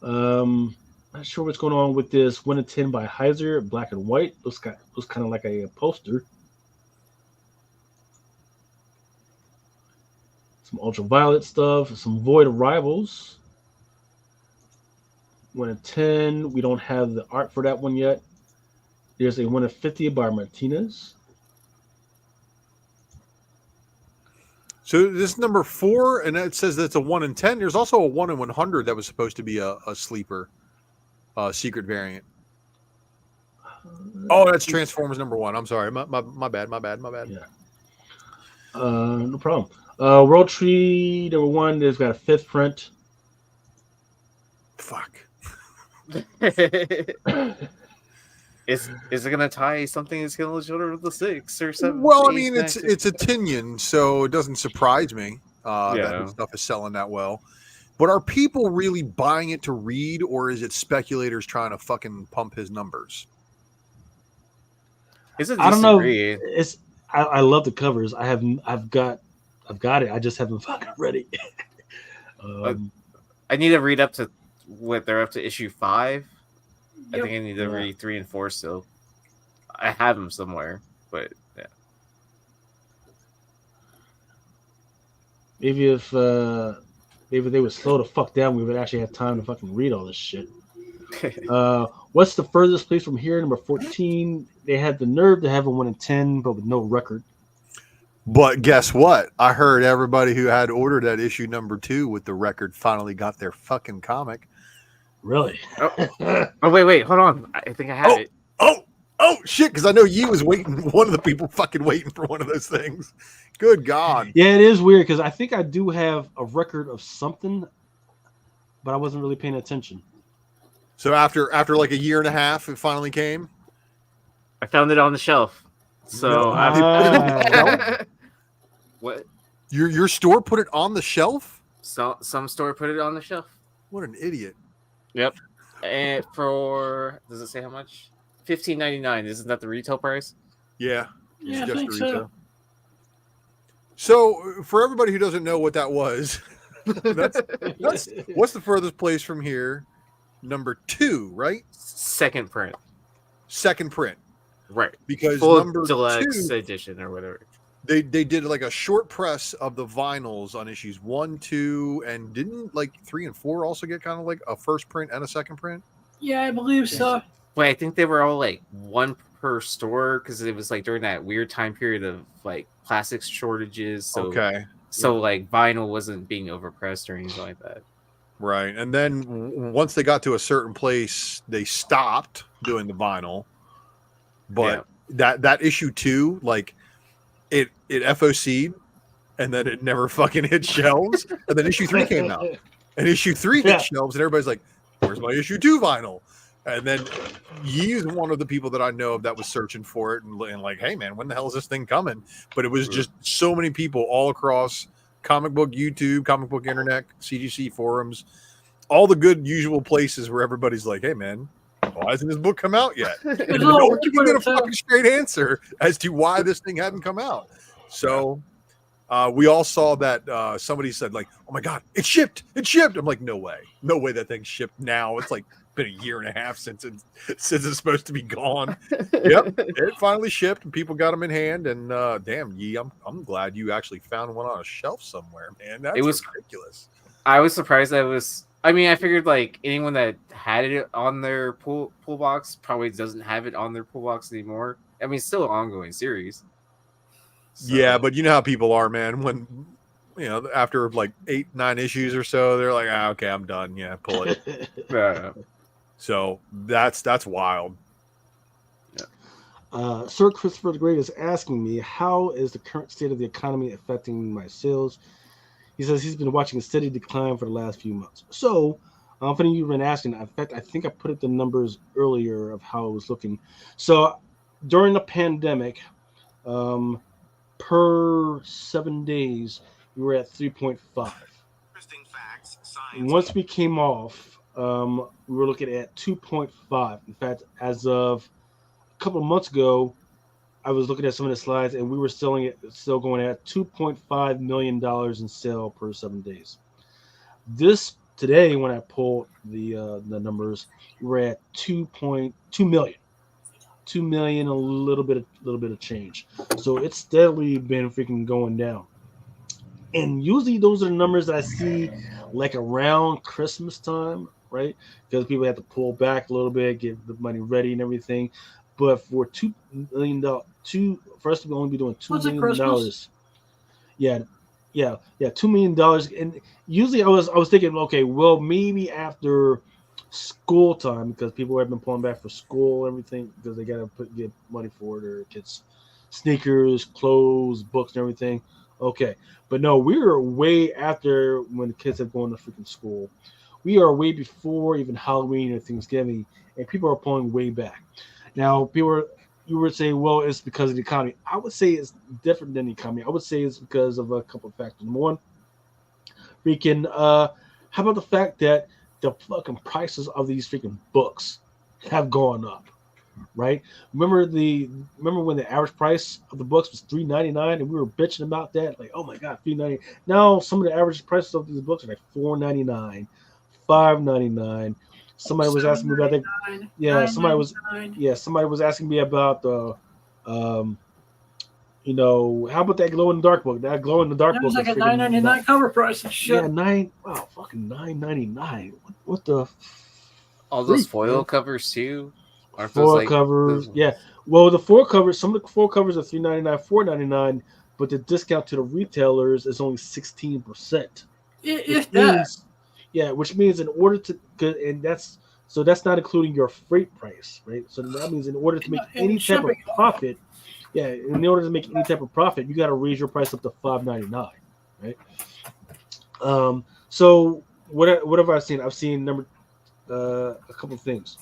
Not sure what's going on with this 1 in 10 by Heiser, black and white. Looks kind of like a poster. Some ultraviolet stuff, some Void Arrivals. 1 in 10. We don't have the art for that one yet. There's a 1 in 50 by Martinez. So this is number 4, and it says that's a 1 in 10. There's also a 1 in 100 that was supposed to be a sleeper, secret variant. Oh, that's Transformers number 1. I'm sorry, my bad. Yeah. No problem. World Tree number 1. There's got a 5th print. Fuck. Is it gonna tie something that's gonna shoulder with the 6 or 7? Well, I mean, it's a Tinian, so it doesn't surprise me that his stuff is selling that well. But are people really buying it to read, or is it speculators trying to fucking pump his numbers? I don't know. I love the covers. I've got it. I just haven't fucking read it. I need to read up to what they're up to issue 5. Yep. I think I need to read 3 and 4 still. I have them somewhere, but yeah. Maybe if they would slow the fuck down, we would actually have time to fucking read all this shit. What's the furthest place from here? Number 14. They had the nerve to have a 1 in 10, but with no record. But guess what? I heard everybody who had ordered that issue number 2 with the record finally got their fucking comic. Really? Oh, wait, hold on. I think I have it. Oh, shit, because I know you was waiting, one of the people fucking waiting for one of those things. Good God. Yeah, it is weird because I think I do have a record of something, but I wasn't really paying attention. So after like a year and a half, it finally came? I found it on the shelf. So what? Your store put it on the shelf? Some store put it on the shelf. What an idiot. Yep. And for, does it say how much? $15.99. Isn't that the retail price? Yeah. Yeah, I think so. So for everybody who doesn't know what that was, that's what's the furthest place from here? Number 2, right? Second print. Right. Because full number deluxe 2 edition or whatever. They did like a short press of the vinyls on issues 1, 2, and didn't like 3 and 4 also get kind of like a first print and a second print? Yeah, I believe so. Wait, I think they were all like 1 per store because it was like during that weird time period of like plastics shortages. So, okay. So like vinyl wasn't being overpressed or anything like that. Right. And then once they got to a certain place, they stopped doing the vinyl. But that issue 2, like it FOC'd and then it never fucking hit shelves. And then issue 3 came out. And issue 3 hit shelves, and everybody's like, where's my issue 2 vinyl? And then he's one of the people that I know of that was searching for it and like, hey man, when the hell is this thing coming? But it was just so many people all across comic book YouTube, comic book internet, CGC forums, all the good usual places where everybody's like, hey man, why hasn't this book come out yet? And no one can get a fucking straight answer as to why this thing hadn't come out. So we all saw that somebody said like, oh my God, it shipped. I'm like, no way that thing shipped now. It's like been a year and a half since it's supposed to be gone. Yep, it finally shipped and people got them in hand. And damn, Yee, I'm glad you actually found one on a shelf somewhere, man. It was ridiculous. I was surprised that it was. I mean, I figured like anyone that had it on their pool box probably doesn't have it on their pool box anymore. I mean, it's still an ongoing series. So. Yeah, but you know how people are, man. When after like 8-9 issues or so, they're like, okay, I'm done. Yeah, pull it. So that's wild. Yeah. Sir Christopher the Great is asking me, how is the current state of the economy affecting my sales? He says he's been watching a steady decline for the last few months. So, for you've been asking, in fact, I think I put up the numbers earlier of how it was looking. So, during the pandemic, per 7 days, we were at 3.5. Once we came off, we were looking at 2.5. In fact, as of a couple of months ago, I was looking at some of the slides, and we were still going at $2.5 million in sale per 7 days. Today, when I pulled the numbers, we were at 2.2 million. 2 million, a little bit of change. So it's steadily been freaking going down. And usually those are the numbers that I see like around Christmas time, right? Because people have to pull back a little bit, get the money ready and everything. But for $2 million, for us to only be doing $2 million. Yeah, $2 million. And usually I was thinking, okay, well, maybe after school time, because people have been pulling back for school, everything, because they gotta get money for it, or kids sneakers, clothes, books, and everything. Okay, but no, we were way after when the kids have gone to freaking school. We are way before even Halloween or Thanksgiving, and people are pulling way back. Now, you would say, well, it's because of the economy. I would say it's different than the economy. I would say it's because of a couple of factors. Number one, how about the fact that the fucking prices of these freaking books have gone up, right? Remember when the average price of the books was $3.99 and we were bitching about that, like, oh my God, $3.99. Now some of the average prices of these books are like $4.99, $5.99. Somebody was asking me about that. Yeah, somebody was asking me about the how about that glow in the dark book? That glow in the dark book was like a $9.99 cover price and shit. Yeah, fucking $9.99. What the? All those foil covers too. Aren't foil those covers, yeah. Well, the foil covers. Some of the foil covers are $3.99, $4.99, but the discount to the retailers is only 16%. Which means in order to, and that's not including your freight price, right? So that means in order to make any type of profit. Yeah, in order to make any type of profit, you got to raise your price up to $5.99, right? So what have I seen? I've seen a couple of things.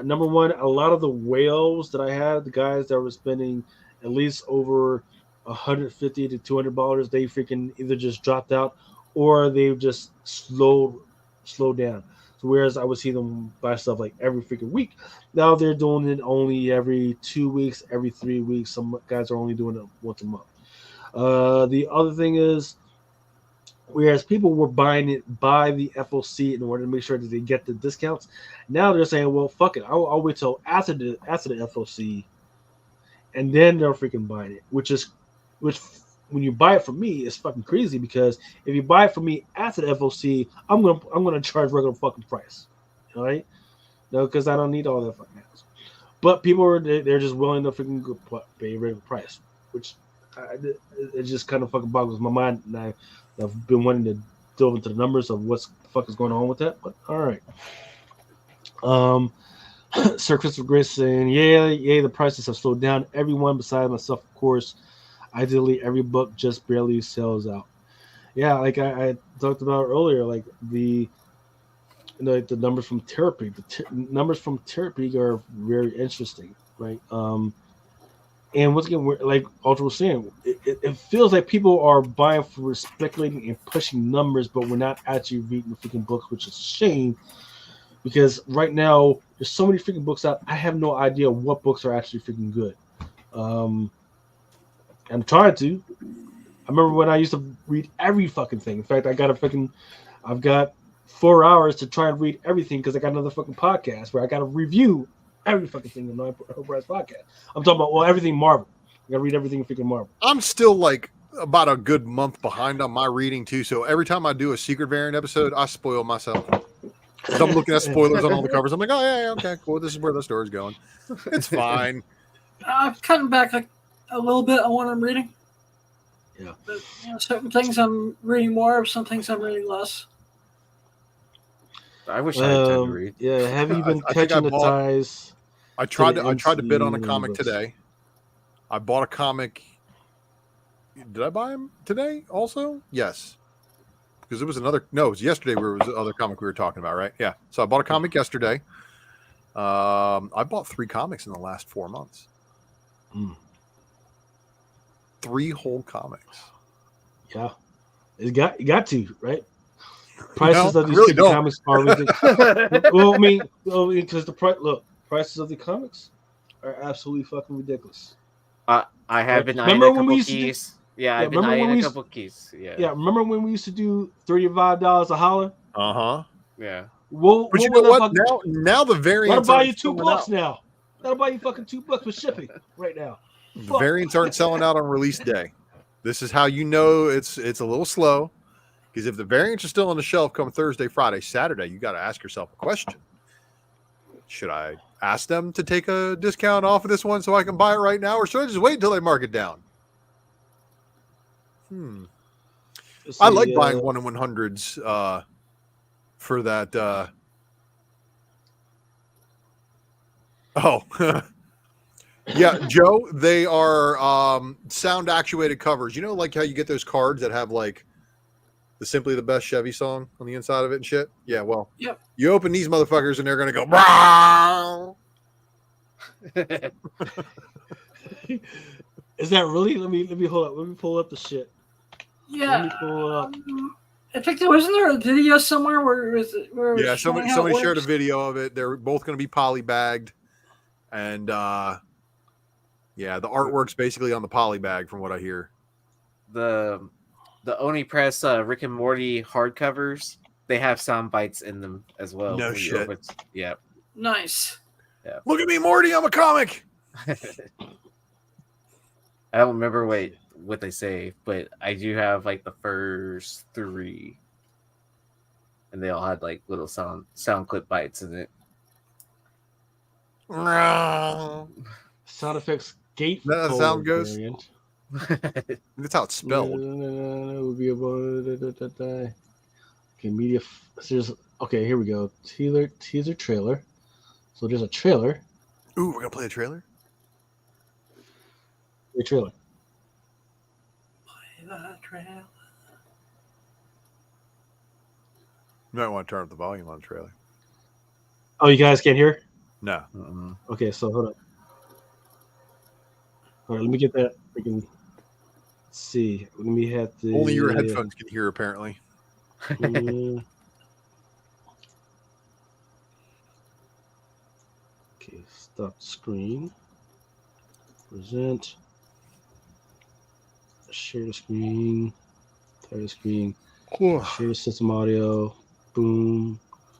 Number one, a lot of the whales that I had, the guys that were spending at least over $150 to $200, they freaking either just dropped out or they've just slowed down. So whereas I would see them buy stuff like every freaking week, now they're doing it only every 2 weeks, every 3 weeks. Some guys are only doing it once a month. The other thing is, whereas people were buying it by the FOC in order to make sure that they get the discounts, now they're saying, well, fuck it, I'll wait till after the FOC, and then they're freaking buying it, which when you buy it from me, it's fucking crazy, because if you buy it from me after the FOC, I'm gonna charge regular fucking price, all right? No, because I don't need all that fucking ass. But people they're just willing to freaking pay regular price, which it just kind of fucking boggles my mind. And I've been wanting to delve into the numbers of what the fuck is going on with that. But all right. Sir Christopher Grace saying, "Yeah, the prices have slowed down. Everyone besides myself, of course. Ideally, every book just barely sells out." Yeah, like I talked about earlier, like the numbers from therapy. The numbers from therapy are very interesting, right? And once again, like Ultra was saying, it feels like people are buying for speculating and pushing numbers, but we're not actually reading the freaking books, which is a shame. Because right now there's so many freaking books out. I have no idea what books are actually freaking good. I'm trying to. I remember when I used to read every fucking thing. In fact, I've got 4 hours to try and read everything because I got another fucking podcast where I got to review every fucking thing in my Price podcast. I'm talking about everything Marvel. I got to read everything freaking Marvel. I'm still like about a good month behind on my reading too. So every time I do a Secret Variant episode, I spoil myself. So I'm looking at spoilers on all the covers. I'm like, oh yeah, okay, cool. This is where the story's going. It's fine. I've cutting back a little bit on what I'm reading. Yeah. But, certain things I'm reading more of, some things I'm reading less. I wish I had time to read. Yeah, have you been I think catching the ties? I tried to bid on a MCU comic books? today. I bought a comic. Did I buy him today also? Yes. Because it was another. No, it was yesterday where it was the other comic we were talking about, right? Yeah. So I bought a comic yesterday. I bought 3 comics in the last 4 months. 3 whole comics. Yeah, you got to, right? Prices No, of these I really don't. comics are ridiculous. Well, I mean, because prices of the comics are absolutely fucking ridiculous. I have been eyeing Remember a when we couple used to do- keys. Yeah, I've been remember when eyeing we a used- couple keys. Yeah. Yeah, remember when we used to do $35 a holler? Uh-huh. Yeah. What But you would know the what? fuck- Now the That'll variants buy aren't you $2 selling out. now. That'll buy you fucking $2 with shipping right now. The variants aren't selling out on release day. This is how you know it's a little slow. Because if the variants are still on the shelf come Thursday, Friday, Saturday, you got to ask yourself a question. Should I ask them to take a discount off of this one so I can buy it right now? Or should I just wait until they mark it down? I like buying 1 in 100s for that. Yeah, Joe, they are sound actuated covers. You know, like how you get those cards that have like the Simply the Best Chevy song on the inside of it and shit? Yeah, well, Yep. You open these motherfuckers and they're going to go, "Brow." Is that really? Let me hold up. Let me pull up the shit. Yeah. Let me pull up. I think wasn't there a video somewhere where it was Yeah, showing how somebody it shared a works? video of it. They're both going to be poly bagged. And yeah, the artwork's basically on the poly bag from what I hear. The Oni Press Rick and Morty hardcovers, they have sound bites in them as well. No when you shit. open- Yeah. Nice. Yeah. Look at me, Morty. I'm a comic. I don't remember what they say, but I do have like the first 3, and they all had like little sound clip bites in it. Sound effects gate. That sound goes. variant. That's how it's spelled. Would be okay, media. Okay, here we go. Teaser trailer. So there's a trailer. Ooh, we're gonna play a trailer. A trailer. You might want to turn up the volume on the trailer. Oh, you guys can't hear? No. Okay, so hold on. All right, let me get that. We can see. Let me have the. Only your headphones can hear, apparently. Okay, stop screen. Present. Share the screen. Entire screen. Share the system audio. Boom.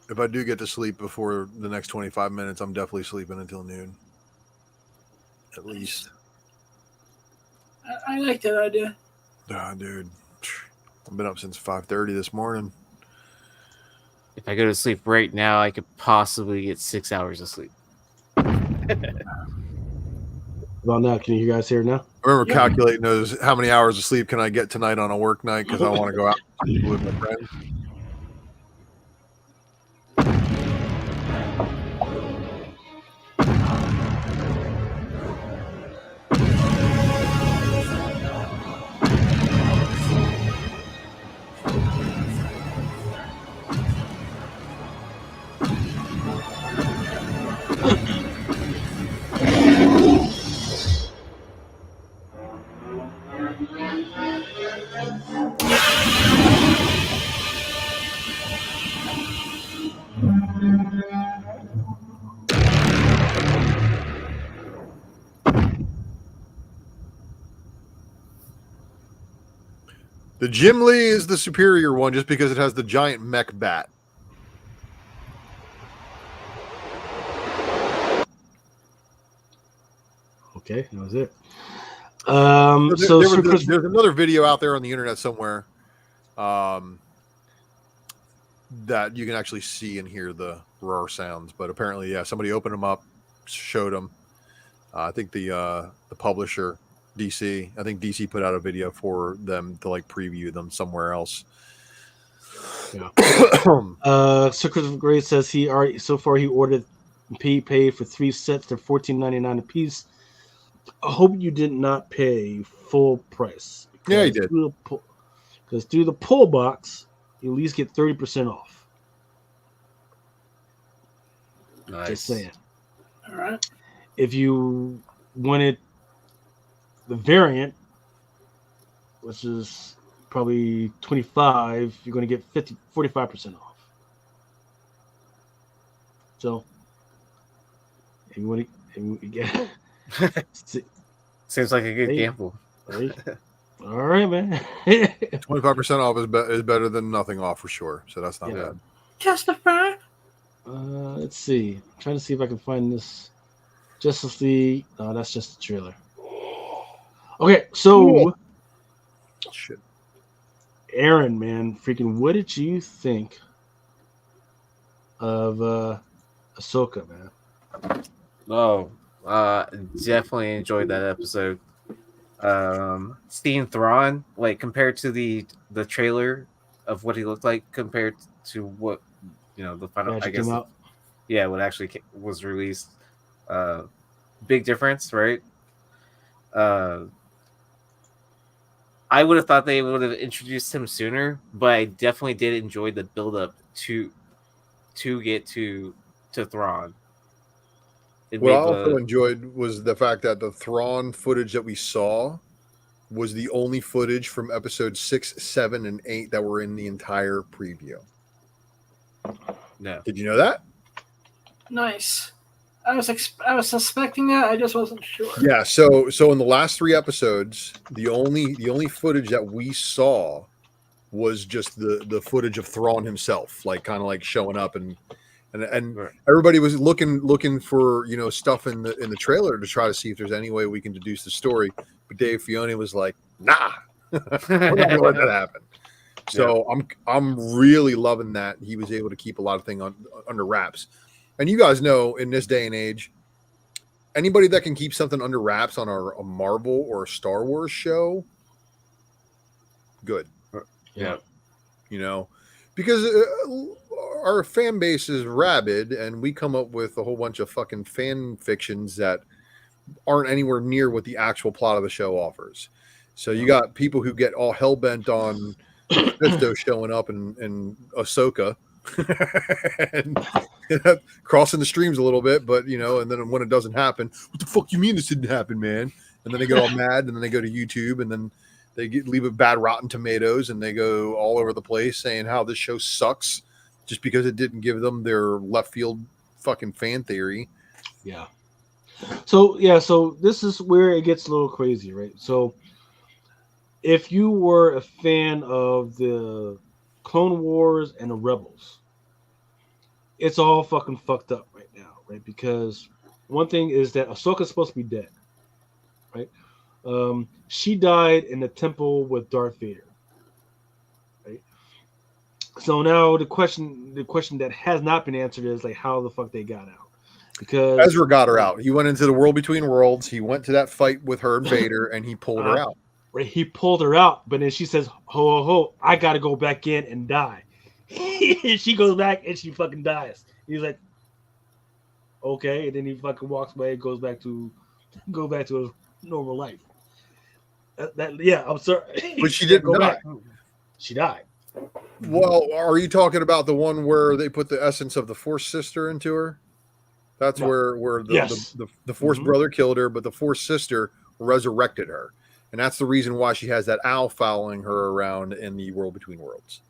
If I do get to sleep before the next 25 minutes, I'm definitely sleeping until noon. At least. I like that idea. Ah, dude. I've been up since 5:30 this morning. If I go to sleep right now, I could possibly get 6 hours of sleep. Well, now, can you guys hear now? I remember calculating those. How many hours of sleep can I get tonight on a work night? Because I want to go out with my friends. The Jim Lee is the superior one just because it has the giant mech bat. Okay, that was it. There's another video out there on the internet somewhere that you can actually see and hear the roar sounds. But apparently, yeah, somebody opened them up, showed them. I think the publisher, DC, I think DC put out a video for them to like preview them somewhere else. Yeah. Sir Christopher Gray says he ordered paid for 3 sets. They're $14.99 a piece. I hope you did not pay full price. Yeah, he did. Because through the pull box, you at least get 30% off. Nice. Just saying. All right. If you wanted the variant, which is probably $25, you're going to get 45% off. So, if you want to get. Seems like a good gamble. Right. All right, man. 25% off is better than nothing off for sure. So that's not bad. Testify. Let's see. I'm trying to see if I can find this. Justice League. No, that's just the trailer. Okay, so shit. Aaron, man, freaking, what did you think of Ahsoka, man? Oh, definitely enjoyed that episode. Seeing Thrawn, like compared to the trailer of what he looked like compared to what the final, I guess, what actually was released. Big difference, right? I would have thought they would have introduced him sooner, but I definitely did enjoy the build up to get to Thrawn. What I also enjoyed was the fact that the Thrawn footage that we saw was the only footage from episode 6, 7, and 8 that were in the entire preview. No. Did you know that? Nice. I was suspecting that. I just wasn't sure. Yeah. So in the last 3 episodes, the only footage that we saw was just the footage of Thrawn himself, like kind of like showing up and right. Everybody was looking for stuff in the trailer to try to see if there's any way we can deduce the story. But Dave Filoni was like, "Nah, we're not gonna let that happen." So yeah. I'm really loving that he was able to keep a lot of things under wraps. And you guys know, in this day and age, anybody that can keep something under wraps on a Marvel or a Star Wars show, good. Yeah. Because our fan base is rabid, and we come up with a whole bunch of fucking fan fictions that aren't anywhere near what the actual plot of the show offers. So you got people who get all hell-bent on Mephisto showing up in Ahsoka. and crossing the streams a little bit, but and then when it doesn't happen, what the fuck you mean this didn't happen, man? And then they get all mad, and then they go to YouTube, and then they leave a bad Rotten Tomatoes, and they go all over the place saying how this show sucks just because it didn't give them their left field fucking fan theory. Yeah. So this is where it gets a little crazy, right? So if you were a fan of the Clone Wars and the Rebels, it's all fucking fucked up right now, right? Because one thing is that Ahsoka's supposed to be dead, right? She died in the temple with Darth Vader, right? So now the question that has not been answered is like how the fuck they got out. because Ezra got her out. He went into the world between worlds. He went to that fight with her and Vader, and he pulled her out. Right, he pulled her out, but then she says, "Ho ho ho! I got to go back in and die." She goes back and she fucking dies. He's like, "Okay," and then he fucking walks away and goes back to his normal life. Yeah, I'm sorry, But she didn't die. She died. Well, are you talking about the one where they put the essence of the Force sister into her? That's where the Force brother killed her, but the Force sister resurrected her. And that's the reason why she has that owl following her around in the world between worlds.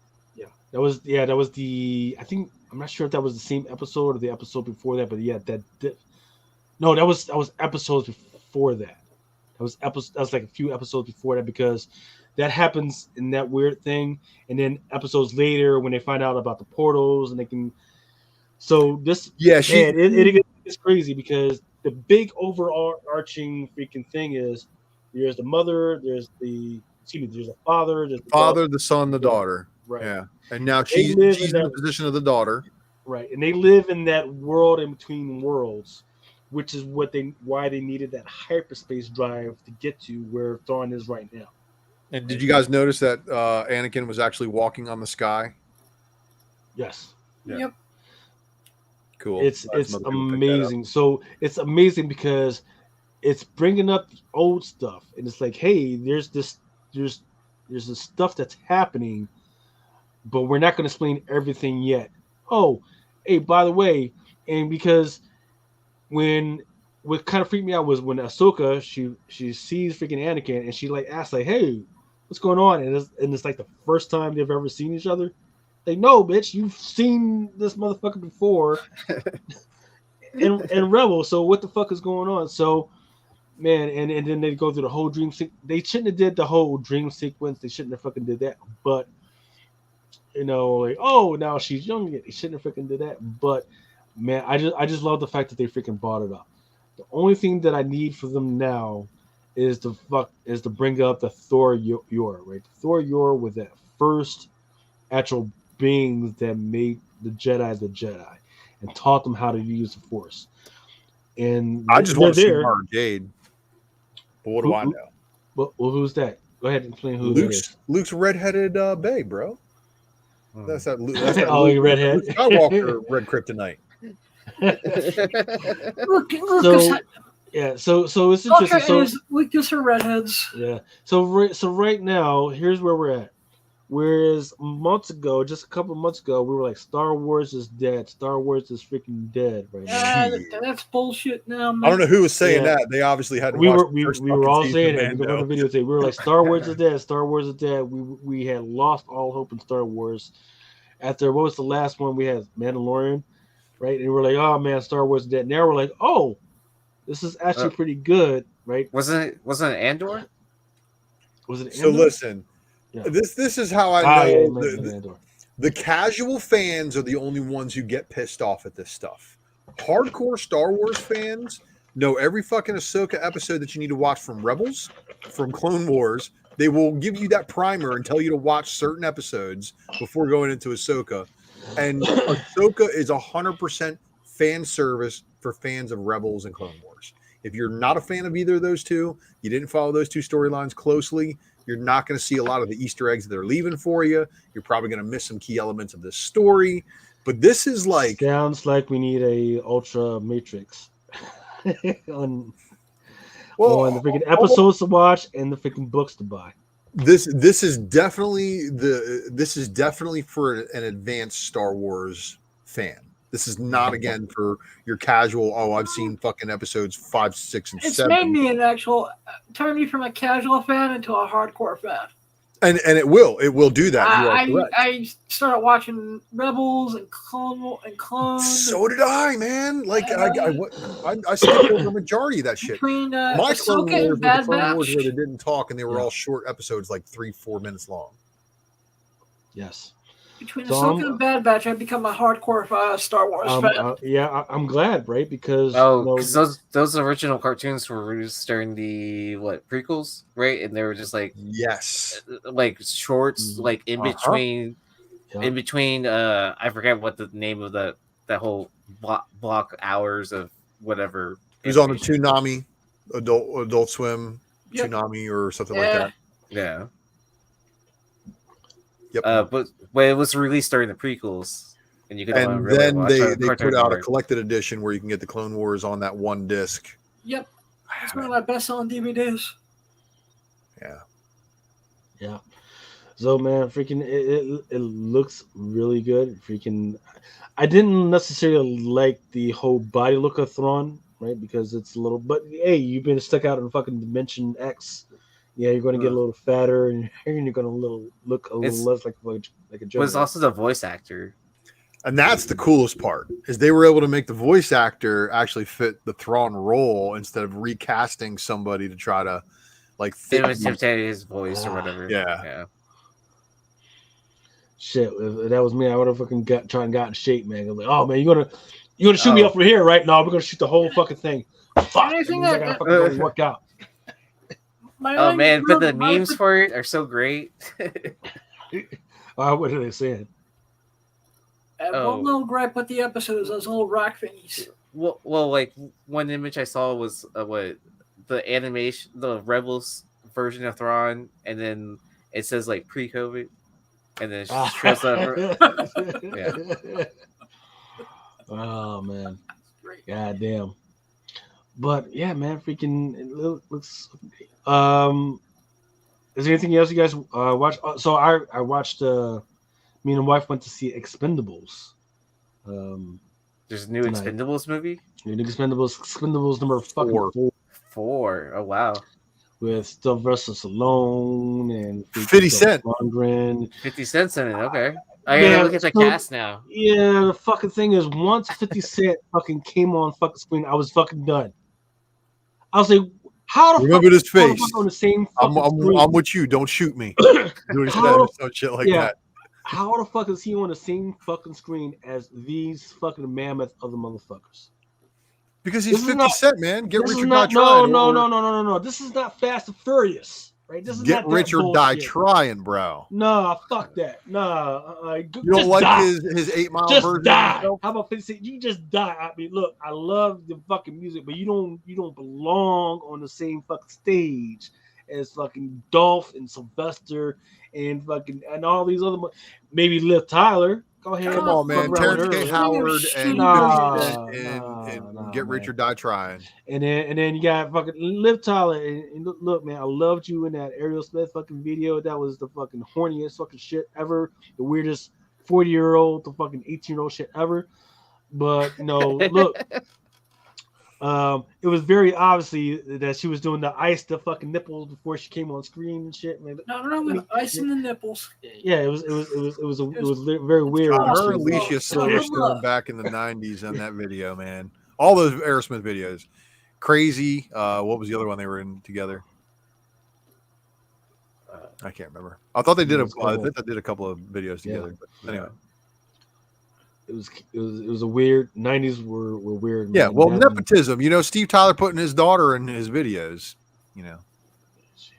That was the. I think I'm not sure if that was the same episode or the episode before that, but yeah, that was episodes before that. That was like a few episodes before that, because that happens in that weird thing, and then episodes later when they find out about the portals and they can. So this, it's crazy because the big overarching freaking thing is there's the mother, there's a father, there's the son, the daughter. Right. Yeah. And now she's in the position of the daughter. Right. And they live in that world in between worlds, which is why they needed that hyperspace drive to get to where Thrawn is right now. And did you guys notice that Anakin was actually walking on the sky? Yes. Yeah. Yep. Cool. It's amazing. So it's amazing because it's bringing up the old stuff, and it's like, hey, there's this stuff that's happening, but we're not going to explain everything yet. Oh, hey, by the way, and because what kind of freaked me out was when Ahsoka she sees freaking Anakin and she like asks like, hey, what's going on? And it's like the first time they've ever seen each other. Like, no, bitch, you've seen this motherfucker before in Rebel. So what the fuck is going on? So, man, and then they go through the whole dream they shouldn't have did the whole dream sequence. They shouldn't have fucking did that. But like, oh, now she's young. They shouldn't have freaking did that. But man, I just love the fact that they freaking brought it up. The only thing that I need for them now is to bring up the Thor Yor, right? Thor Yor with that first actual beings that made the Jedi and taught them how to use the Force. And I just want to see Mara Jade. But what do I know? Well, who's that? Go ahead and explain who that is. Luke's redheaded bae, bro. That's that Luke. That's that Luke, redhead. Luke Skywalker red kryptonite. So it's interesting. So Luke gives her redheads. Yeah. So right now, here's where we're at. Whereas just a couple of months ago, we were like, Star Wars is dead. Star Wars is freaking dead right now. That's bullshit now, man. I don't know who was saying that. They obviously had to we were all saying it. We were videotape. We were like, Star Wars is dead. Star Wars is dead. We had lost all hope in Star Wars. After, what was the last one? We had Mandalorian, right? And we're like, oh man, Star Wars is dead. Now we're like, oh, this is actually pretty good, right? Wasn't it Andor? Was it Andor? So listen. Yeah. This is how I know the casual fans are the only ones who get pissed off at this stuff. Hardcore Star Wars fans know every fucking Ahsoka episode that you need to watch from Rebels, from Clone Wars. They will give you that primer and tell you to watch certain episodes before going into Ahsoka. And Ahsoka is 100% fan service for fans of Rebels and Clone Wars. If you're not a fan of either of those two, you didn't follow those two storylines closely, you're not going to see a lot of the Easter eggs that they're leaving for you. You're probably going to miss some key elements of this story. But this is like... Sounds like we need a Ultra Matrix on the freaking episodes to watch and the freaking books to buy. This is definitely for an advanced Star Wars fan. This is not, again, for your casual, I've seen fucking episodes 5, 6, and 7. It's made me turn me from a casual fan into a hardcore fan. And it will do that. I started watching Rebels and Clones. So did I, man. Like I skipped over the majority of that shit. Between my Clone Ahsoka Wars and Bad Clone Batch. Wars where they didn't talk and they were all short episodes, like 3-4 minutes long. Yes. Between Ahsoka and Bad Batch, I've become a hardcore Star Wars fan. I'm glad, right? Because those original cartoons were released during the prequels, right? And they were just like like shorts, like in between, I forget what the name of that whole block hours of whatever. It was on the animation. Toonami, Adult Swim, Yep. Toonami or something Yeah. like that. Yeah. Yep. But it was released during the prequels, and you could only And really then watch they Cartoon put out a Network. collected edition where you can get the Clone Wars on that one disc. Yep. It's one of my best-selling DVDs. Yeah. Yeah. So man, freaking it looks really good. Freaking, I didn't necessarily like the whole body look of Thrawn, right? Because it's a little. But hey, you've been stuck out in fucking Dimension X. Yeah, you're going to get a little fatter, and you're going to look a little less like a Jedi. Was also the voice actor. And that's the coolest part is they were able to make the voice actor actually fit the Thrawn role instead of recasting somebody to try to like fit his voice or whatever. Yeah. Shit, if that was me, I would have fucking got in shape, man. I'm like, oh man, you're gonna shoot me up from here, right? No, we're gonna shoot the whole fucking thing. Fuck, Anything I gotta fucking go work out. Oh man, but the memes for it are so great. What are they saying? One little gripe with the episode is those little rock thingies. Well, like one image I saw was what the animation, the Rebels version of Thrawn, and then it says like pre-COVID, and then it shows up. Yeah. Oh man, god damn. But yeah, man, freaking it looks. Is there anything else you guys watch? So I watched. Me and my wife went to see Expendables. There's a new tonight. Expendables movie. New Expendables number fucking 4. Oh wow. With Sylvester Stallone and 50 Cent. 50 Cent's in it. Okay. I gotta look at the cast now. Yeah, the fucking thing is, once 50 Cent fucking came on fucking screen, I was fucking done. I was like, how the remember this face? On the same I'm with you. Don't shoot me. Doing some shit like that. How the fuck is he on the same fucking screen as these fucking mammoth other motherfuckers? Because he's 50 Cent, man. Get rich or die trying. No. This is not Fast and Furious, right? This is get not rich or die trying, bro. Nah, fuck that. Nah, you don't like die. his 8 Mile just version? Die. How about 50 Cent? You just die. I mean, look, I love the fucking music, but you don't belong on the same fucking stage as fucking Dolph and Sylvester and fucking and all these other, maybe Liv Tyler. Go ahead. Come on, man. Terrence K. Howard and Get Rich or Die Trying. And then you got fucking Liv Tyler. And look, man, I loved you in that Ariel Smith fucking video. That was the fucking horniest fucking shit ever. The weirdest 40-year-old to fucking 18-year-old shit ever. But look. It was very obviously that she was doing the ice the fucking nipples before she came on screen and shit. Man. No, icing the nipples. Yeah, it was very weird. Her and Alicia Silverstone back in the 90s on that video, man. All those Aerosmith videos, crazy. What was the other one they were in together? I can't remember. I thought they did I think they did a couple of videos together. But anyway. It was a weird 90s were weird. Yeah, well, nepotism. Steve Tyler putting his daughter in his videos.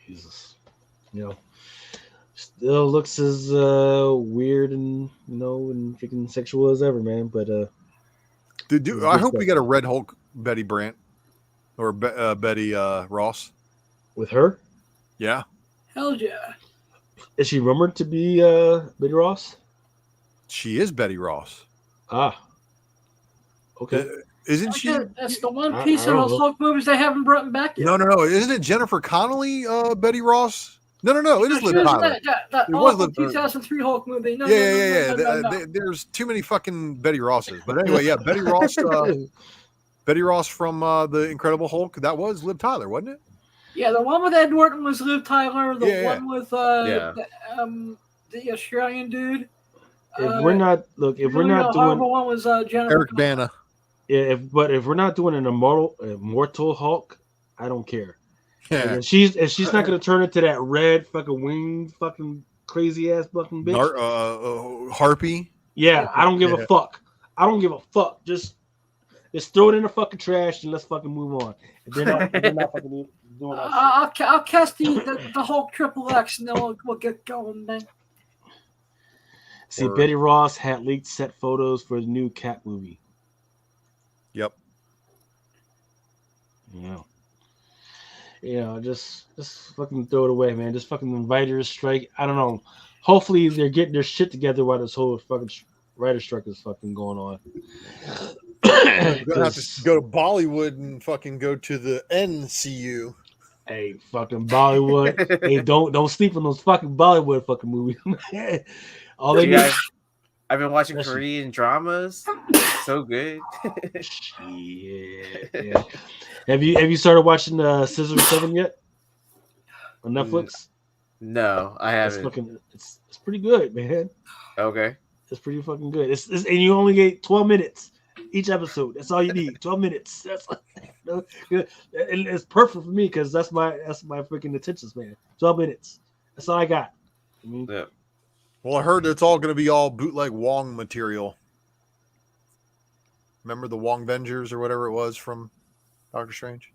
Jesus. Still looks as weird and and freaking sexual as ever, man. But dude, I hope we get a Red Hulk Betty Brant or Betty Ross with her. Yeah. Hell yeah. Is she rumored to be Betty Ross? She is Betty Ross. Ah. Okay. Isn't she? That's the one piece of those Hulk movies they haven't brought back yet. No. Isn't it Jennifer Connelly, Betty Ross? No. It is Liv Tyler. It was the 2003 Hulk movie. No. There's too many fucking Betty Rosses. But anyway, yeah, Betty Ross. Betty Ross from The Incredible Hulk. That was Liv Tyler, wasn't it? Yeah, the one with Ed Norton was Liv Tyler. The one with the Australian dude. If we're not doing one was Jennifer Eric Bana. Yeah, if we're not doing an immortal Hulk, I don't care. Yeah. If she's not gonna turn into that red fucking winged fucking crazy ass fucking bitch. Harpy. Yeah, I don't give a fuck. I don't give a fuck. Just throw it in the fucking trash and let's fucking move on. If they're not fucking doing that shit. I'll cast the Hulk XXX and then we'll get going then. See, Betty Ross had leaked set photos for the new Cat movie. Yep. Just fucking throw it away, man. Just fucking writer's strike. I don't know. Hopefully they're getting their shit together while this whole fucking writer's strike is fucking going on. You're gonna have to go to Bollywood and fucking go to the NCU. Hey, fucking Bollywood. Hey, don't sleep on those fucking Bollywood fucking movies. All they need. I've been watching Korean dramas. So good. Yeah. Have you started watching Scissor 7 yet on Netflix? No, I haven't. It's pretty good, man. Okay. It's pretty fucking good. And you only get 12 minutes each episode. That's all you need. 12 minutes. That's it's perfect for me because that's my freaking attention span. 12 minutes. That's all I got. Yeah. Well, I heard it's all going to be all bootleg Wong material. Remember the Wong Vengers or whatever it was from Doctor Strange?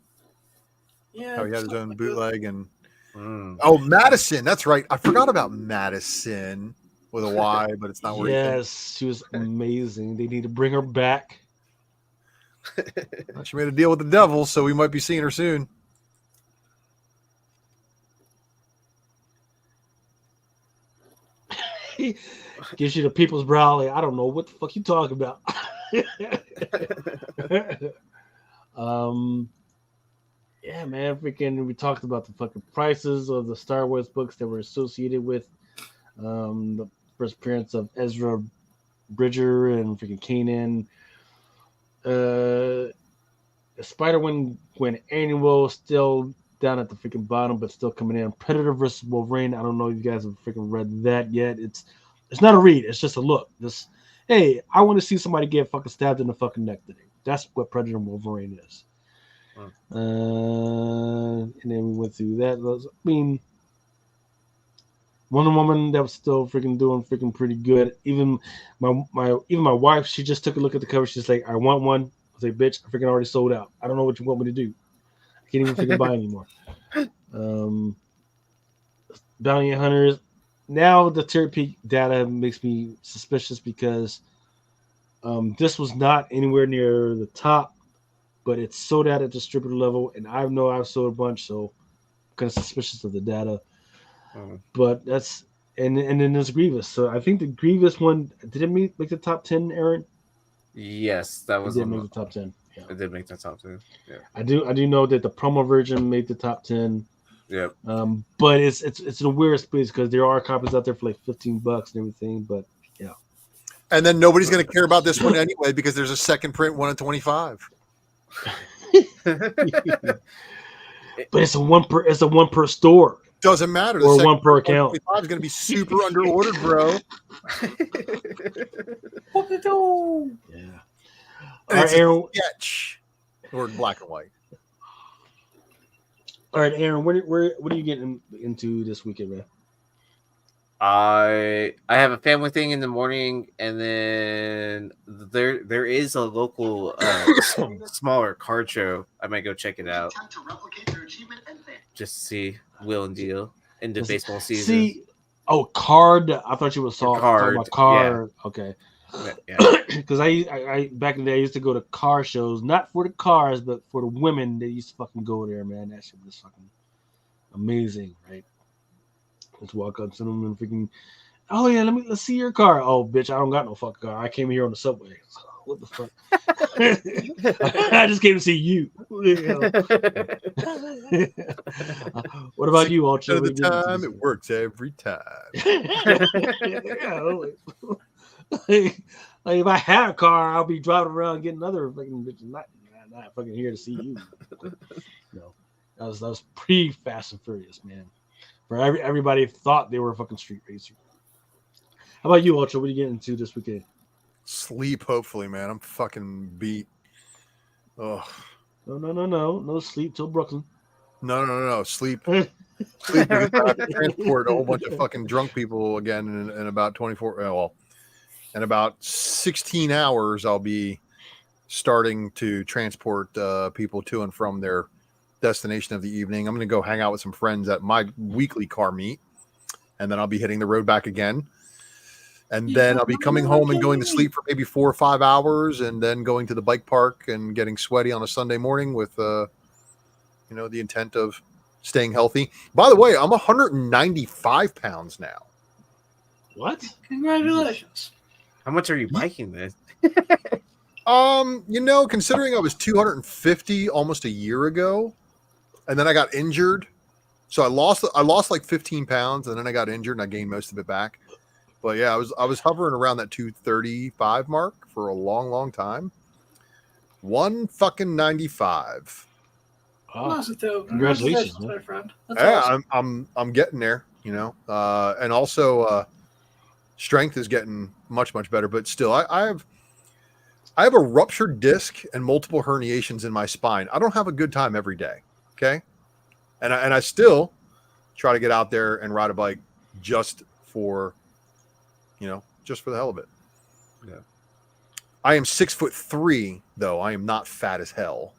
Yeah. How he had his own bootleg and oh, Madison. That's right. I forgot about Madison with a Y, but it's not where Yes, she was amazing. They need to bring her back. She made a deal with the devil, so we might be seeing her soon. Gives you the people's brow. Like, I don't know what the fuck you talking about. Yeah, man. Freaking, we talked about the fucking prices of the Star Wars books that were associated with the first appearance of Ezra Bridger and freaking Kanan. Spider-Man annual still down at the freaking bottom, but still coming in. Predator versus Wolverine. I don't know if you guys have freaking read that yet. It's not a read. It's just a look. Hey, I want to see somebody get fucking stabbed in the fucking neck today. That's what Predator and Wolverine is. And then we went through that. Wonder Woman, that was still freaking doing freaking pretty good. Even my wife, she just took a look at the cover. She's like, I want one. I was like, bitch, I freaking already sold out. I don't know what you want me to do. I can't even freaking buy anymore. Bounty Hunters. Now the tier peak data makes me suspicious because this was not anywhere near the top, but it's sold out at distributor level, and I know I've sold a bunch, so I'm kind of suspicious of the data. But that's and then there's Grievous. So I think the Grievous one did it make the top 10, Aaron? Yes, that was. It did make the top 10. Yeah. It did make the top 10. Yeah. I do know that the promo version made the top 10. Yep. But it's the weirdest place because there are copies out there for like $15 and everything. But yeah. And then nobody's going to care about this one anyway because there's a second print 1 in 25. But it's a one per store. Doesn't matter. Or one per account. 25 is going to be super under ordered, bro. What to do? Yeah. All right, Aaron. Sketch. Or black and white. All right, Aaron. What are you getting into this weekend, man? I have a family thing in the morning, and then there is a local smaller card show. I might go check it out just to see Will and Deal into baseball season. Card. I thought you were talking about card. Yeah. Okay. Because I back in the day I used to go to car shows, not for the cars, but for the women that used to fucking go there, man. That shit was fucking amazing, right? Let's walk up to them and freaking, oh yeah, let's see your car. Oh bitch, I don't got no fucking car. I came here on the subway. What the fuck? I just came to see you. What about you, Ultra? The time it works every time. Like if I had a car, I'll be driving around getting other fucking bitches. Not fucking here to see you. No, that was pretty Fast and Furious, man. For everybody thought they were a fucking street racer. How about you, Ultra? What are you getting into this weekend? Sleep, hopefully, man. I'm fucking beat. Oh. No sleep till Brooklyn. No. Sleep. Sleep because I have to transport a whole bunch of fucking drunk people again in about 24. Well, in about 16 hours, I'll be starting to transport people to and from their destination of the evening. I'm going to go hang out with some friends at my weekly car meet, and then I'll be hitting the road back again. And then I'll be coming home and going to sleep for maybe 4 or 5 hours, and then going to the bike park and getting sweaty on a Sunday morning with the intent of staying healthy. By the way, I'm 195 pounds now. What? Congratulations. How much are you biking this? Considering I was 250 almost a year ago, and then I got injured, so I lost like 15 pounds, and then I got injured and I gained most of it back. But yeah, I was hovering around that 235 mark for a long, long time. 195. Oh, Congratulations, congratulations, man. my friend. That's Yeah, awesome. I'm getting there, and also strength is getting much, much better. But still, I have a ruptured disc and multiple herniations in my spine. I don't have a good time every day. Okay. And I still try to get out there and ride a bike just for the hell of it. Yeah. I am 6'3", though. I am not fat as hell.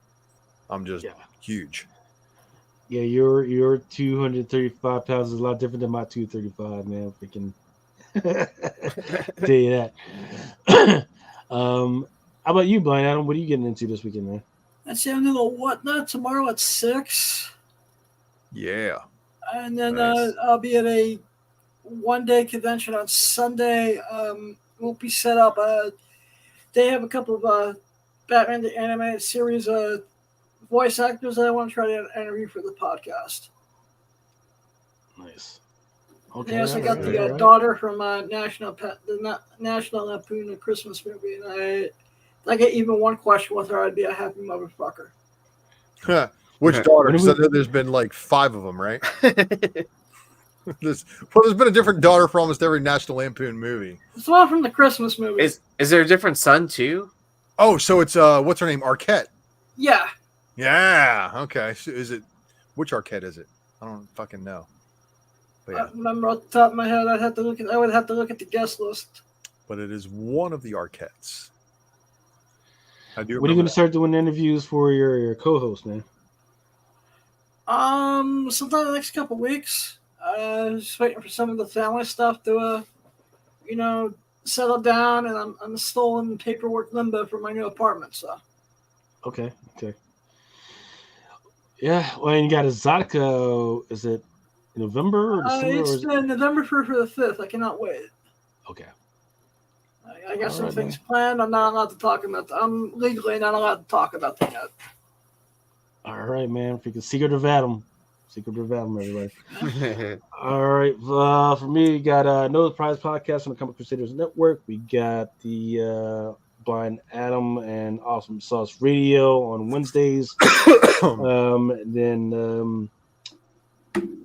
I'm just huge. Yeah, your 235 pounds is a lot different than my 235, man. Freaking tell you that. How about you, Blind Adam? What are you getting into this weekend, man? Let's see, I'm doing a whatnot tomorrow at 6. Yeah. And then Nice. I'll be at a one-day convention on Sunday. Won't be set up. They have a couple of Batman the Animated Series voice actors that I want to try to interview for the podcast. Nice. Okay. They also got the all right. daughter from National Lampoon, the Christmas movie, and if I get even one question with her, I'd be a happy motherfucker. Which daughter? Because there's been like 5 of them, right? There's been a different daughter for almost every National Lampoon movie. It's the one from the Christmas movie. Is there a different son too? Oh, so it's what's her name? Arquette. Yeah. Yeah. Okay. So which Arquette is it? I don't fucking know. But I remember off the top of my head, I would have to look at the guest list. But it is one of the Arquettes. I do. When are you going to start doing interviews for your co-host, man? Sometime in the next couple weeks. Just waiting for some of the family stuff to, settle down, and I'm still in paperwork limbo for my new apartment. So. Okay. Yeah. Well, and you got Exotica. Is it November or December? It's November for the 5th. I cannot wait. Okay. I got some things planned. I'm not allowed to talk about that. I'm legally not allowed to talk about that yet. All right, man. Freaking Secret of Adam, everybody. All right. For me, we got No Surprise Podcast on the Comic Crusaders Network. We got the Blind Adam and Awesome Sauce Radio on Wednesdays. Then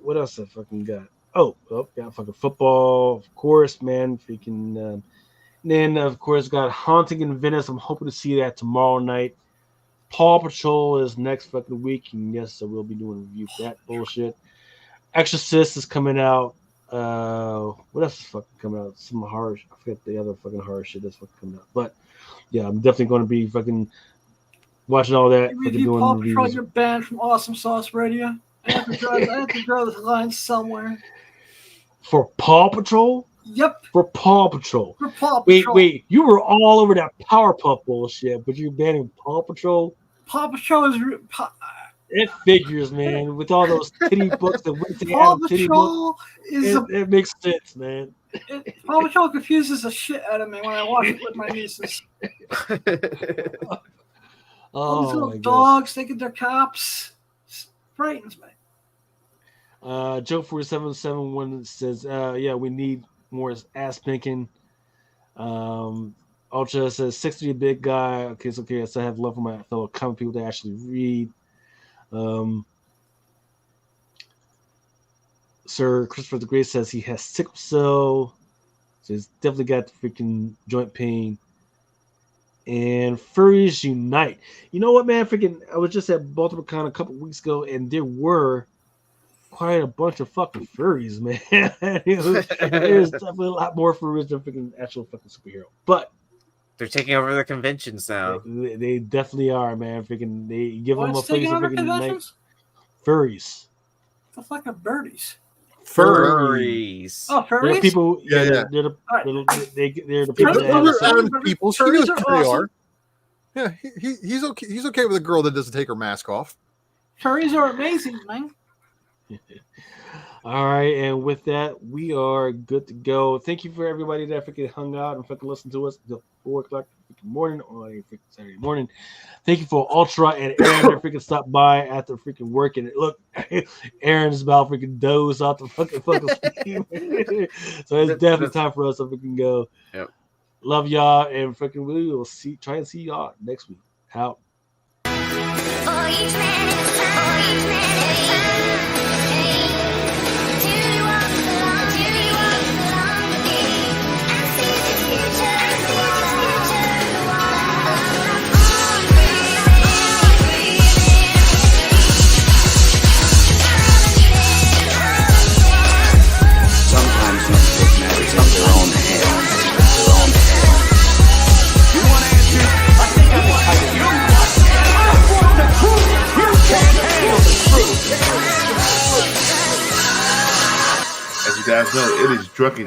what else I fucking got? Oh, got fucking football, of course, man. Freaking. Then of course got Haunting in Venice. I'm hoping to see that tomorrow night. Paw Patrol is next fucking week, and yes, I will be doing a review for that bullshit. Exorcist is coming out. What else is fucking coming out? Some horror. I forget the other fucking horror shit that's fucking coming out. But yeah, I'm definitely going to be fucking watching all that. Review Paw Patrol, you're banned from Awesome Sauce Radio. I have to draw this line somewhere. For Paw Patrol? Yep. For Paw Patrol. For Paw Patrol. Wait. You were all over that Powerpuff bullshit, but you're banning Paw Patrol? Paw Patrol is... It figures, man. With all those titty books that went to Paw Adam titty Patrol book, is... It makes sense, man. Paw Patrol confuses the shit out of me when I watch it with my nieces. All these little dogs thinking they're cops. It frightens me. Joe 4771 says, yeah, we need more ass pinking. Ultra says 60 a big guy. Okay, so okay, so I have love for my fellow comic people to actually read. Sir Christopher the Great says he has sickle cell. So he's definitely got the freaking joint pain. And Furries Unite. You know what, man? Freaking, I was just at Baltimore Con a couple weeks ago, and there were quite a bunch of fucking furries, man. There's definitely a lot more furries than freaking actual fucking superhero. But they're taking over the conventions now. They definitely are, man. Freaking, they give them a face of freaking night. Furries. The fuck are birdies? Furries. Oh, furries. They're people. Yeah. They're the people that have people. Furries He knows are who they awesome. are. Yeah, he's okay. He's okay with a girl that doesn't take her mask off. Furries are amazing, man. All right, and with that, we are good to go. Thank you for everybody that freaking hung out and freaking listened to us until 4 o'clock in the morning on a freaking Saturday morning. Thank you for Ultra and Aaron that freaking stopped by after freaking work. And look, Aaron's about freaking doze off the fucking sleep. So it's definitely time for us to freaking go. Yep. Love y'all, and freaking we will try and see y'all next week. Out. Sometimes men take matters into their own hands. You want answers? I think I will tell you. I want the truth. You can't handle the truth. As you guys know, it is Drunken